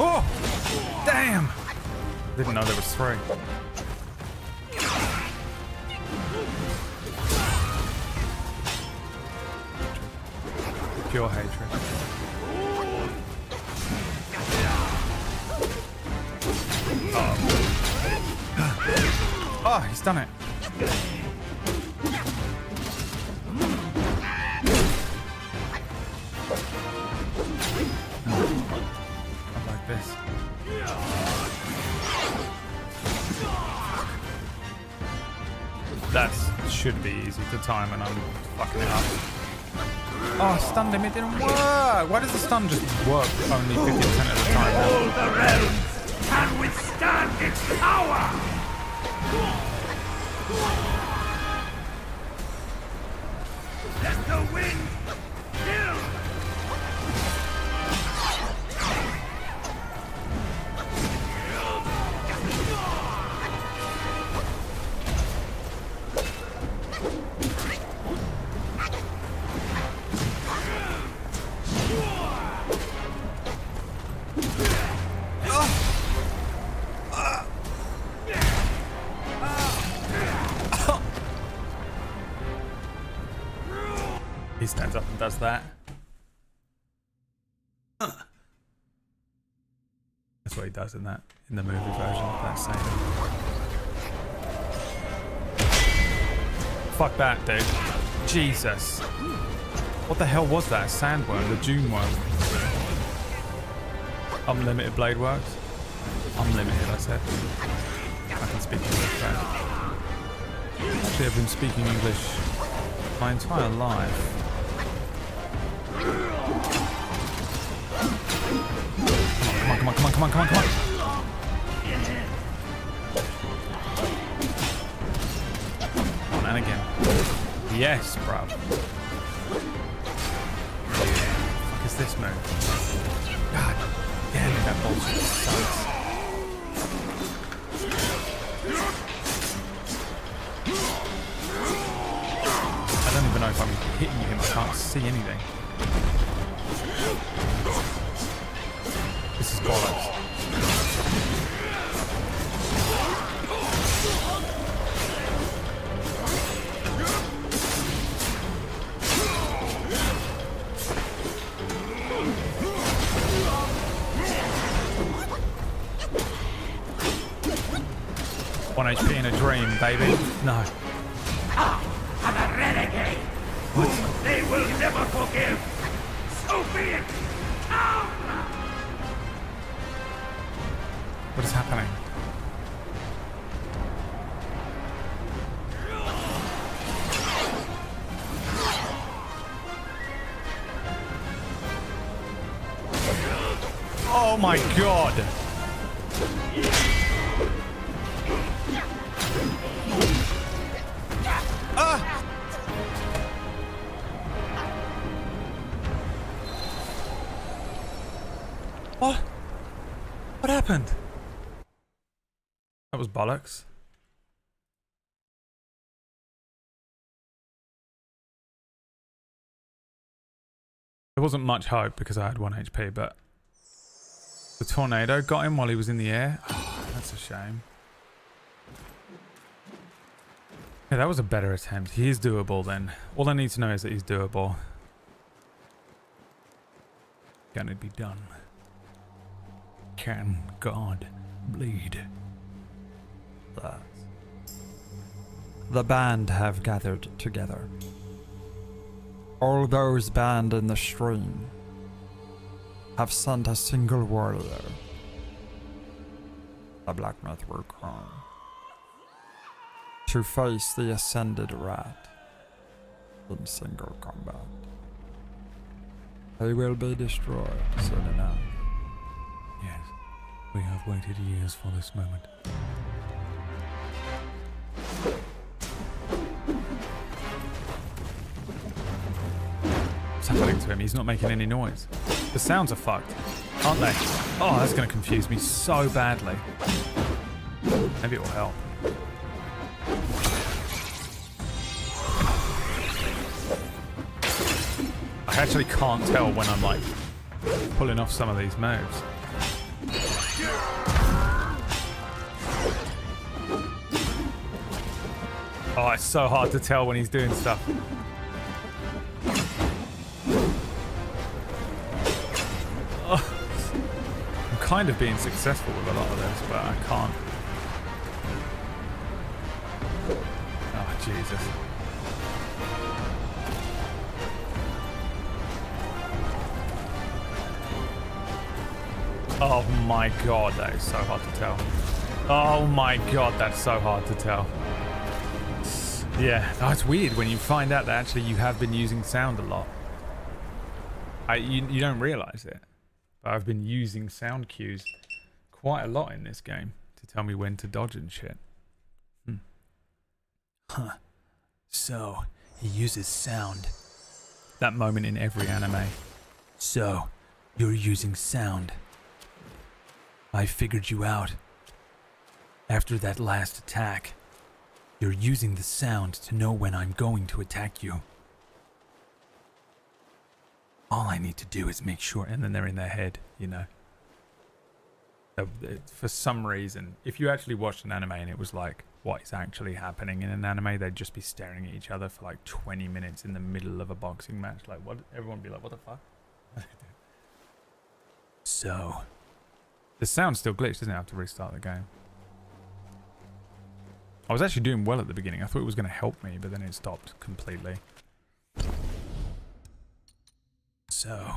Oh! Damn! Didn't know there was 3. Pure hatred. Oh, he's done it. Not like this. That should be easy to time, and I'm fucking it up. Oh, I stunned him, it didn't work! Why does the stun just work only 50% of the time now? All the realms can withstand its power! Let the wind kill! He stands up and does that. That's what he does in that, in the movie version of that scene. Fuck that, dude. Jesus. What the hell was that? A sandworm? The June worm? Unlimited blade works? Unlimited, I said. I can speak English, right? Actually, I've been speaking English my entire life. Come on, come on, come on, come on, come on, come on. Come on, and again. Yes, bro. What the fuck is this move? God damn it, that bullshit sucks. I don't even know if I'm hitting him. I can't see anything. This is bollocks. One HP in a dream, baby. No. I'm a renegade. What? They will never forgive. So be it. What is happening? Oh my god! Ah! What? What happened? That was bollocks. There wasn't much hope because I had 1 HP, but the tornado got him while he was in the air. Oh, that's a shame. Yeah, that was a better attempt. He is doable then. All I need to know is that he's doable. Can it be done? Can God bleed? The band have gathered together. All those banned in the stream have sent a single warrior. The Black Myth Wukong. To face the Ascended Rat in single combat. They will be destroyed soon enough. Yes, we have waited years for this moment. What's happening to him? He's not making any noise. The sounds are fucked, aren't they? Oh, that's going to confuse me so badly. Maybe it will help. I actually can't tell when I'm like pulling off some of these moves. Oh, it's so hard to tell when he's doing stuff. Oh, I'm kind of being successful with a lot of this, but I can't. Oh, Jesus. Oh my god, that is so hard to tell. Oh my god, that's so hard to tell. Yeah, oh, it's weird when you find out that actually you have been using sound a lot. You don't realize it, but I've been using sound cues quite a lot in this game to tell me when to dodge and shit. Huh. So, he uses sound. That moment in every anime. So, you're using sound. I figured you out. After that last attack, you're using the sound to know when I'm going to attack you. All I need to do is make sure, and then they're in their head, you know. For some reason, if you actually watched an anime and it was like, what is actually happening in an anime, they'd just be staring at each other for like 20 minutes in the middle of a boxing match. Like, what? Everyone would be like, what the fuck? So, the sound still glitched, doesn't it? I have to restart the game. I was actually doing well at the beginning. I thought it was going to help me, but then it stopped completely. So,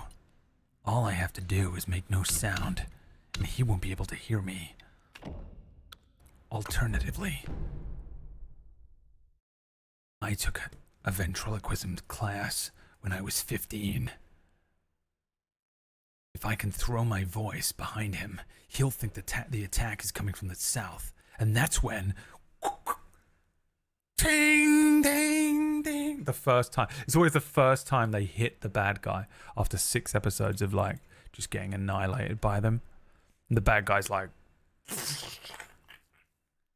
all I have to do is make no sound, and he won't be able to hear me. Alternatively, I took a ventriloquism class when I was 15. If I can throw my voice behind him, he'll think the attack is coming from the south. And that's when... Ding, ding, ding. The first time. It's always the first time they hit the bad guy after 6 episodes of, like, just getting annihilated by them. And the bad guy's like...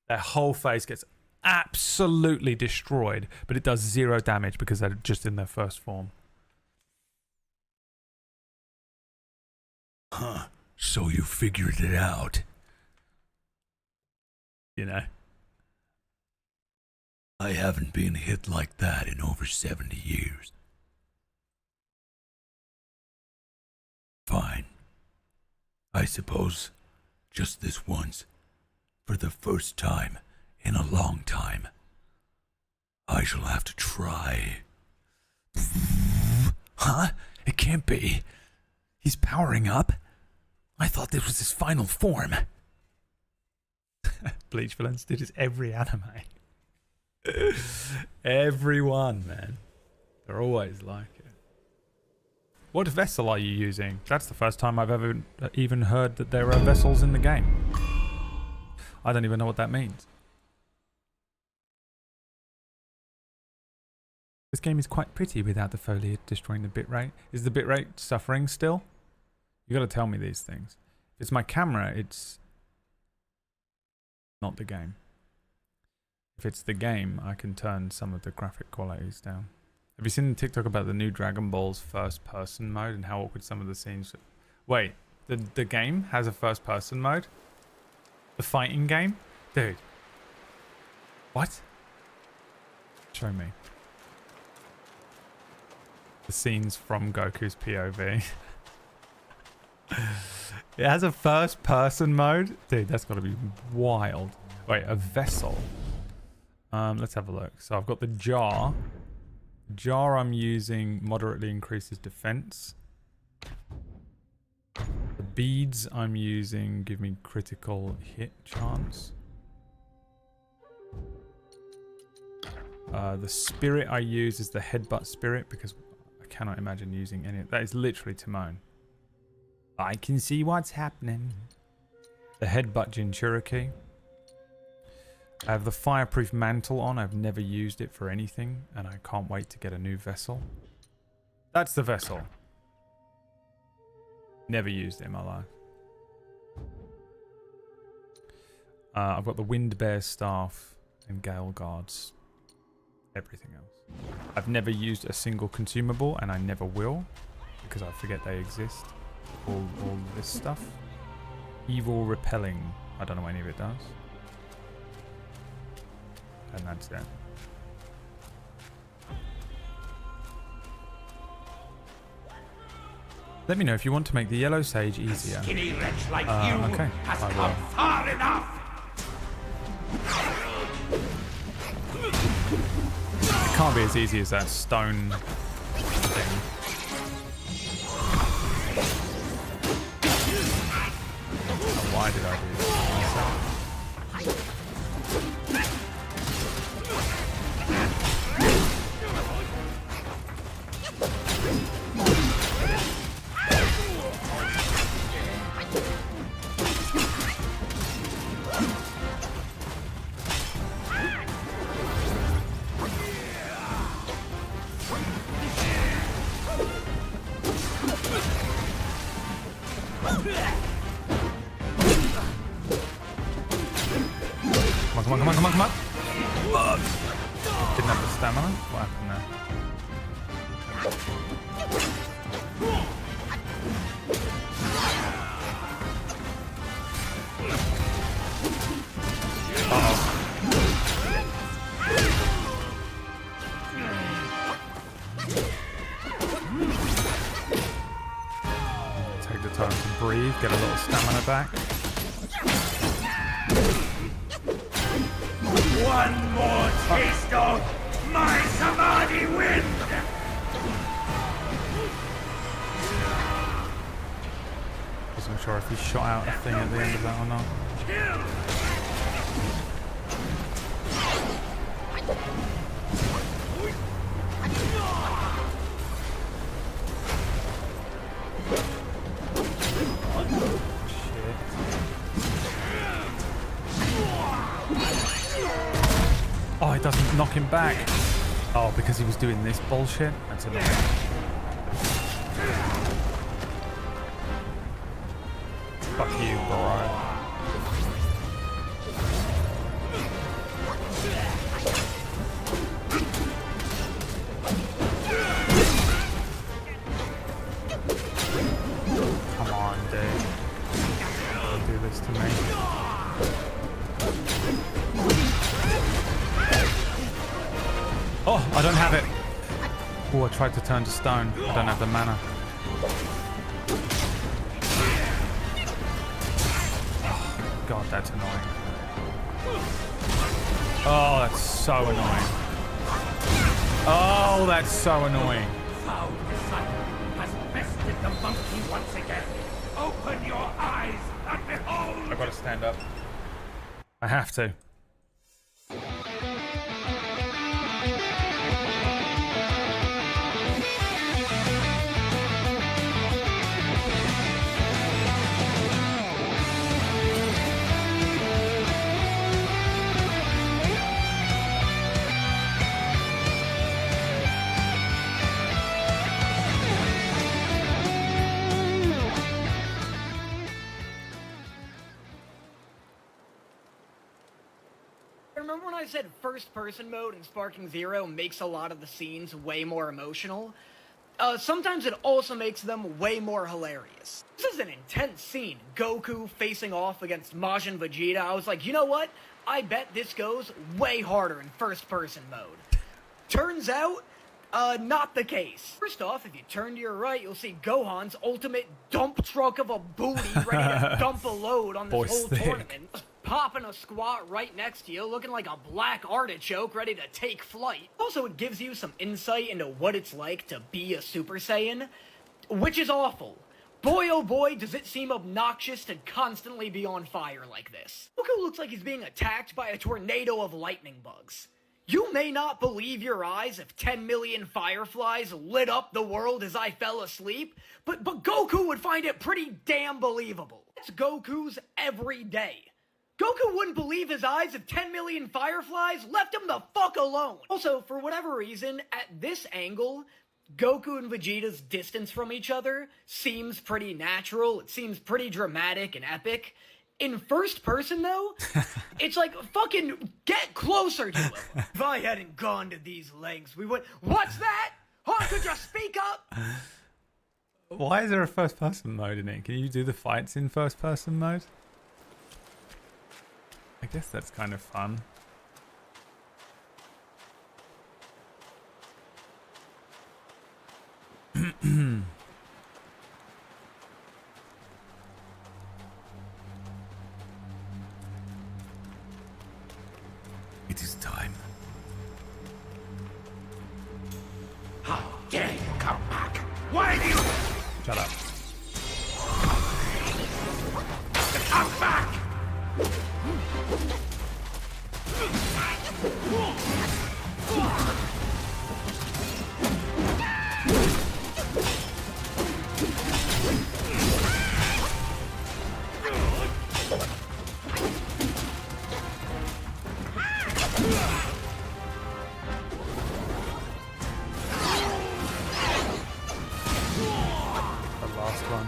Their whole face gets absolutely destroyed, but it does 0 damage because they're just in their first form. Huh. So you figured it out. You know? I haven't been hit like that in over 70 years. Fine. I suppose just this once, for the first time in a long time, I shall have to try. Huh? It can't be. He's powering up. I thought this was his final form. Bleach villains did this every anime. Everyone, man. They're always like it. What vessel are you using? That's the first time I've ever even heard that there are vessels in the game. I don't even know what that means. This game is quite pretty without the foliage destroying the bitrate. Is the bitrate suffering still? You gotta tell me these things. If it's my camera, it's not the game. If it's the game, I can turn some of the graphic qualities down. Have you seen the TikTok about the new Dragon Ball's first-person mode and how awkward some of the scenes... Wait, the game has a first-person mode? The fighting game? Dude. What? Show me. The scenes from Goku's POV. It has a first-person mode? Dude, that's gotta be wild. Wait, a vessel. Let's have a look. So I've got the jar. The jar I'm using moderately increases defense. The beads I'm using give me critical hit chance. The spirit I use is the headbutt spirit because I cannot imagine using any. That is literally Timon. I can see what's happening. The headbutt Jinchuriki. I have the fireproof mantle on. I've never used it for anything, and I can't wait to get a new vessel. That's the vessel. Never used it in my life. I've got the Wind Bear Staff and Gale Guards. Everything else. I've never used a single consumable, and I never will, because I forget they exist. All this stuff. Evil Repelling. I don't know what any of it does. And that's it. Let me know if you want to make the yellow sage easier. Skinny wretch like you okay. has come far enough. It can't be as easy as that stone thing. Why did I do this? Come on. Didn't have the stamina. What happened there? Take the time to breathe, get a little stamina back. One more taste of my Samadhi wind! Wasn't sure if he shot out a thing at the end of that or not. knock him back. Oh, because he was doing this bullshit? That's annoying. Fuck you, bro. Come on, dude. Don't do this to me. Oh, I don't have it. Oh, I tried to turn to stone. I don't have the mana. Oh, God, that's annoying. Oh, that's so annoying. Oh, that's so annoying. Foul sight has bested the monkey once again. Open your eyes and behold. I gotta stand up. I have to. Remember when I said first-person mode in Sparking Zero makes a lot of the scenes way more emotional? Sometimes it also makes them way more hilarious. This is an intense scene. Goku facing off against Majin Vegeta. I was like, you know what? I bet this goes way harder in first-person mode. Turns out, not the case. First off, if you turn to your right, you'll see Gohan's ultimate dump truck of a booty ready to dump a load on this whole tournament. Popping a squat right next to you, looking like a black artichoke ready to take flight. Also, it gives you some insight into what it's like to be a Super Saiyan, which is awful. Boy oh boy, does it seem obnoxious to constantly be on fire like this. Goku looks like he's being attacked by a tornado of lightning bugs. You may not believe your eyes if 10 million fireflies lit up the world as I fell asleep, but Goku would find it pretty damn believable. It's Goku's every day. Goku wouldn't believe his eyes if 10 million fireflies left him the fuck alone. Also, for whatever reason, at this angle, Goku and Vegeta's distance from each other seems pretty natural. It seems pretty dramatic and epic. In first person, though, it's like, fucking get closer to him. If I hadn't gone to these lengths, we would... What's that? Huh, could you speak up? Why is there a first person mode in it? Can you do the fights in first person mode? I guess that's kind of fun. It is time. How dare you come back? Why do you... Shut up. Come back! The last one.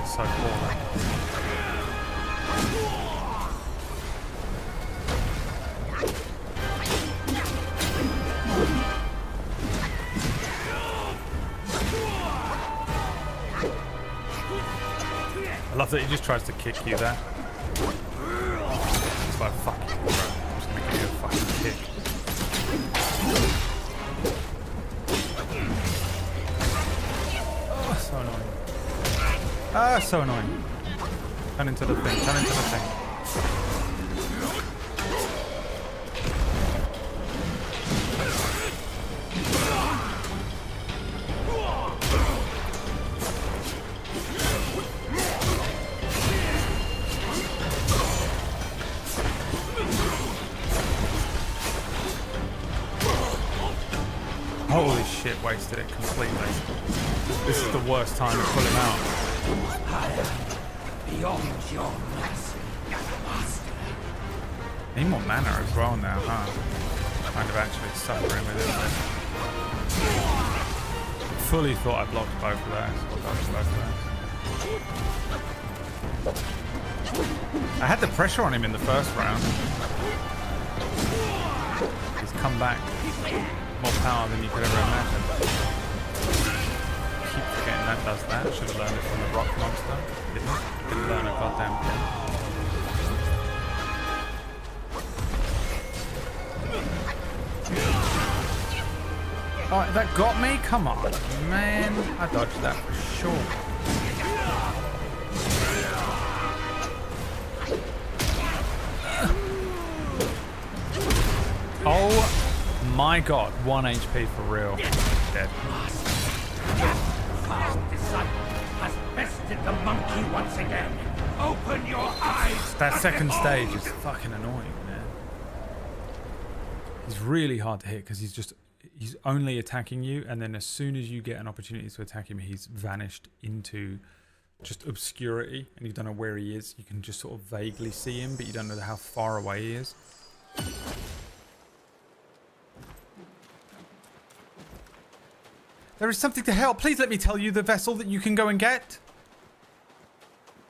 So poorly. I love that he just tries to kick you there. It's like, fuck you, bro. I'm just gonna give you a fucking kick. Oh, so annoying. Ah, so annoying. Turn into the thing, turn into the thing. Holy shit, wasted it completely. This is the worst time to pull him out. Beyond your mercy, master. Need more mana as well now, huh? Kind of actually suffering with it. Fully thought I blocked both of those. Or dodged both of those. I had the pressure on him in the first round. He's come back. More power than you could ever imagine. Keep forgetting that does that. Should have learned it from the rock monster. Didn't learn a goddamn thing. Alright, that got me? Come on, man. I dodged that for sure. Oh my god, 1 HP for real. Dead. Past disciple has bested the monkey once again. Open your eyes. That second stage is fucking annoying, man. He's really hard to hit because he's only attacking you, and then as soon as you get an opportunity to attack him, he's vanished into just obscurity, and you don't know where he is. You can just sort of vaguely see him, but you don't know how far away he is. There is something to help. Please let me tell you the vessel that you can go and get.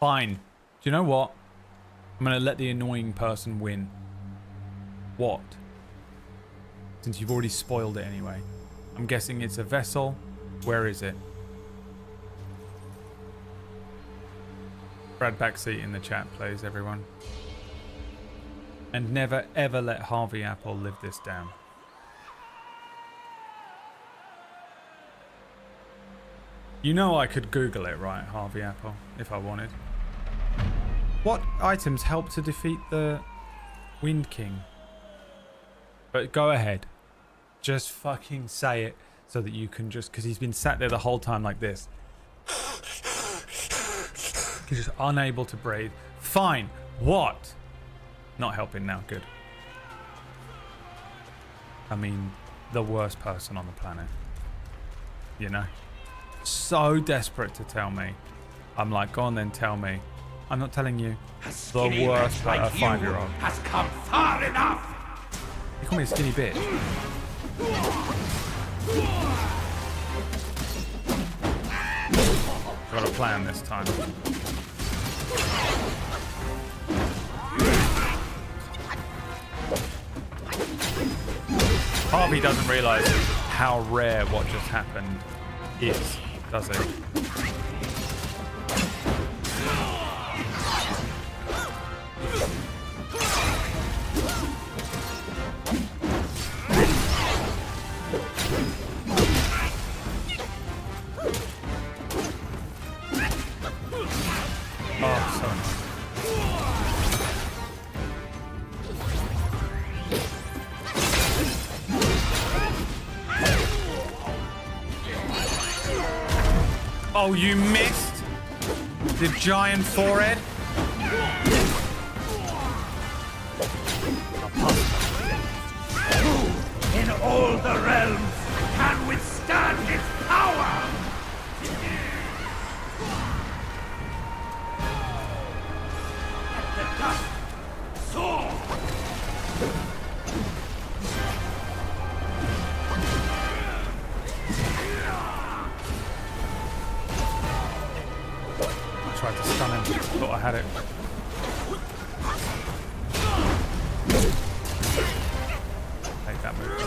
Fine. Do you know what? I'm going to let the annoying person win. What? Since you've already spoiled it anyway. I'm guessing it's a vessel. Where is it? Brad Backseat in the chat, please, everyone. And never ever let Harvey Apple live this down. You know I could Google it, right, Harvey Apple, if I wanted. What items help to defeat the Wind King? But go ahead. Just fucking say it so that you can just... Because he's been sat there the whole time like this. He's just unable to breathe. Fine. What? Not helping now. Good. I mean, the worst person on the planet. You know? So desperate to tell me. I'm like, go on then, tell me. I'm not telling you. The worst like a 5-year-old has come far enough. You call me a skinny bitch. Got a plan this time. Harvey doesn't realise how rare what just happened is, does he? Oh, so annoying. Oh, you missed the giant forehead. Who in all the realms can withstand its power? Let the dust soar. Tried to stun him. Thought I had it. Take that move.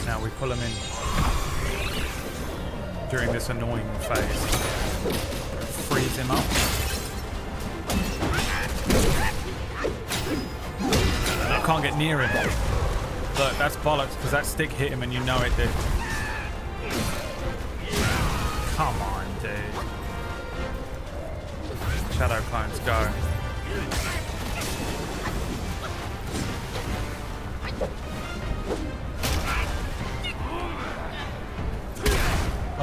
Now we pull him in during this annoying phase. Freeze him up. can't get near him. Look, that's bollocks, because that stick hit him and you know it did. Come on, dude. Shadow clones, go.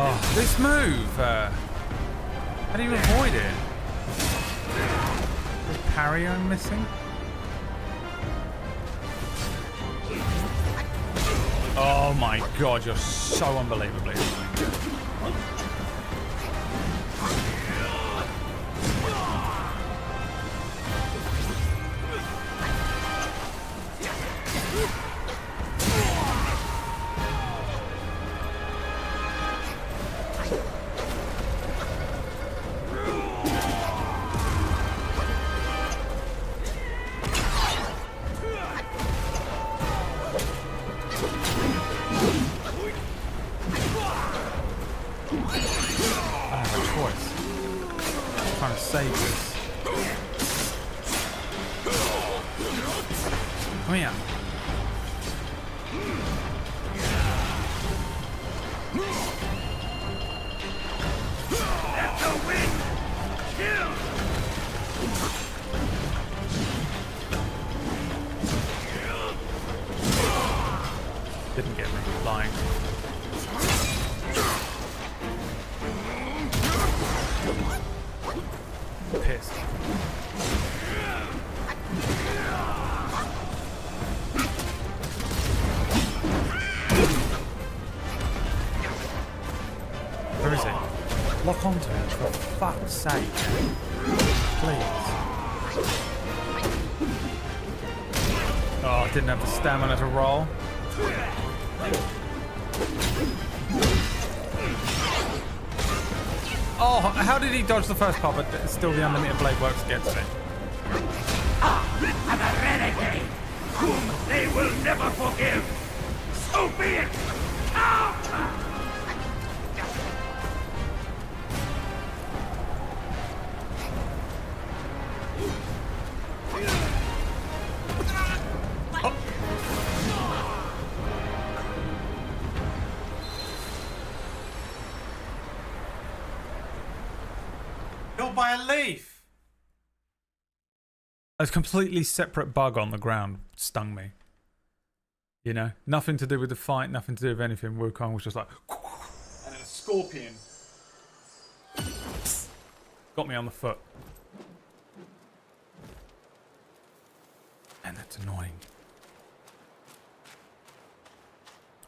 Oh, this move! How do you avoid it? Is parry I'm missing? Oh my god, you're so unbelievably annoying. Didn't get me flying. Pissed. Where is it? Lock onto it, for fuck's sake. Please. Oh, I didn't have the stamina to roll. Oh, how did he dodge the first part, but still the unlimited blade works against it? And a renegade whom they will never forgive. So be it. Come! By a leaf. A completely separate bug on the ground stung me. You know, nothing to do with the fight, nothing to do with anything. Wukong was just like, and then a scorpion got me on the foot, and that's annoying.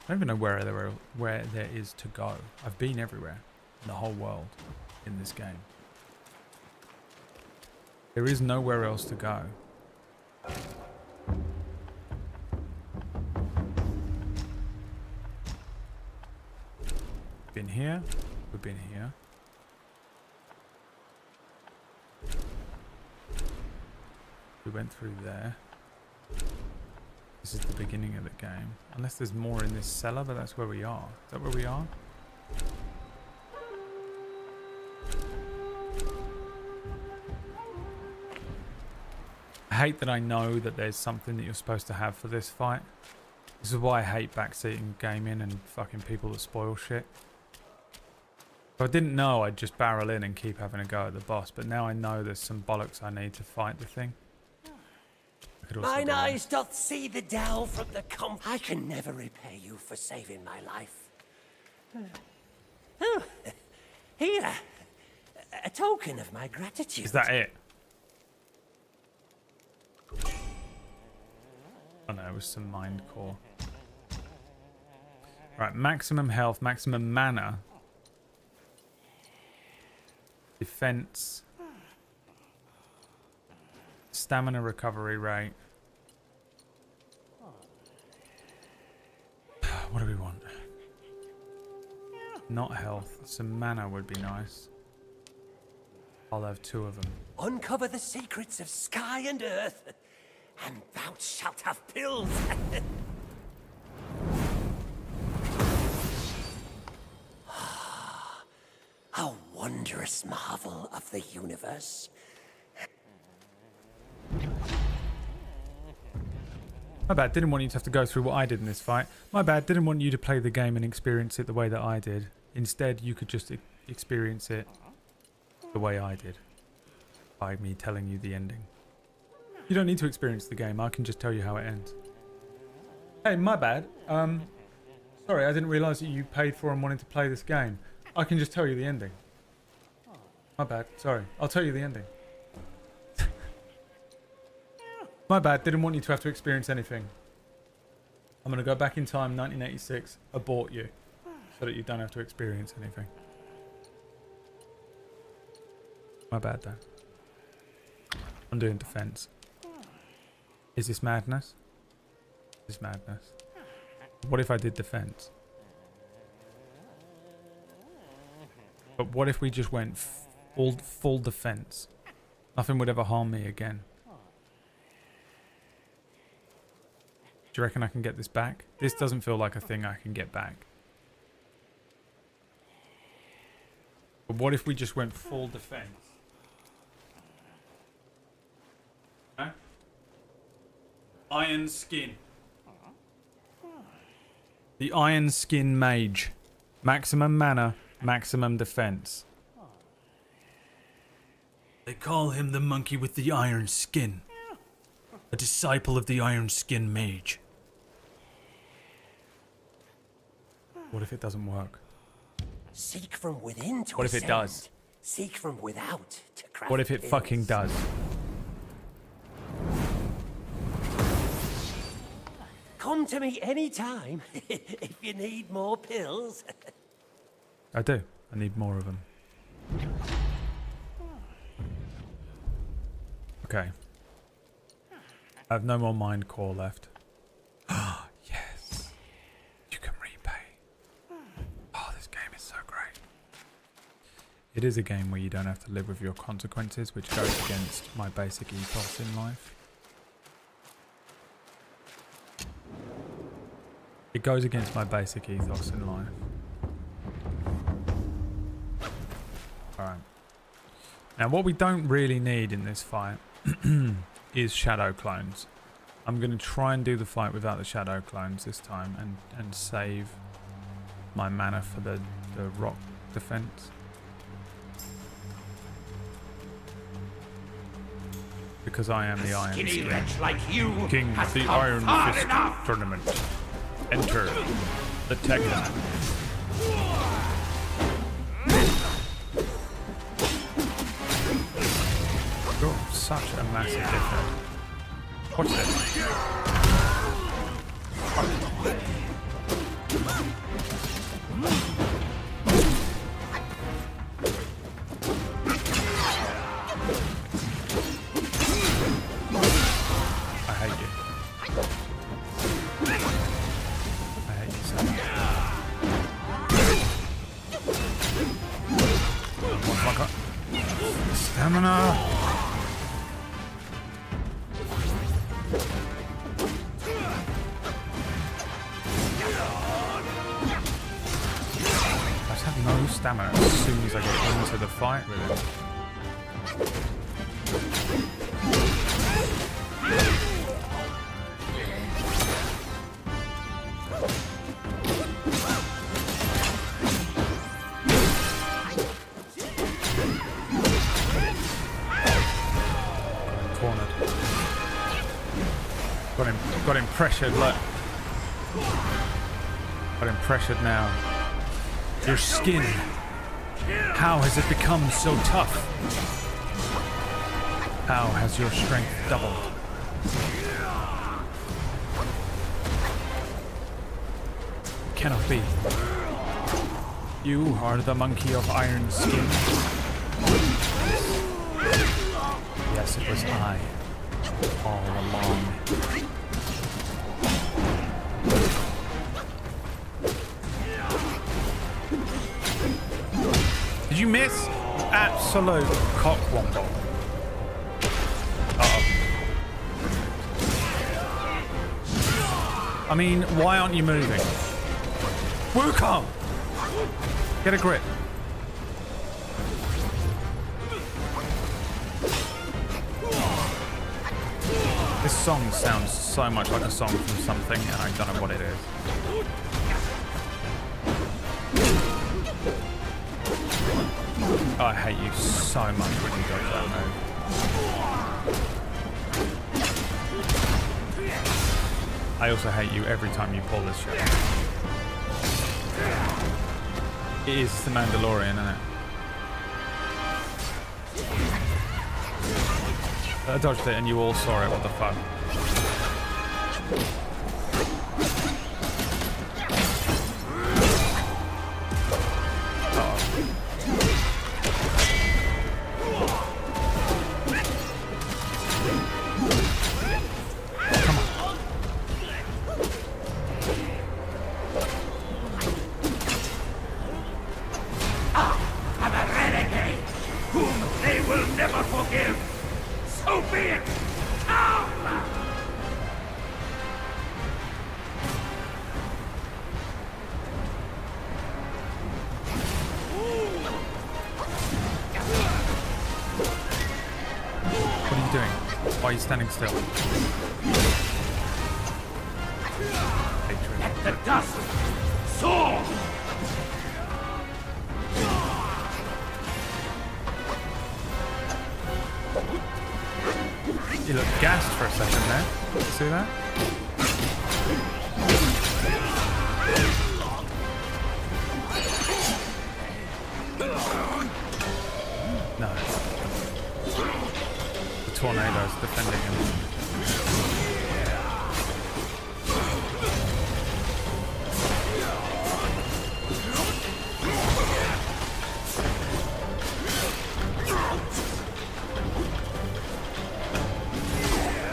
I don't even know where there is to go. I've been everywhere in the whole world in this game. There is nowhere else to go. Been here. We've been here. We went through there. This is the beginning of the game. Unless there's more in this cellar, but that's where we are. Is that where we are? I hate that I know that there's something that you're supposed to have for this fight. This is why I hate backseating gaming and fucking people that spoil shit. If I didn't know, I'd just barrel in and keep having a go at the boss, but now I know there's some bollocks I need to fight the thing. Mine eyes doth see the Tao from the I can never repay you for saving my life. Oh, here, a token of my gratitude. Is that it? Oh no, it was some mind core. Right, maximum health, maximum mana. Defense. Stamina recovery rate. What do we want? Not health. Some mana would be nice. I'll have 2 of them. Uncover the secrets of sky and earth, and thou shalt have pills. A wondrous marvel of the universe. My bad, didn't want you to have to go through what I did in this fight. My bad, didn't want you to play the game and experience it the way that I did. Instead, you could just experience it the way I did. By me telling you the ending. You don't need to experience the game, I can just tell you how it ends. Hey, my bad. Sorry, I didn't realise that you paid for and wanted to play this game. I can just tell you the ending. My bad, sorry. I'll tell you the ending. My bad, didn't want you to have to experience anything. I'm going to go back in time, 1986, abort you, so that you don't have to experience anything. My bad, though. I'm doing defense. Is this madness? Is this madness? What if I did defense? But what if we just went full defense? Nothing would ever harm me again. Do you reckon I can get this back? This doesn't feel like a thing I can get back. But what if we just went full defense? Okay. Iron Skin. The Iron Skin Mage. Maximum mana, maximum defense. They call him the monkey with the iron skin. A disciple of the Iron Skin Mage. What if it doesn't work? Seek from within to What if it does? Seek from without to craft. What if it fucking does? Come to me anytime if you need more pills. I do. I need more of them. Okay. I have no more mind core left. Yes. You can repay. Oh, this game is so great. It is a game where you don't have to live with your consequences, which goes against my basic ethos in life. It goes against my basic ethos in life. Alright. Now what we don't really need in this fight is shadow clones. I'm going to try and do the fight without the shadow clones this time and save my mana for the rock defense. Because I am the Iron Skinny Skin. wretch like you King has of the come Iron far Fist enough. Tournament. Enter the Tekken. You're such a massive dickhead. Watch this. I hate you. I hate you so much. Motherfucker. Stamina. I just have no stamina as soon as I get into the fight with him. Cornered. Got him pressured, look. Got him pressured now. Your skin. How has it become so tough? How has your strength doubled? Cannot be. You are the monkey of iron skin. Yes, it was I. All along. Did you miss? Absolute cockwomble. Uh-oh. I mean, why aren't you moving? Wukong! Get a grip. This song sounds so much like a song from something, and I don't know what it is. Oh, I hate you so much when you go to that move. I also hate you every time you pull this shit. It is the Mandalorian, isn't it? I dodged it and you all saw it, what the fuck? I'm a renegade, whom they will never forgive. So be it! Come! What are you doing? Why are you standing still? Let the dust soar! You look gassed for a second there. See that? No. The tornado's defending him.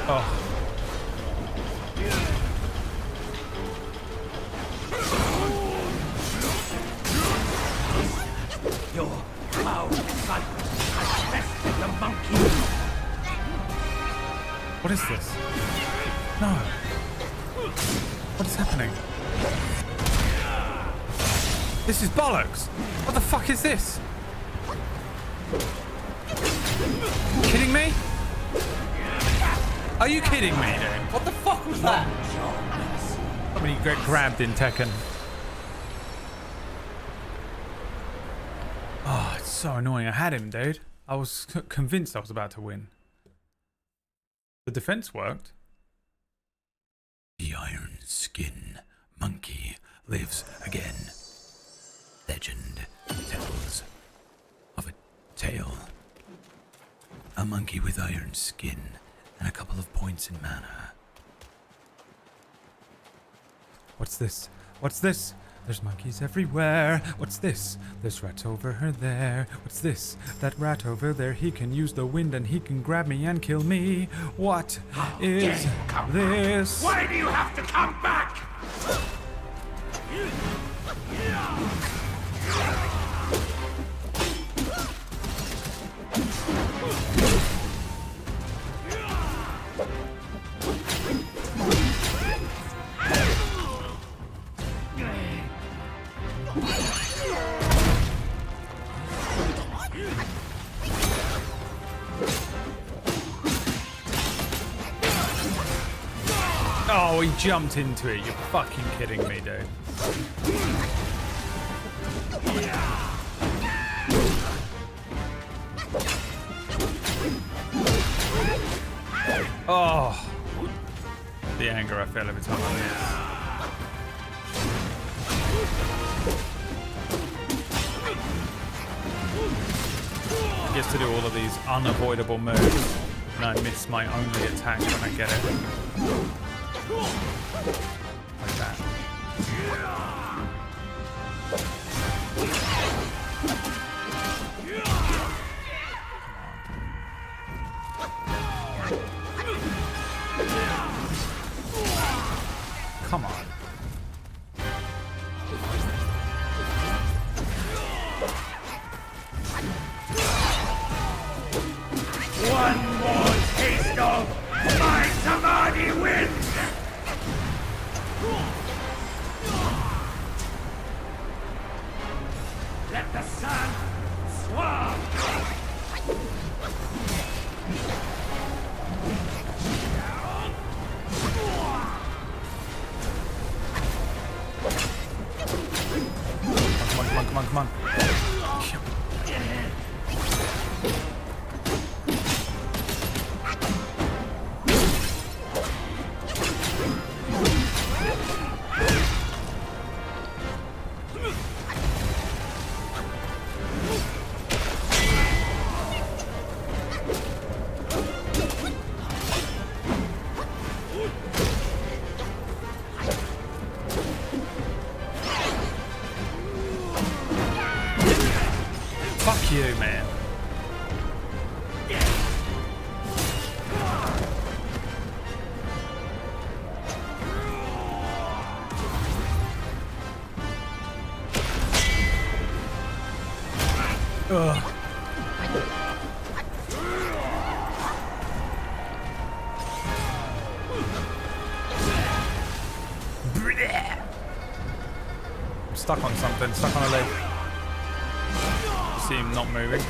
Oh. Your foul son has bested the monkey. What is this? No. What is happening? This is bollocks. What the fuck is this? Kidding me? Are you kidding me, dude? What the fuck was that? Somebody get grabbed in Tekken. Oh, it's so annoying. I had him, dude. I was convinced I was about to win. The defense worked. The Iron Skin Monkey lives again. Legend tells of a tale. A monkey with iron skin and a couple of points in mana. What's this? What's this? There's monkeys everywhere. What's this? There's rats over there. What's this? That rat over there, he can use the wind and he can grab me and kill me. What is this? Why do you have to come back? Oh, he jumped into it. You're fucking kidding me, dude. Oh. The anger I feel every time I miss. He gets to do all of these unavoidable moves, and I miss my only attack when I get it. Like that. Come on. One more taste of my Samadhi wind! come on, come on. Fuck you, man. Ugh. I'm stuck on something, stuck on a leg. See him not moving.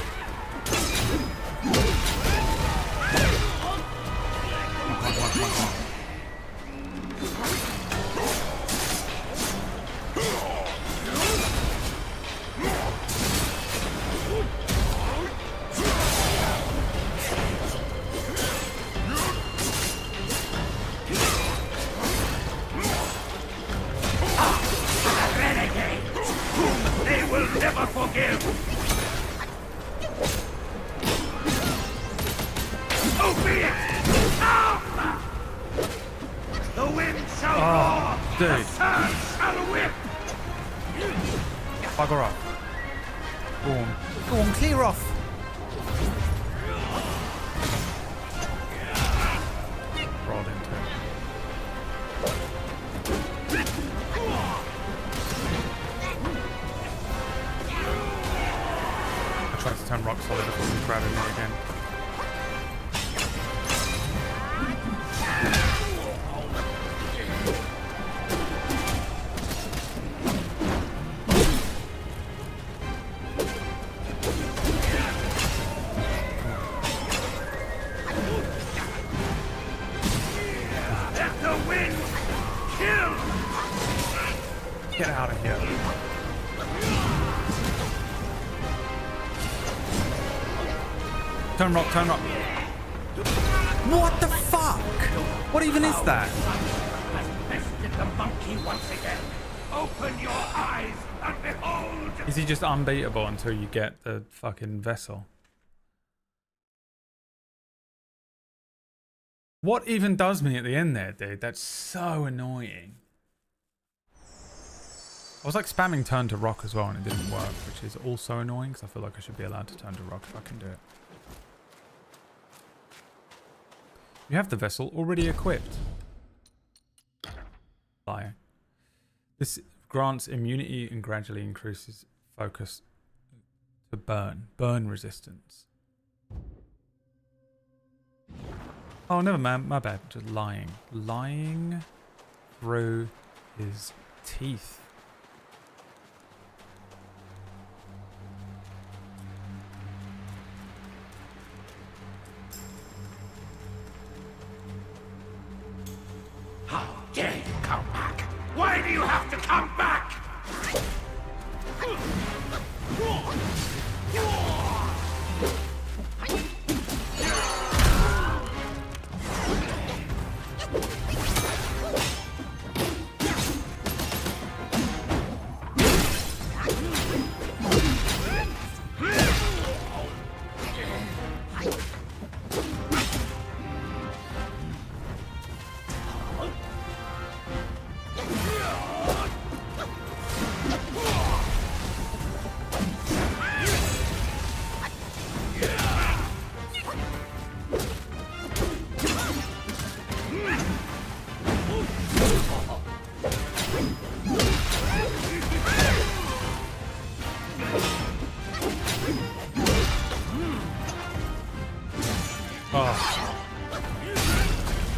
Renegade, whom they will never forgive. So be it! Come! The wind shall roar! Dude. The sun shall whip! Bugger off. Go on. Go on, clear off. Rolled into it. I tried to turn rock solid before he grabbing me again. Let the wind kill! Get out of here. Turn rock, turn rock. What the fuck? What even is that? Bested the monkey once again. Open your eyes and behold! Is he just unbeatable until you get the fucking vessel? What even does me at the end there, dude? That's so annoying. I was like spamming turn to rock as well and it didn't work, which is also annoying because I feel like I should be allowed to turn to rock if I can do it. You have the vessel already equipped. Liar. This grants immunity and gradually increases focus to burn resistance. Oh, never mind, my bad. Just lying. Lying through his teeth. How dare you come back? Why do you have to come back?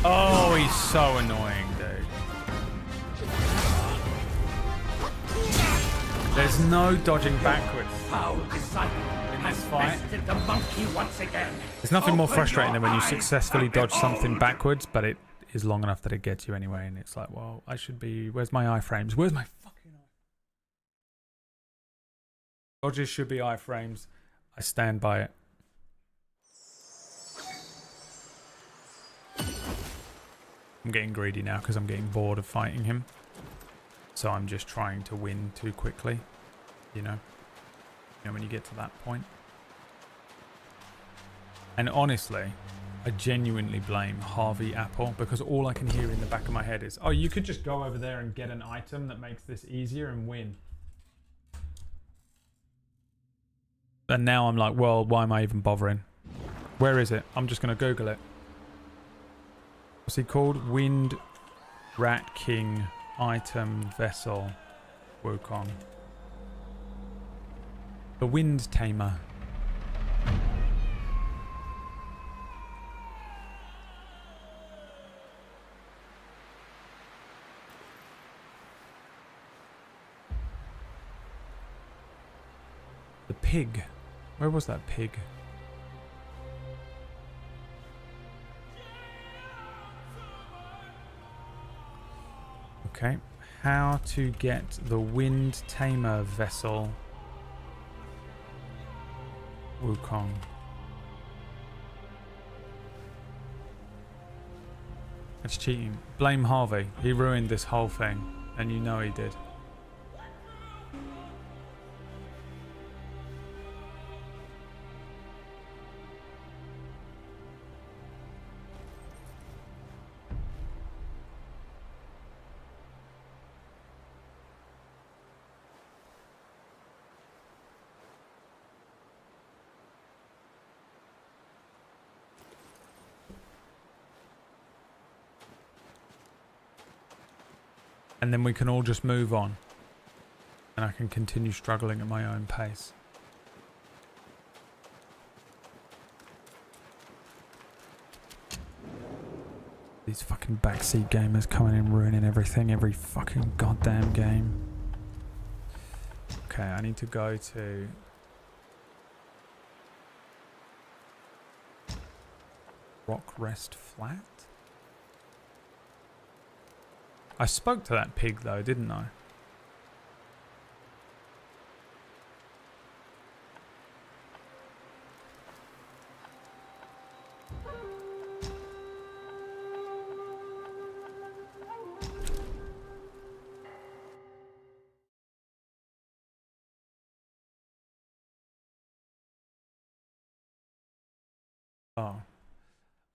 Oh, he's so annoying, dude. There's no dodging backwards in this fight. The monkey once again. There's nothing more frustrating than when you successfully dodge something backwards, but it is long enough that it gets you anyway, and it's like, well, I should be... Where's my iframes? Where's my Dodges should be iframes. I stand by it. I'm getting greedy now because I'm getting bored of fighting him. So I'm just trying to win too quickly. You know when you get to that point. And honestly, I genuinely blame Harvey Apple because all I can hear in the back of my head is, oh, you could just go over there and get an item that makes this easier and win. And now I'm like, well, why am I even bothering? Where is it? I'm just going to Google it. What's he called? Wind Rat King Item Vessel Wukong. The Wind Tamer. The pig. Where was that pig? Okay. How to get the Wind Tamer vessel Wukong. It's cheating. Blame Harvey. He ruined this whole thing. And you know he did. And then we can all just move on. And I can continue struggling at my own pace. These fucking backseat gamers coming in ruining everything every fucking goddamn game. Okay, I need to go to... Rock Rest Flat? I spoke to that pig though, didn't I?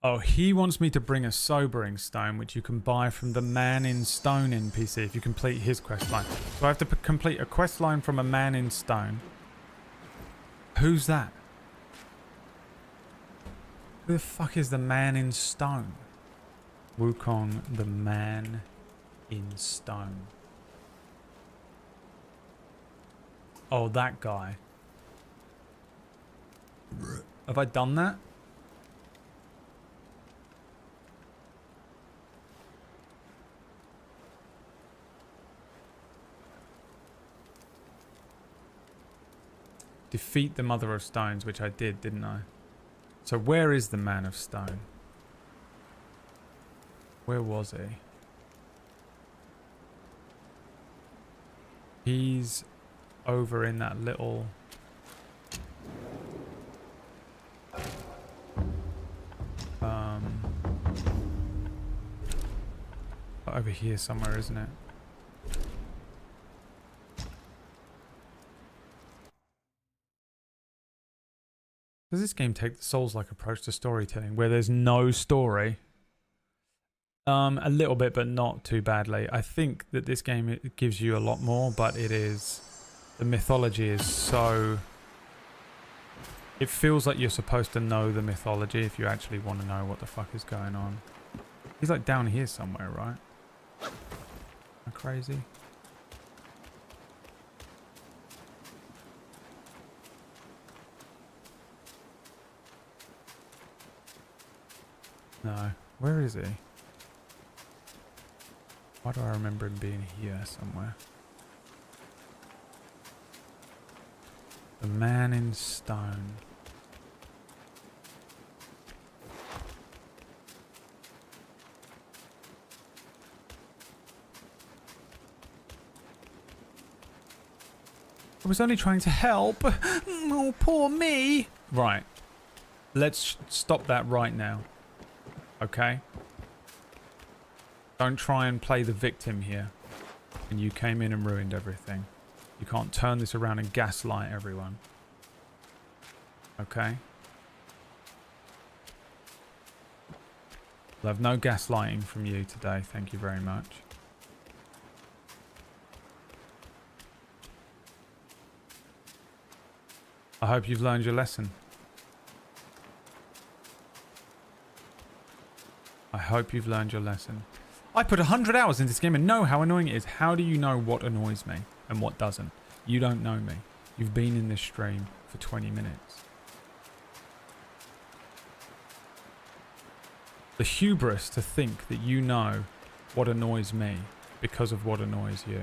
Oh, he wants me to bring a sobering stone, which you can buy from the Man in Stone NPC if you complete his quest line. So I have to complete a quest line from a Man in Stone. Who's that? Who the fuck is the Man in Stone? Wukong, the Man in Stone. Oh, that guy. Have I done that? Defeat the Mother of Stones, which I did, didn't I? So where is the Man of Stone? Where was he? He's over in that little... over here somewhere, isn't it? Does this game take the Souls-like approach to storytelling, where there's no story? A little bit, but not too badly. I think that this game it gives you a lot more, but it is... The mythology is so... It feels like you're supposed to know the mythology if you actually want to know what the fuck is going on. He's like down here somewhere, right? Am I crazy? No. Where is he? Why do I remember him being here somewhere? The Man in Stone. I was only trying to help. Oh, poor me. Right. Let's stop that right now. Okay? Don't try and play the victim here. And you came in and ruined everything. You can't turn this around and gaslight everyone. Okay? We'll have no gaslighting from you today. Thank you very much. I hope you've learned your lesson. I hope you've learned your lesson. I put 100 hours into this game and know how annoying it is. How do you know what annoys me and what doesn't? You don't know me. You've been in this stream for 20 minutes. The hubris to think that you know what annoys me because of what annoys you.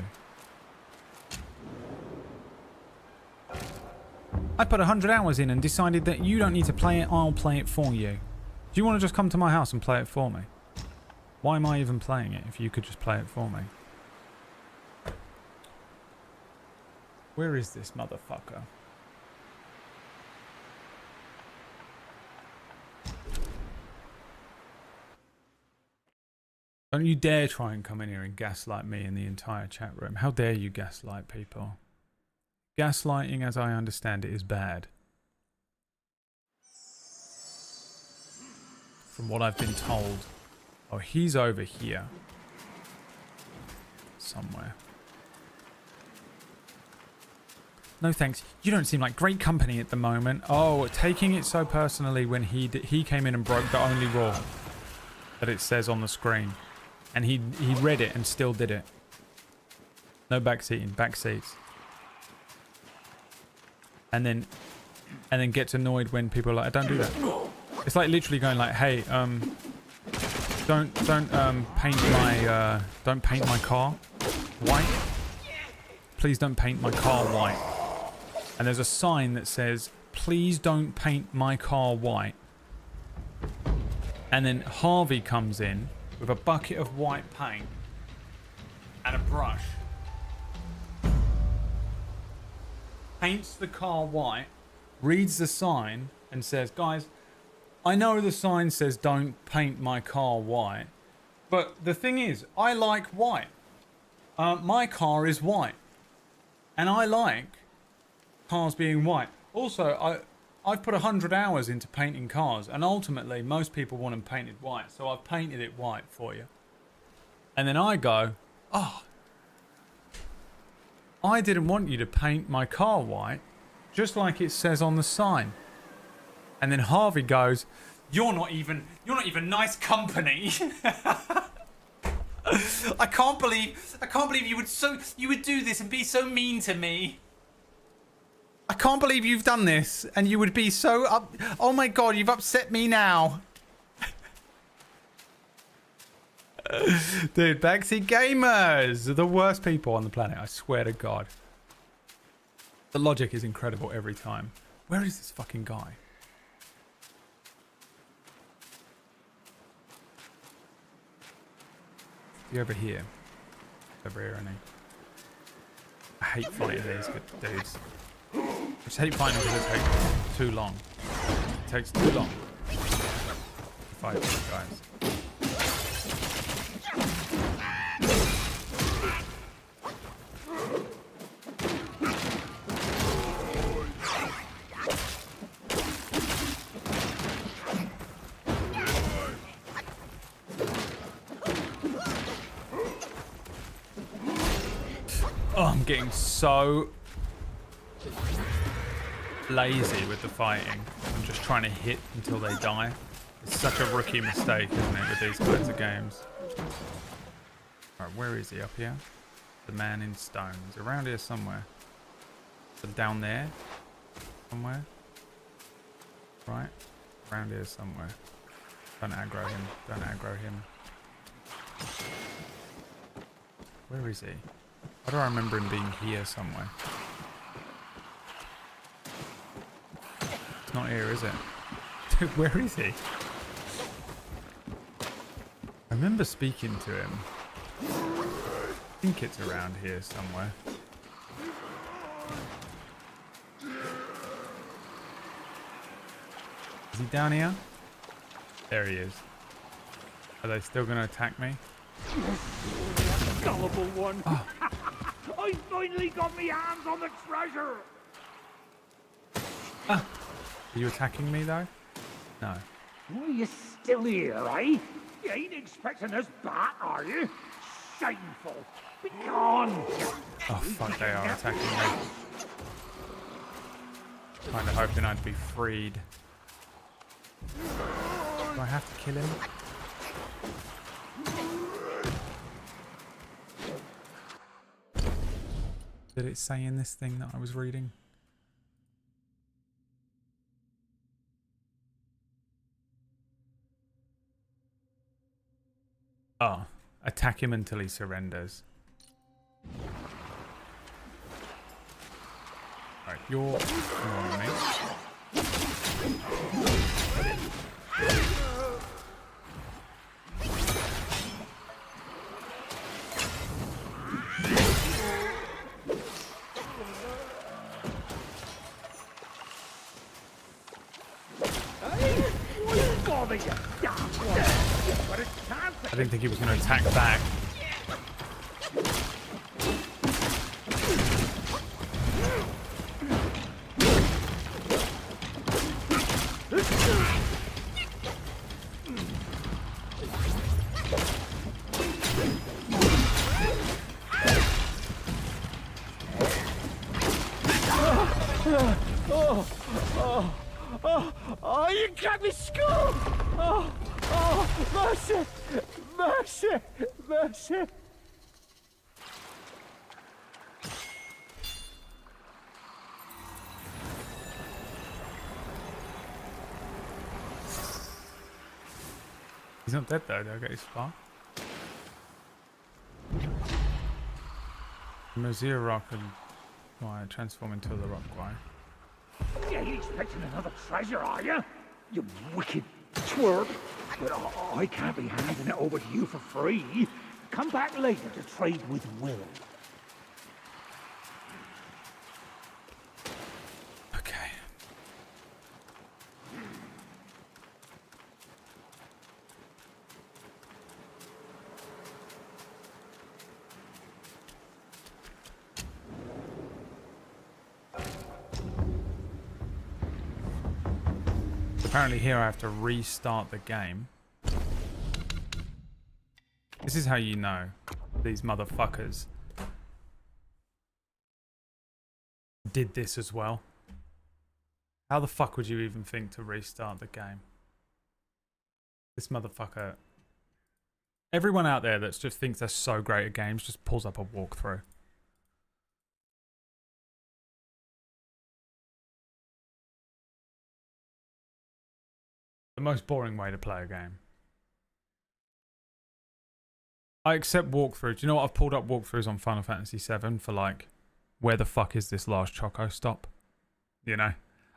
I put 100 hours in and decided that you don't need to play it, I'll play it for you. Do you want to just come to my house and play it for me? Why am I even playing it if you could just play it for me? Where is this motherfucker? Don't you dare try and come in here and gaslight me in the entire chat room. How dare you gaslight people? Gaslighting, as I understand it, is bad. From what I've been told. Oh, he's over here. Somewhere. No thanks. You don't seem like great company at the moment. Oh, taking it so personally when he came in and broke the only rule that it says on the screen. And he read it and still did it. No backseating, back seats. And then gets annoyed when people are like, don't do that. It's like literally going like, hey, don't paint my car white. Please don't paint my car white. And there's a sign that says, please don't paint my car white. And then Harvey comes in with a bucket of white paint and a brush. Paints the car white, reads the sign and says, guys, I know the sign says don't paint my car white, but the thing is, I like white. My car is white. And I like cars being white. Also, I've put 100 hours into painting cars, and ultimately most people want them painted white, so I've painted it white for you. And then I go, oh, I didn't want you to paint my car white, just like it says on the sign. And then Harvey goes, you're not even nice company. I can't believe you would do this and be so mean to me. I can't believe you've done this and you would be so oh my god, you've upset me now. Dude, backseat gamers are the worst people on the planet, I swear to god. The logic is incredible every time. Where is this fucking guy? Is he over here? Over here, isn't he? I hate fighting these good dudes. I just hate fighting because it takes too long. It takes too long to fight these guys. Oh, I'm getting so lazy with the fighting. I'm just trying to hit until they die. It's such a rookie mistake, isn't it, with these kinds of games? Alright, where is he? Up here? The man in stone. He's around here somewhere. So down there? Somewhere? Right? Around here somewhere. Don't aggro him. Don't aggro him. Where is he? Why do I remember him being here somewhere? It's not here, is it? Dude, where is he? I remember speaking to him. I think it's around here somewhere. Is he down here? There he is. Are they still going to attack me? Gullible one. Oh. I finally got my hands on the treasure. Are you attacking me though? No. Why are you still here, eh? You ain't expecting us back, are you? Shameful. Be gone. Oh fuck, they are attacking me. Kind of hoping I'd be freed. Do I have to kill him? Did it say in this thing that I was reading? Oh, attack him until he surrenders. Right, you're ignoring me. I didn't think he was going to attack back. Oh, you got me skull! Oh, mercy! Mercy! Mercy! He's not dead though, did I get his spot? Mozilla rock and why transform into the rock guy. You ain't expecting another treasure, are you? You wicked twerp. But I can't be handing it over to you for free. Come back later to trade with Will. Okay. Apparently here I have to restart the game. This is how you know these motherfuckers did this as well. How the fuck would you even think to restart the game? This motherfucker... Everyone out there that just thinks they're so great at games just pulls up a walkthrough. The most boring way to play a game. I accept walkthroughs. Do you know what? I've pulled up walkthroughs on Final Fantasy VII for like, where the fuck is this last Choco stop? You know?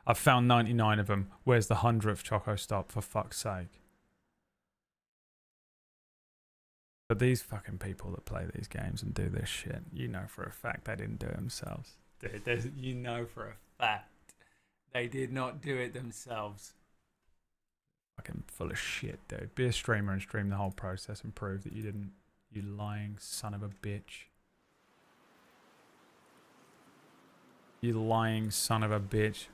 I've found 99 of them. Where's the 100th Choco stop, for fuck's sake? But these fucking people that play these games and do this shit, you know for a fact they didn't do it themselves. Dude, you know for a fact they did not do it themselves. Fucking full of shit, dude. Be a streamer and stream the whole process and prove that you didn't. You lying son of a bitch. You lying son of a bitch.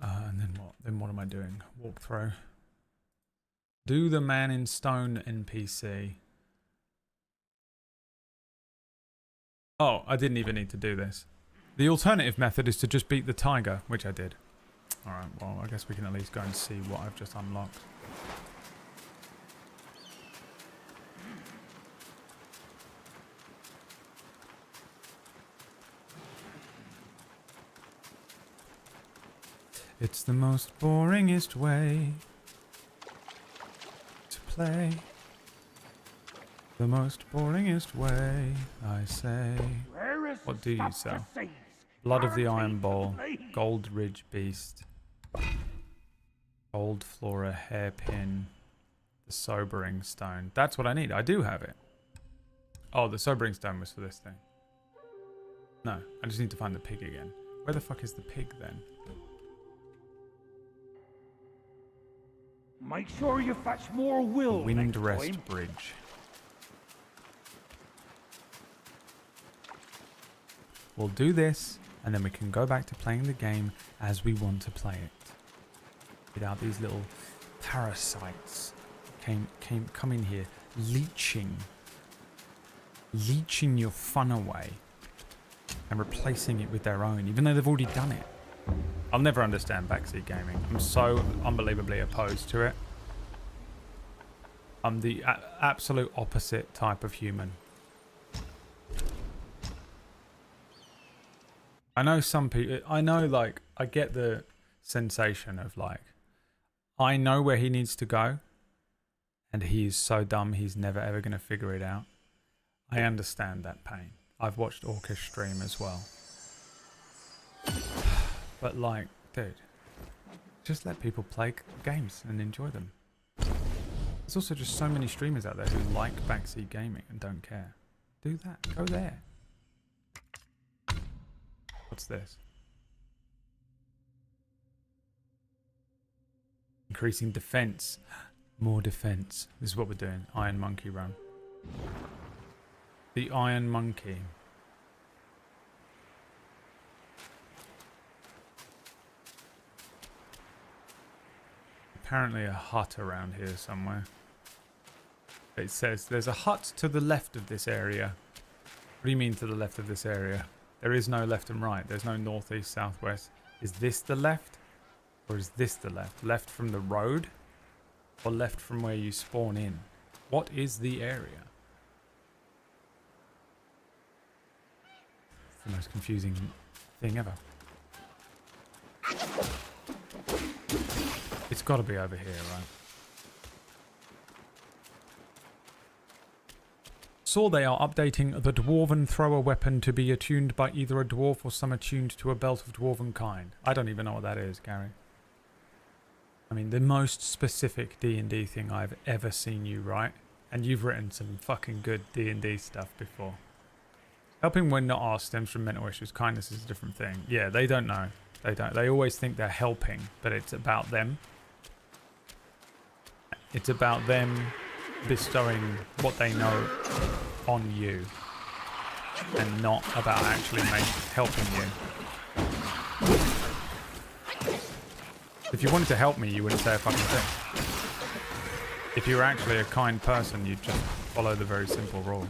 And then what? Then what am I doing? Walk through. Do the man in stone NPC. Oh, I didn't even need to do this. The alternative method is to just beat the tiger, which I did. Alright, well, I guess we can at least go and see what I've just unlocked. It's the most boringest way to play. The most boringest way, I say. What do you sell? Blood of the Iron Ball, Gold Ridge Beast, Gold Flora Hairpin, The sobering stone. That's what I need. I do have it. Oh, the sobering stone was for this thing. No, I just need to find the pig again. Where the fuck is the pig then? Make sure you fetch more wool. Wind next Rest time. Bridge. We'll do this, and then we can go back to playing the game as we want to play it. Without these little parasites come in here, leeching your fun away, and replacing it with their own, even though they've already done it. I'll never understand backseat gaming. I'm so unbelievably opposed to it. I'm the absolute opposite type of human. I know some people, like, I get the sensation of like, I know where he needs to go, and he is so dumb he's never ever going to figure it out. I understand that pain. I've watched Orcish stream as well. But like, dude, just let people play games and enjoy them. There's also just so many streamers out there who like backseat gaming and don't care. Do that. Go there. What's this? Increasing defense. More defense. This is what we're doing. Iron Monkey run. The Iron Monkey. Apparently a hut around here somewhere. It says there's a hut to the left of this area. What do you mean to the left of this area? There is no left and right. There's no north, east, south, west. Is this the left? Or is this the left? Left from the road? Or left from where you spawn in? What is the area? It's the most confusing thing ever. It's got to be over here, right? Saw they are updating the dwarven thrower weapon to be attuned by either a dwarf or some attuned to a belt of dwarven kind. I don't even know what that is, Gary. I mean, the most specific D&D thing I've ever seen you write. And you've written some fucking good D&D stuff before. Helping when not asked stems from mental issues. Kindness is a different thing. Yeah, they don't know. They don't. They always think they're helping, but it's about them. It's about them bestowing what they know on you. And not about actually helping you. If you wanted to help me, you wouldn't say a fucking thing. If you were actually a kind person, you'd just follow the very simple rule.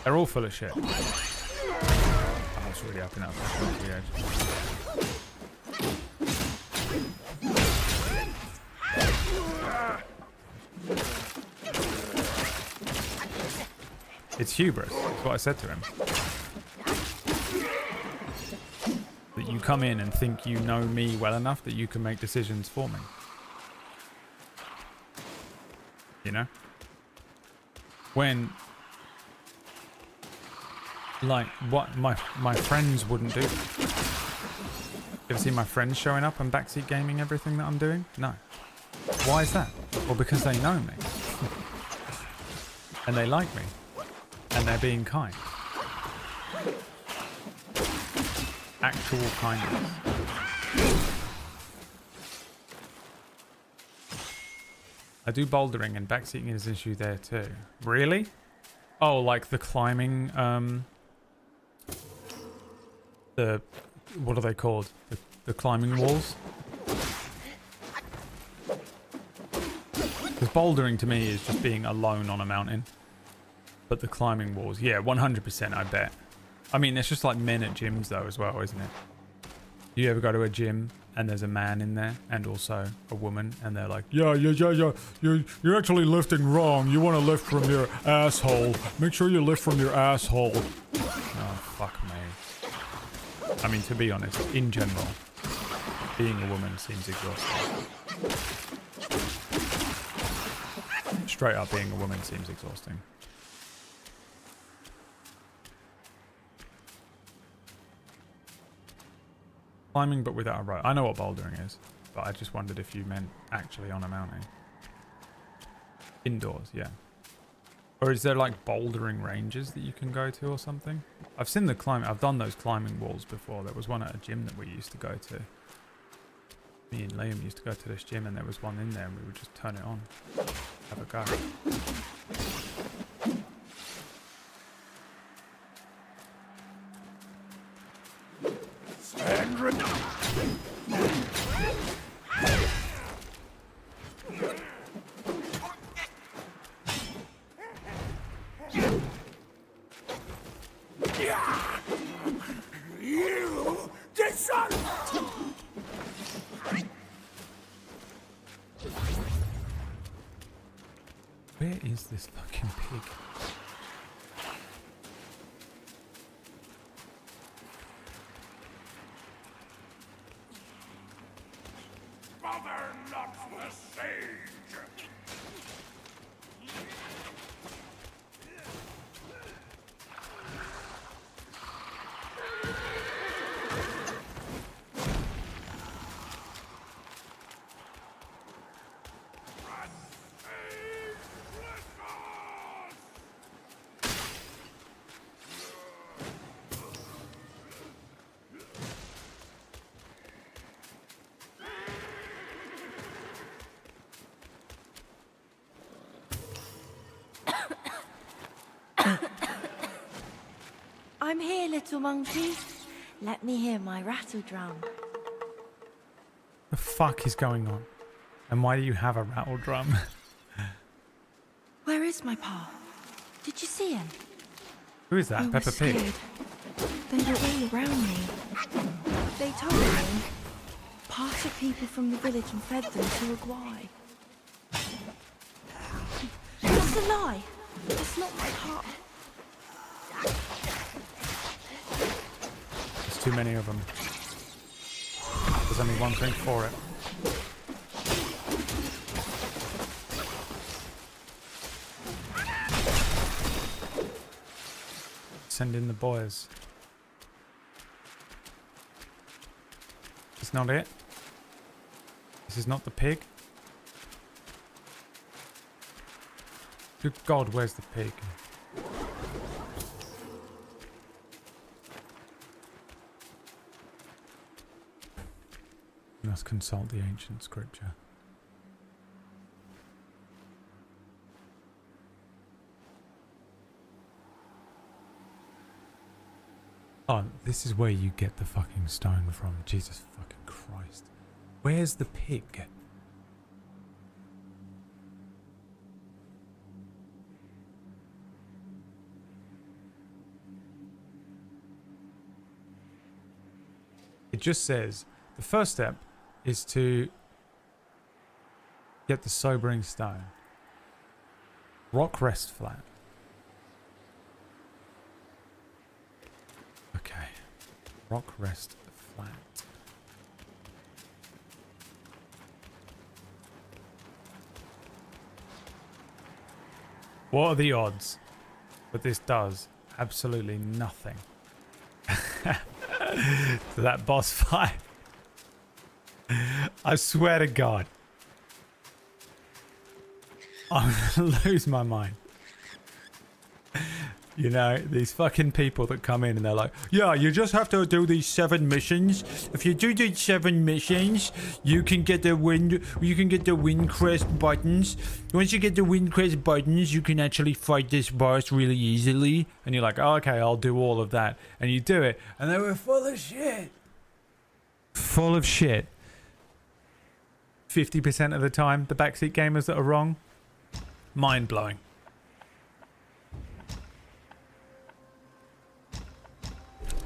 They're all full of shit. Oh, it's really up and up the edge. It's hubris. That's what I said to him. That you come in and think you know me well enough that you can make decisions for me. You know? When, like, what my friends wouldn't do. You ever see my friends showing up and backseat gaming everything that I'm doing? No. Why is that? Well, because they know me. And they like me. And they're being kind. Actual kindness. I do bouldering and backseating is an issue there too. Really? Oh, like the climbing, what are they called? The climbing walls? Because bouldering to me is just being alone on a mountain. But the climbing walls, yeah, 100% I bet. I mean, it's just like men at gyms though as well, isn't it? You ever go to a gym and there's a man in there and also a woman and they're like, yeah, you're actually lifting wrong. You want to lift from your asshole. Make sure you lift from your asshole. Oh, fuck me. I mean, to be honest, in general, being a woman seems exhausting. Straight up, being a woman seems exhausting. Climbing but without a rope. I know what bouldering is, but I just wondered if you meant actually on a mountain. Indoors, yeah. Or is there like bouldering ranges that you can go to or something? I've seen the climbing. I've done those climbing walls before. There was one at a gym that we used to go to. Me and Liam used to go to this gym, and there was one in there, and we would just turn it on. Have a go. You dishonor! Where is this fucking pig? Bother not the sage! I'm here, little monkey. Let me hear my rattle drum. The fuck is going on? And why do you have a rattle drum? Where is my pa? Did you see him? Who is that? I Peppa was Pig? scared. They were all around me. They told me Pa took people from the village and fed them to a guai. That's a lie. That's not my pa. There's too many of them. There's only one drink for it. Send in the boys. It's not it. This is not the pig. Good God, where's the pig? We must consult the ancient scripture. Oh, this is where you get the fucking stone from. Jesus fucking Christ. Where's the pig? It just says the first step is to get the sobering stone. Rock rest flat. Okay. Rock rest flat. What are the odds that this does absolutely nothing to that boss fight? I swear to God, I'm gonna lose my mind. You know, these fucking people that come in and they're like, yeah, you just have to do these 7 missions. If you do these 7 missions, you can get the wind crest buttons. Once you get the wind crest buttons, you can actually fight this boss really easily. And you're like, oh, okay, I'll do all of that. And you do it. And they were full of shit. Full of shit. 50% of the time, the backseat gamers that are wrong. Mind blowing.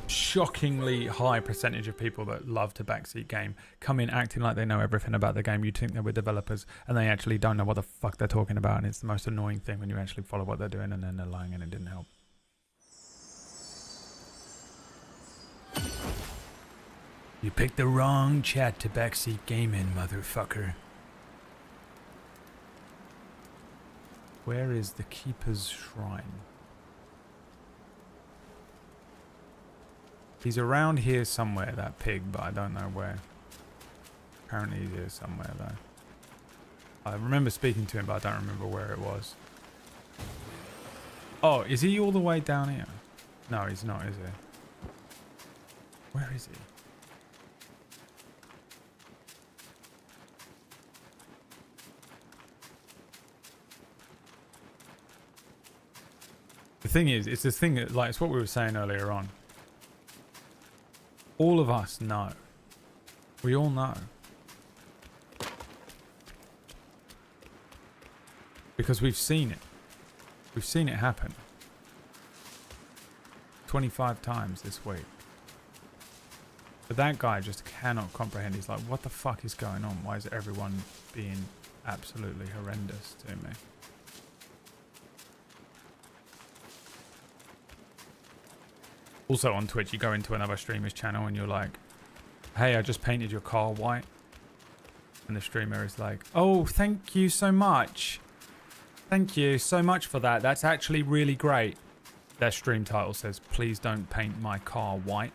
Shockingly high percentage of people that love to backseat game come in acting like they know everything about the game. You'd think they're with developers and they actually don't know what the fuck they're talking about, and it's the most annoying thing when you actually follow what they're doing and then they're lying and it didn't help. You picked the wrong chat to backseat gaming, motherfucker. Where is the Keeper's Shrine? He's around here somewhere, that pig, but I don't know where. Apparently he's here somewhere, though. I remember speaking to him, but I don't remember where it was. Oh, is he all the way down here? No, he's not, is he? Where is he? The thing is, it's this thing that, like, it's what we were saying earlier on. All of us know. We all know. Because we've seen it. We've seen it happen. 25 times this week. But that guy just cannot comprehend. He's like, what the fuck is going on? Why is everyone being absolutely horrendous to me? Also on Twitch, you go into another streamer's channel and you're like, hey, I just painted your car white. And the streamer is like, oh, thank you so much. Thank you so much for that. That's actually really great. Their stream title says, please don't paint my car white.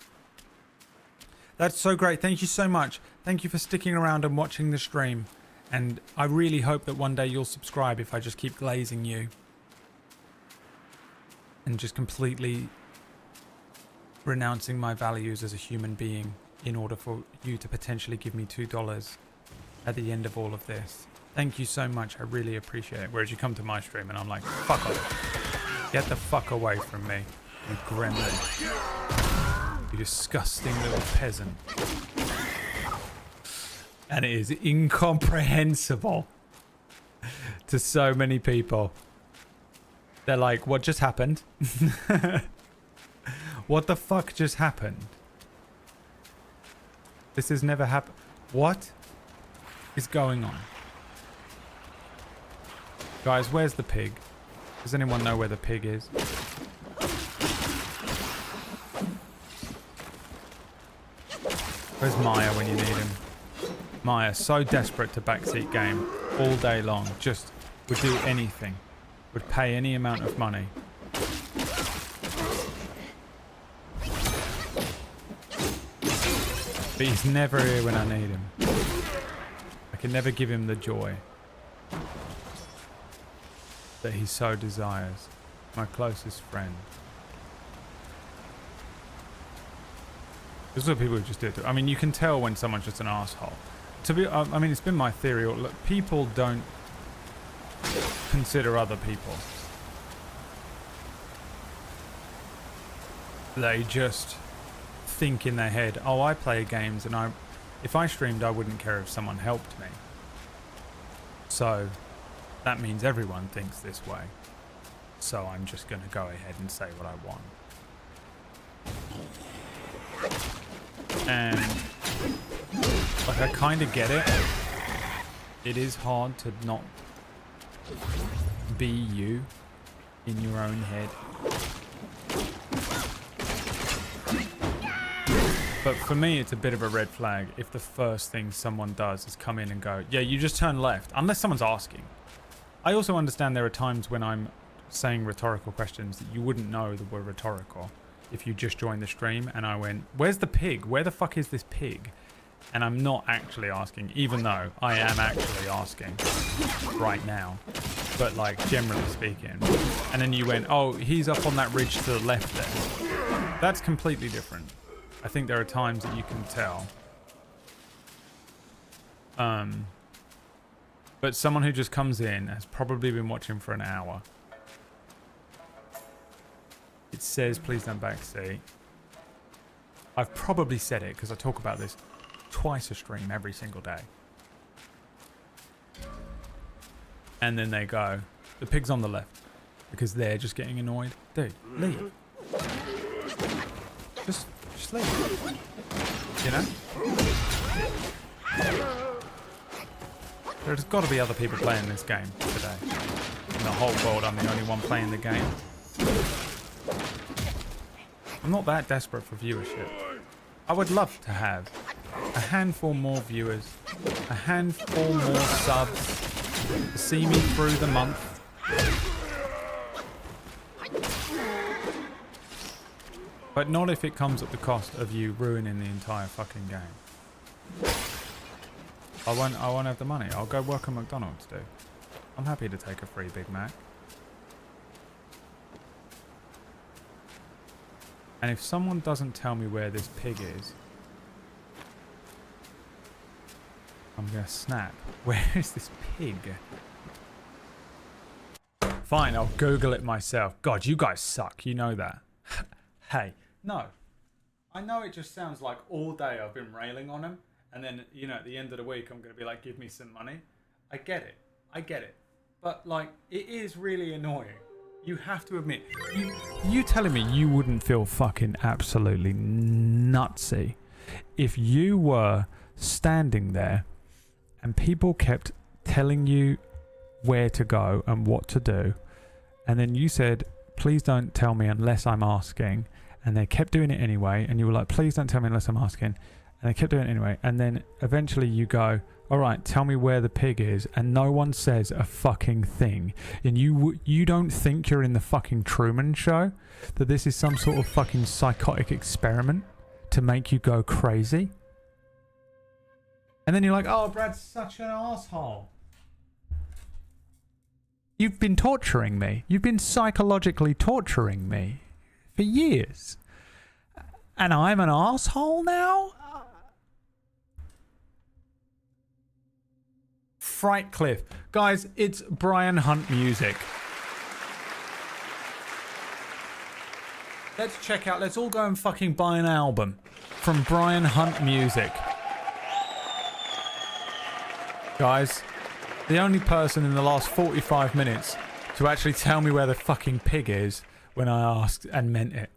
That's so great. Thank you so much. Thank you for sticking around and watching the stream. And I really hope that one day you'll subscribe if I just keep glazing you. And just completely renouncing my values as a human being in order for you to potentially give me $2 at the end of all of this. Thank you so much. I really appreciate it. Whereas you come to my stream and I'm like, fuck off. Get the fuck away from me, you gremlin. You disgusting little peasant. And it is incomprehensible to so many people. They're like, what just happened? What the fuck just happened? This has never happened. What is going on? Guys, where's the pig? Does anyone know where the pig is? Where's Maya when you need him? Maya, so desperate to backseat game all day long. Just would do anything. Would pay any amount of money. But he's never here when I need him. I can never give him the joy that he so desires. My closest friend. Those are people who just do it. I mean, you can tell when someone's just an asshole. I mean, it's been my theory. Look, people don't consider other people. They just think in their head, oh, I play games and if I streamed, I wouldn't care if someone helped me. So that means everyone thinks this way. So I'm just going to go ahead and say what I want. And like, I kind of get it. It is hard to not be you in your own head. But for me, it's a bit of a red flag if the first thing someone does is come in and go, yeah, you just turn left, unless someone's asking. I also understand there are times when I'm saying rhetorical questions that you wouldn't know that were rhetorical if you just joined the stream and I went, where's the pig? Where the fuck is this pig? And I'm not actually asking, even though I am actually asking right now. But like, generally speaking. And then you went, oh, he's up on that ridge to the left there. That's completely different. I think there are times that you can tell. But someone who just comes in has probably been watching for an hour. It says, please don't backseat. I've probably said it because I talk about this twice a stream every single day. And then they go, the pig's on the left because they're just getting annoyed. Dude, leave. Just leave. You know? There's got to be other people playing this game today. In the whole world, I'm the only one playing the game. I'm not that desperate for viewership. I would love to have a handful more viewers, a handful more subs, to see me through the month. But not if it comes at the cost of you ruining the entire fucking game. I won't have the money. I'll go work at McDonald's, dude. I'm happy to take a free Big Mac. And if someone doesn't tell me where this pig is, I'm gonna snap. Where is this pig? Fine, I'll Google it myself. God, you guys suck. You know that. Hey, no. I know it just sounds like all day I've been railing on him. And then, you know, at the end of the week, I'm going to be like, give me some money. I get it. I get it. But, like, it is really annoying. You have to admit. You telling me you wouldn't feel fucking absolutely nutsy if you were standing there and people kept telling you where to go and what to do. And then you said, please don't tell me unless I'm asking. And they kept doing it anyway. And you were like, please don't tell me unless I'm asking. And they kept doing it anyway. And then eventually you go, all right, tell me where the pig is. And no one says a fucking thing. And you don't think you're in the fucking Truman Show? That this is some sort of fucking psychotic experiment to make you go crazy? And then you're like, oh, Brad's such an asshole. You've been torturing me. You've been psychologically torturing me for years. And I'm an asshole now? Fright Cliff. Guys, it's Brian Hunt music. Let's check out, let's all go and fucking buy an album from Brian Hunt Music. Guys, the only person in the last 45 minutes to actually tell me where the fucking pig is when I asked and meant it.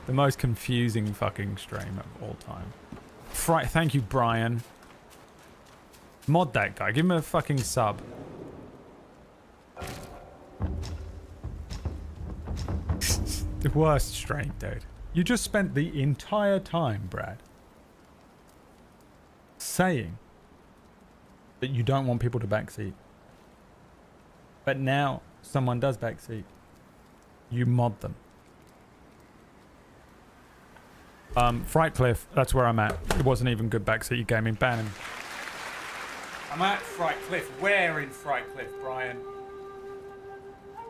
The most confusing fucking stream of all time. Thank you, Brian. Mod that guy. Give him a fucking sub. The worst stream, dude. You just spent the entire time, Brad, saying that you don't want people to backseat. But now someone does backseat. You mod them. Fright Cliff, that's where I'm at. It wasn't even good backseat gaming. Ban him. I'm at Fright Cliff. Where in Fright Cliff, Brian?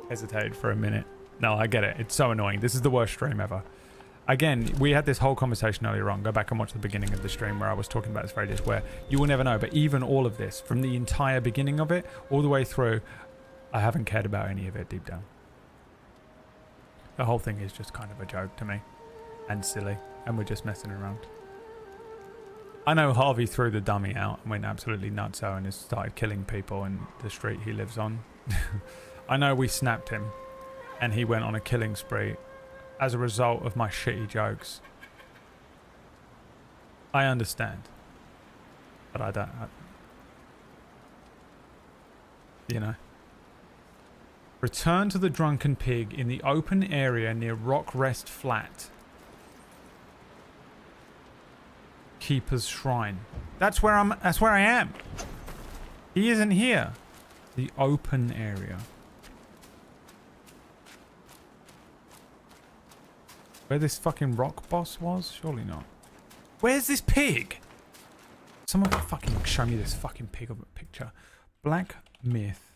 Hesitated for a minute. No, I get it. It's so annoying. This is the worst stream ever. Again, we had this whole conversation earlier on. Go back and watch the beginning of the stream where I was talking about this very dish, where you will never know. But even all of this, from the entire beginning of it, all the way through, I haven't cared about any of it deep down. The whole thing is just kind of a joke to me. And silly. And we're just messing around. I know Harvey threw the dummy out and went absolutely nutso and has started killing people in the street he lives on. I know we snapped him and he went on a killing spree as a result of my shitty jokes. I understand. But I don't... you know. Return to the drunken pig in the open area near Rock Rest Flat. Keeper's Shrine. That's where I am. He isn't here. The open area. Where this fucking rock boss was? Surely not. Where's this pig? Someone fucking show me this fucking pig of a picture. Black Myth.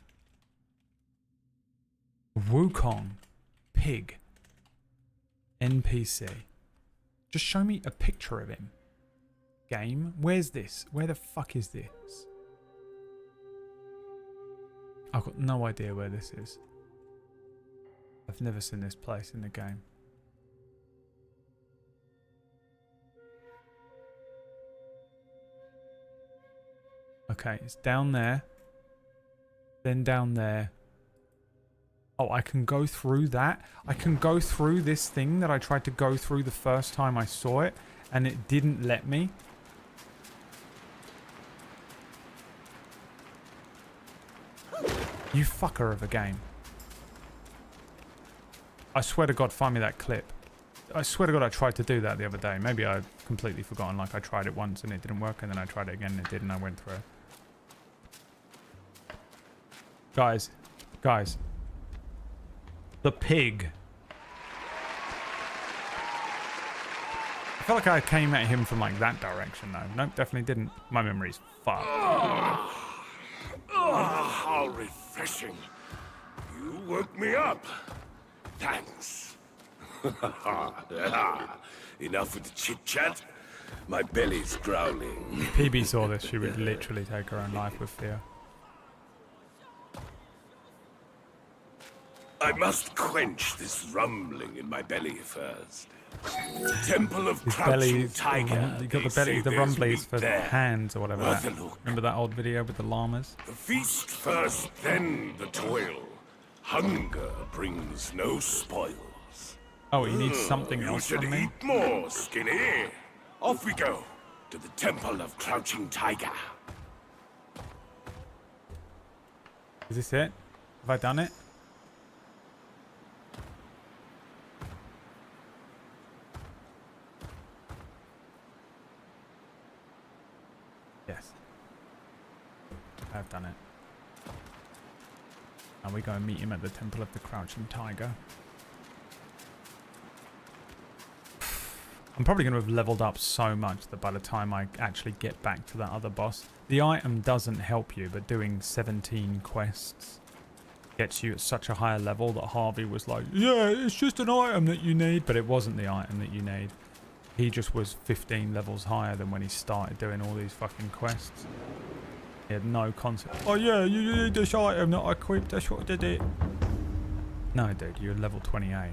Wukong. Pig. NPC. Just show me a picture of him. Game? Where's this? Where the fuck is this? I've got no idea where this is. I've never seen this place in the game. Okay, it's down there. Then down there. Oh, I can go through that? I can go through this thing that I tried to go through the first time I saw it, and it didn't let me? You fucker of a game. I swear to God, find me that clip. I swear to God, I tried to do that the other day. Maybe I've completely forgotten. Like, I tried it once and it didn't work, and then I tried it again and it did, and I went through it. Guys. The pig. I feel like I came at him from like that direction though. Nope, definitely didn't. My memory's fucked. How refreshing. You woke me up. Thanks. Enough with the chit-chat. My belly's growling. If PB saw this, she would literally take her own life with fear. I must quench this rumbling in my belly first. Temple of His Crouching belly's, Tiger. you got the belly, the rumblies for the hands or whatever. Worth That. a look. Remember that old video with the llamas? The feast first, then the toil. Hunger brings no spoils. Oh, he needs something You else should from me. eat more, Skinny. Off we go to the Temple of Crouching Tiger. Is this it? Have I done it? Yes. I've done it. Now we go and meet him at the Temple of the Crouching Tiger. I'm probably going to have leveled up so much that by the time I actually get back to that other boss, the item doesn't help you, but doing 17 quests gets you at such a higher level that Harvey was like, yeah, it's just an item that you need, but it wasn't the item that you need. He just was 15 levels higher than when he started doing all these fucking quests. He had no concept. Oh yeah, you need this item that I equipped, that's what did it. No dude, you're level 28.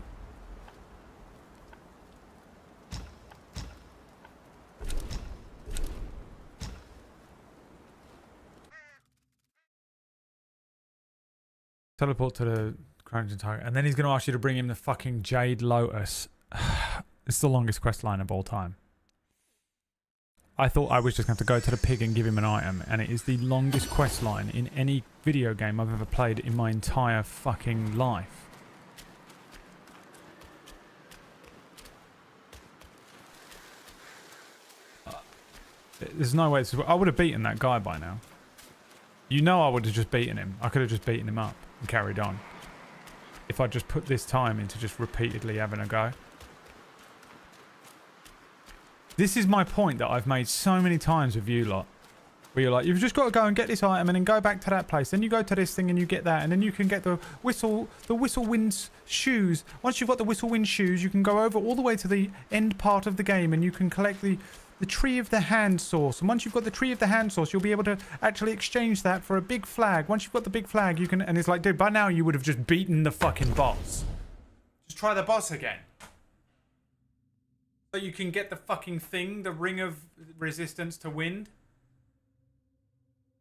Teleport to the Crouching Tiger, and then he's going to ask you to bring him the fucking Jade Lotus. It's the longest quest line of all time. I thought I was just going to have to go to the pig and give him an item, and it is the longest quest line in any video game I've ever played in my entire fucking life. There's no way. I would have beaten that guy by now. You know I would have just beaten him. I could have just beaten him up and carried on. If I just put this time into just repeatedly having a go. This is my point that I've made so many times with you lot. Where you're like, you've just got to go and get this item and then go back to that place. Then you go to this thing and you get that. And then you can get the Whistlewind shoes. Once you've got the Whistlewind shoes, you can go over all the way to the end part of the game and you can collect the Tree of the Hand Source. And once you've got the Tree of the Hand Source, you'll be able to actually exchange that for a big flag. Once you've got the big flag, you can... And it's like, dude, by now you would have just beaten the fucking boss. Just try the boss again. So you can get the fucking thing, the Ring of Resistance to Wind.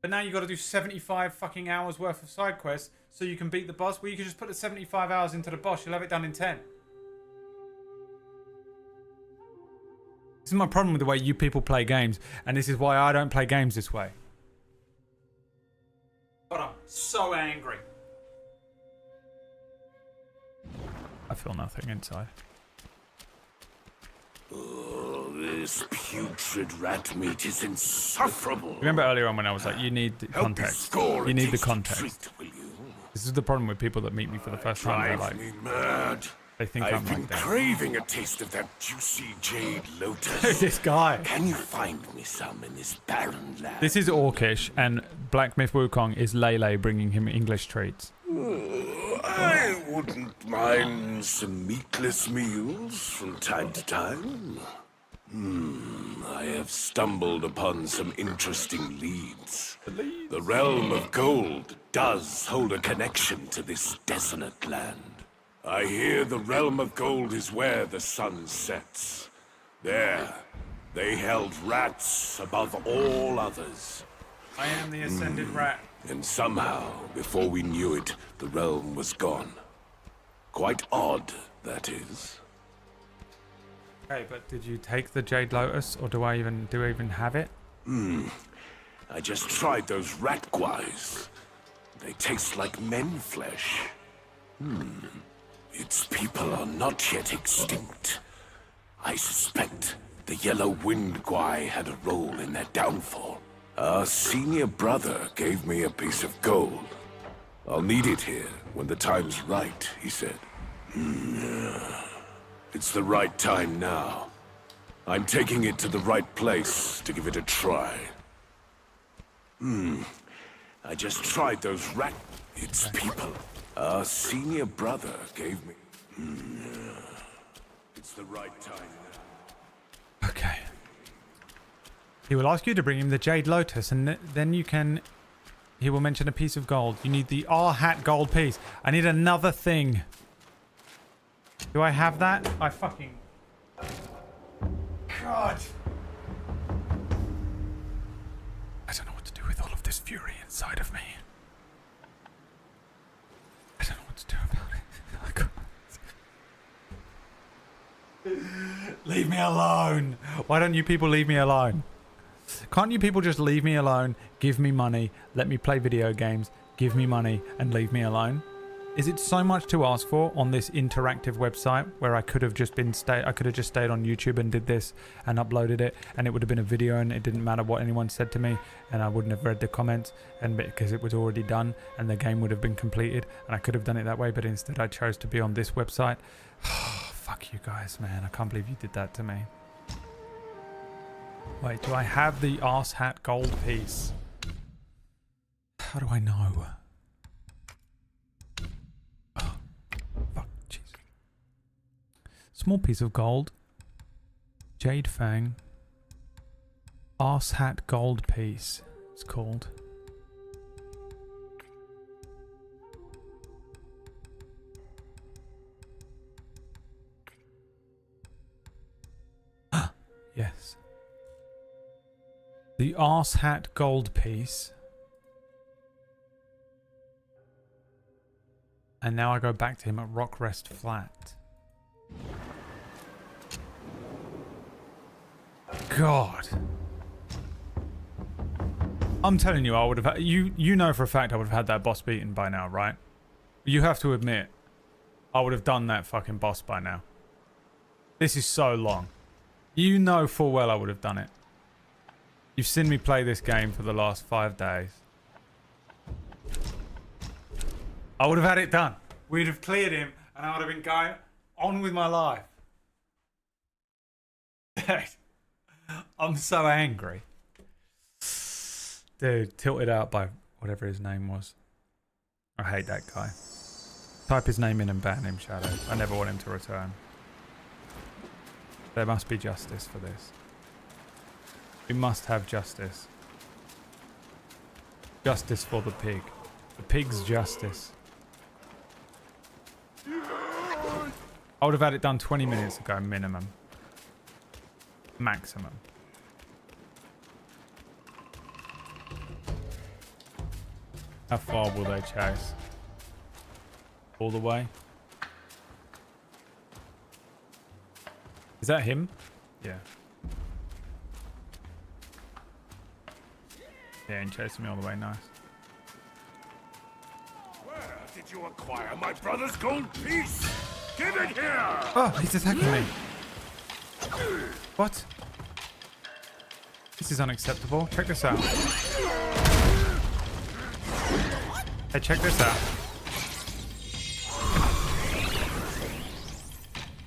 But now you've got to do 75 fucking hours worth of side quests so you can beat the boss. Well, you can just put the 75 hours into the boss. You'll have it done in 10. This is my problem with the way you people play games, and this is why I don't play games this way. But I'm so angry. I feel nothing inside. Oh, this putrid rat meat is insufferable. Remember earlier on when I was like, you need the context. You need the context. This is the problem with people that meet me for the first time. They're like, me mad. They think I've I'm been like that. craving a taste of that juicy jade lotus. This guy. Can you find me some in this barren land? This is Orcish, and Black Myth Wukong is Lele bringing him English treats. I wouldn't mind some meatless meals from time to time. I have stumbled upon some interesting leads. The realm of gold does hold a connection to this desolate land. I hear the realm of gold is where the sun sets. There, they held rats above all others. I am the ascended rat. And somehow, before we knew it, the realm was gone. Quite odd, that is. Okay, but did you take the Jade Lotus, or do I even have it? I just tried those rat guys. They taste like men flesh. Its people are not yet extinct. I suspect the Yellow Wind Guai had a role in their downfall. Our senior brother gave me a piece of gold. I'll need it here when the time's right, he said. It's the right time now. I'm taking it to the right place to give it a try. I just tried those rat... It's people. Our senior brother gave me... It's the right time now. Okay. He will ask you to bring him the Jade Lotus, and then you can... He will mention a piece of gold. You need the R-hat gold piece. I need another thing. Do I have that? I fucking... God. I don't know what to do with all of this fury inside of me. I don't know what to do about it. Leave me alone. Why don't you people leave me alone? Can't you people just leave me alone, give me money, let me play video games, give me money, and leave me alone? Is it so much to ask for on this interactive website where I could have just stayed on YouTube and did this and uploaded it, and it would have been a video and it didn't matter what anyone said to me, and I wouldn't have read the comments, and because it was already done and the game would have been completed, and I could have done it that way, but instead I chose to be on this website. Fuck you guys, man. I can't believe you did that to me. Wait, do I have the arse hat gold piece? How do I know? Oh, fuck, jeez. Small piece of gold. Jade Fang. Arse hat gold piece, it's called. Yes. The arse hat gold piece. And now I go back to him at Rockrest Flat. God. I'm telling you, I would have... You know for a fact I would have had that boss beaten by now, right? You have to admit, I would have done that fucking boss by now. This is so long. You know full well I would have done it. You've seen me play this game for the last 5 days. I would have had it done. We'd have cleared him and I would have been going on with my life. I'm so angry. Dude, tilted out by whatever his name was. I hate that guy. Type his name in and ban him, Shadow. I never want him to return. There must be justice for this. We must have justice. Justice for the pig. The pig's justice. I would have had it done 20 minutes ago, minimum. Maximum. How far will they chase? All the way? Is that him? Yeah. Yeah, and chasing me all the way, nice. Where did you acquire my brother's gold piece? Give it here! Oh, he's attacking me. What? This is unacceptable. Check this out. Hey, check this out.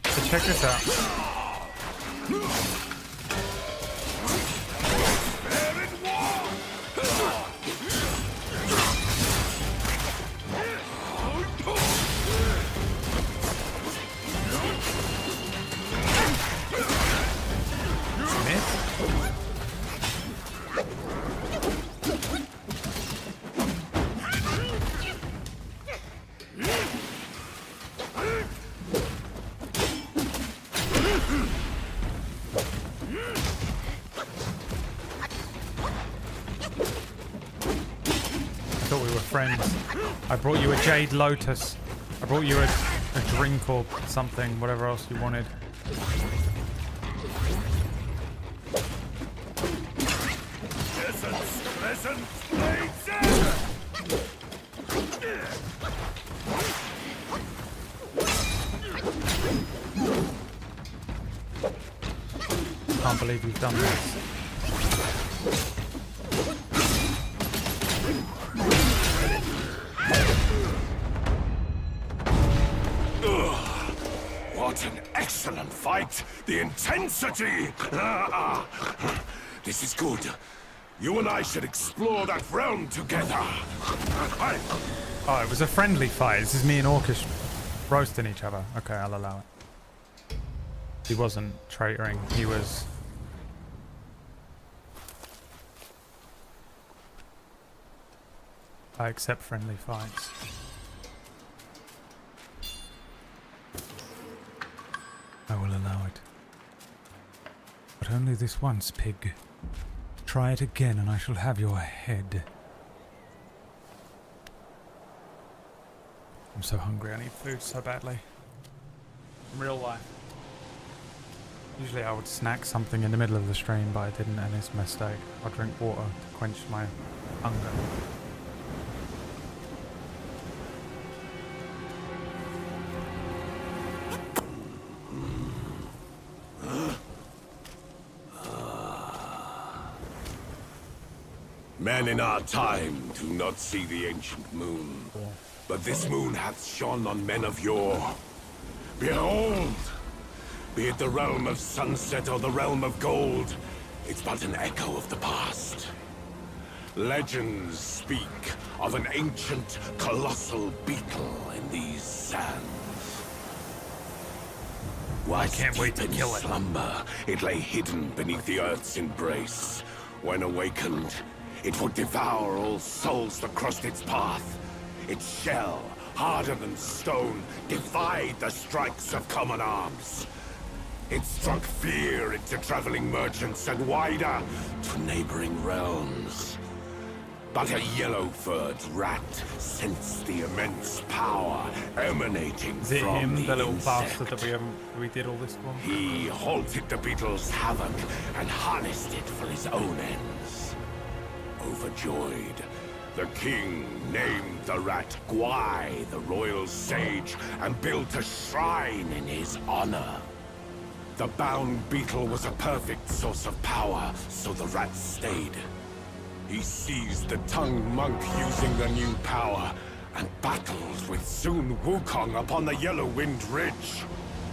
Hey, check this out. I brought you a Jade Lotus. I brought you a drink or something, whatever else you wanted. Can't believe you've done this. What an excellent fight, the intensity. This is good. You and I should explore that realm together. Oh, it was a friendly fight. This is me and Orcish roasting each other. Okay, I'll allow it. He wasn't traitoring. He was... I accept friendly fights. I will allow it. But only this once, pig. Try it again and I shall have your head. I'm so hungry, I need food so badly. In real life. Usually I would snack something in the middle of the stream, but I didn't, and it's a mistake. I'll drink water to quench my hunger. Men in our time do not see the ancient moon, but this moon hath shone on men of yore. Behold! Be it the realm of sunset or the realm of gold, it's but an echo of the past. Legends speak of an ancient, colossal beetle in these sands. I can't wait to kill it. Slumber, it lay hidden beneath the earth's embrace. When awakened, it would devour all souls that crossed its path. Its shell, harder than stone, defied the strikes of common arms. It struck fear into traveling merchants and wider to neighboring realms. But a yellow-furred rat sensed the immense power emanating Is it from him, the little insect. bastard that we did all this for? He halted the beetle's havoc and harnessed it for his own ends. Overjoyed, the king named the rat Gwai, the royal sage, and built a shrine in his honor. The bound beetle was a perfect source of power, so the rat stayed. He seized the tongue monk using the new power, and battled with Soon Wukong upon the Yellow Wind Ridge.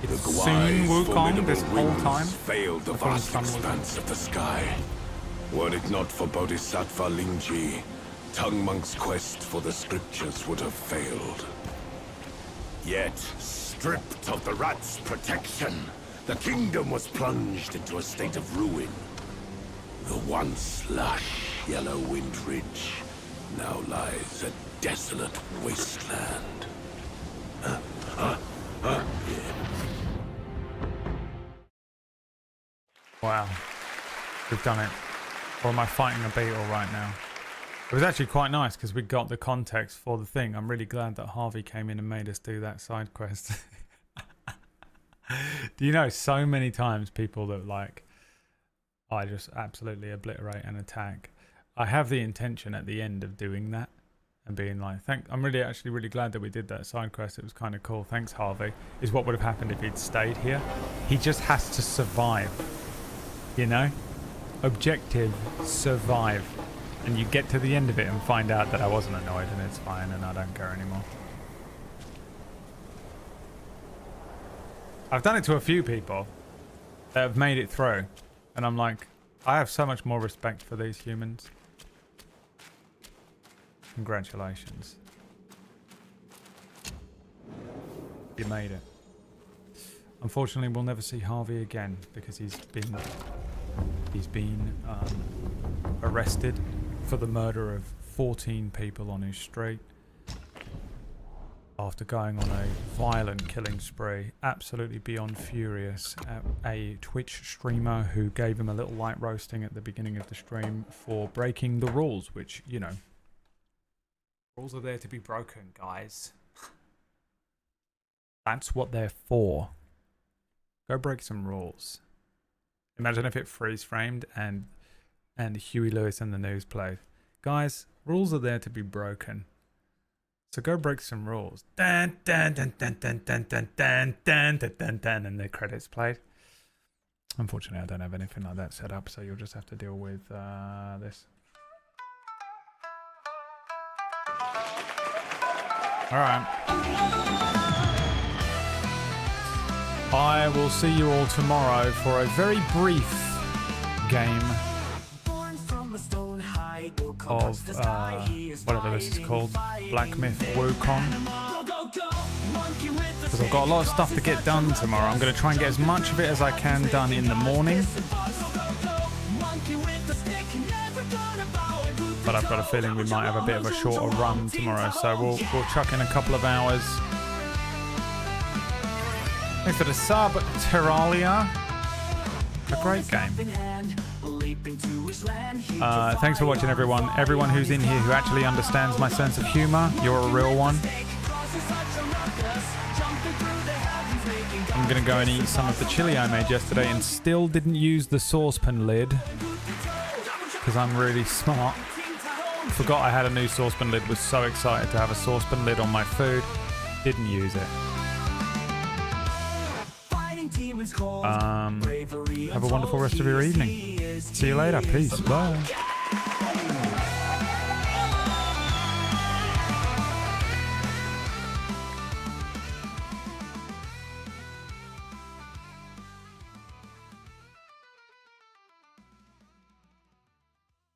The Soon Wukong this whole wings time? failed the vast expanse of the sky. Were it not for Bodhisattva Lingji, Tongue Monk's quest for the scriptures would have failed. Yet, stripped of the rat's protection, the kingdom was plunged into a state of ruin. The once lush Yellow Wind Ridge now lies a desolate wasteland. Wow. We've done it. Or am I fighting a beetle right now? It was actually quite nice because we got the context for the thing. I'm really glad that Harvey came in and made us do that side quest. Do you know, so many times people that like, I just absolutely obliterate and attack. I have the intention at the end of doing that and being like, I'm actually really glad that we did that side quest. It was kind of cool. Thanks, Harvey. Is what would have happened if he'd stayed here. He just has to survive, you know? Objective, survive. And you get to the end of it and find out that I wasn't annoyed and it's fine and I don't care anymore. I've done it to a few people that have made it through. And I'm like, I have so much more respect for these humans. Congratulations. You made it. Unfortunately, we'll never see Harvey again because he's been arrested for the murder of 14 people on his street after going on a violent killing spree, absolutely beyond furious at a Twitch streamer who gave him a little light roasting at the beginning of the stream for breaking the rules, which, you know, rules are there to be broken, guys. That's what they're for. Go break some rules. Imagine if it freeze framed and Huey Lewis and the News played. Guys, rules are there to be broken. So go break some rules. Dun, dun, dun, dun, dun, dun, dun, dun, dun, dun, dun, dun, and the credits played. Unfortunately, I don't have anything like that set up, so you'll just have to deal with this. All right. I will see you all tomorrow for a very brief game of whatever this is called, Black Myth Wukong. Because I've got a lot of stuff to get done tomorrow. I'm going to try and get as much of it as I can done in the morning. But I've got a feeling we might have a bit of a shorter run tomorrow, so we'll chuck in a couple of hours. Thanks for the sub, Terralia. A great game. Thanks for watching, everyone. Everyone who's in here who actually understands my sense of humor, you're a real one. I'm gonna go and eat some of the chili I made yesterday and still didn't use the saucepan lid because I'm really smart. Forgot I had a new saucepan lid, was so excited to have a saucepan lid on my food. Didn't use it. Have a wonderful rest of your evening. See you later. Peace. Bye.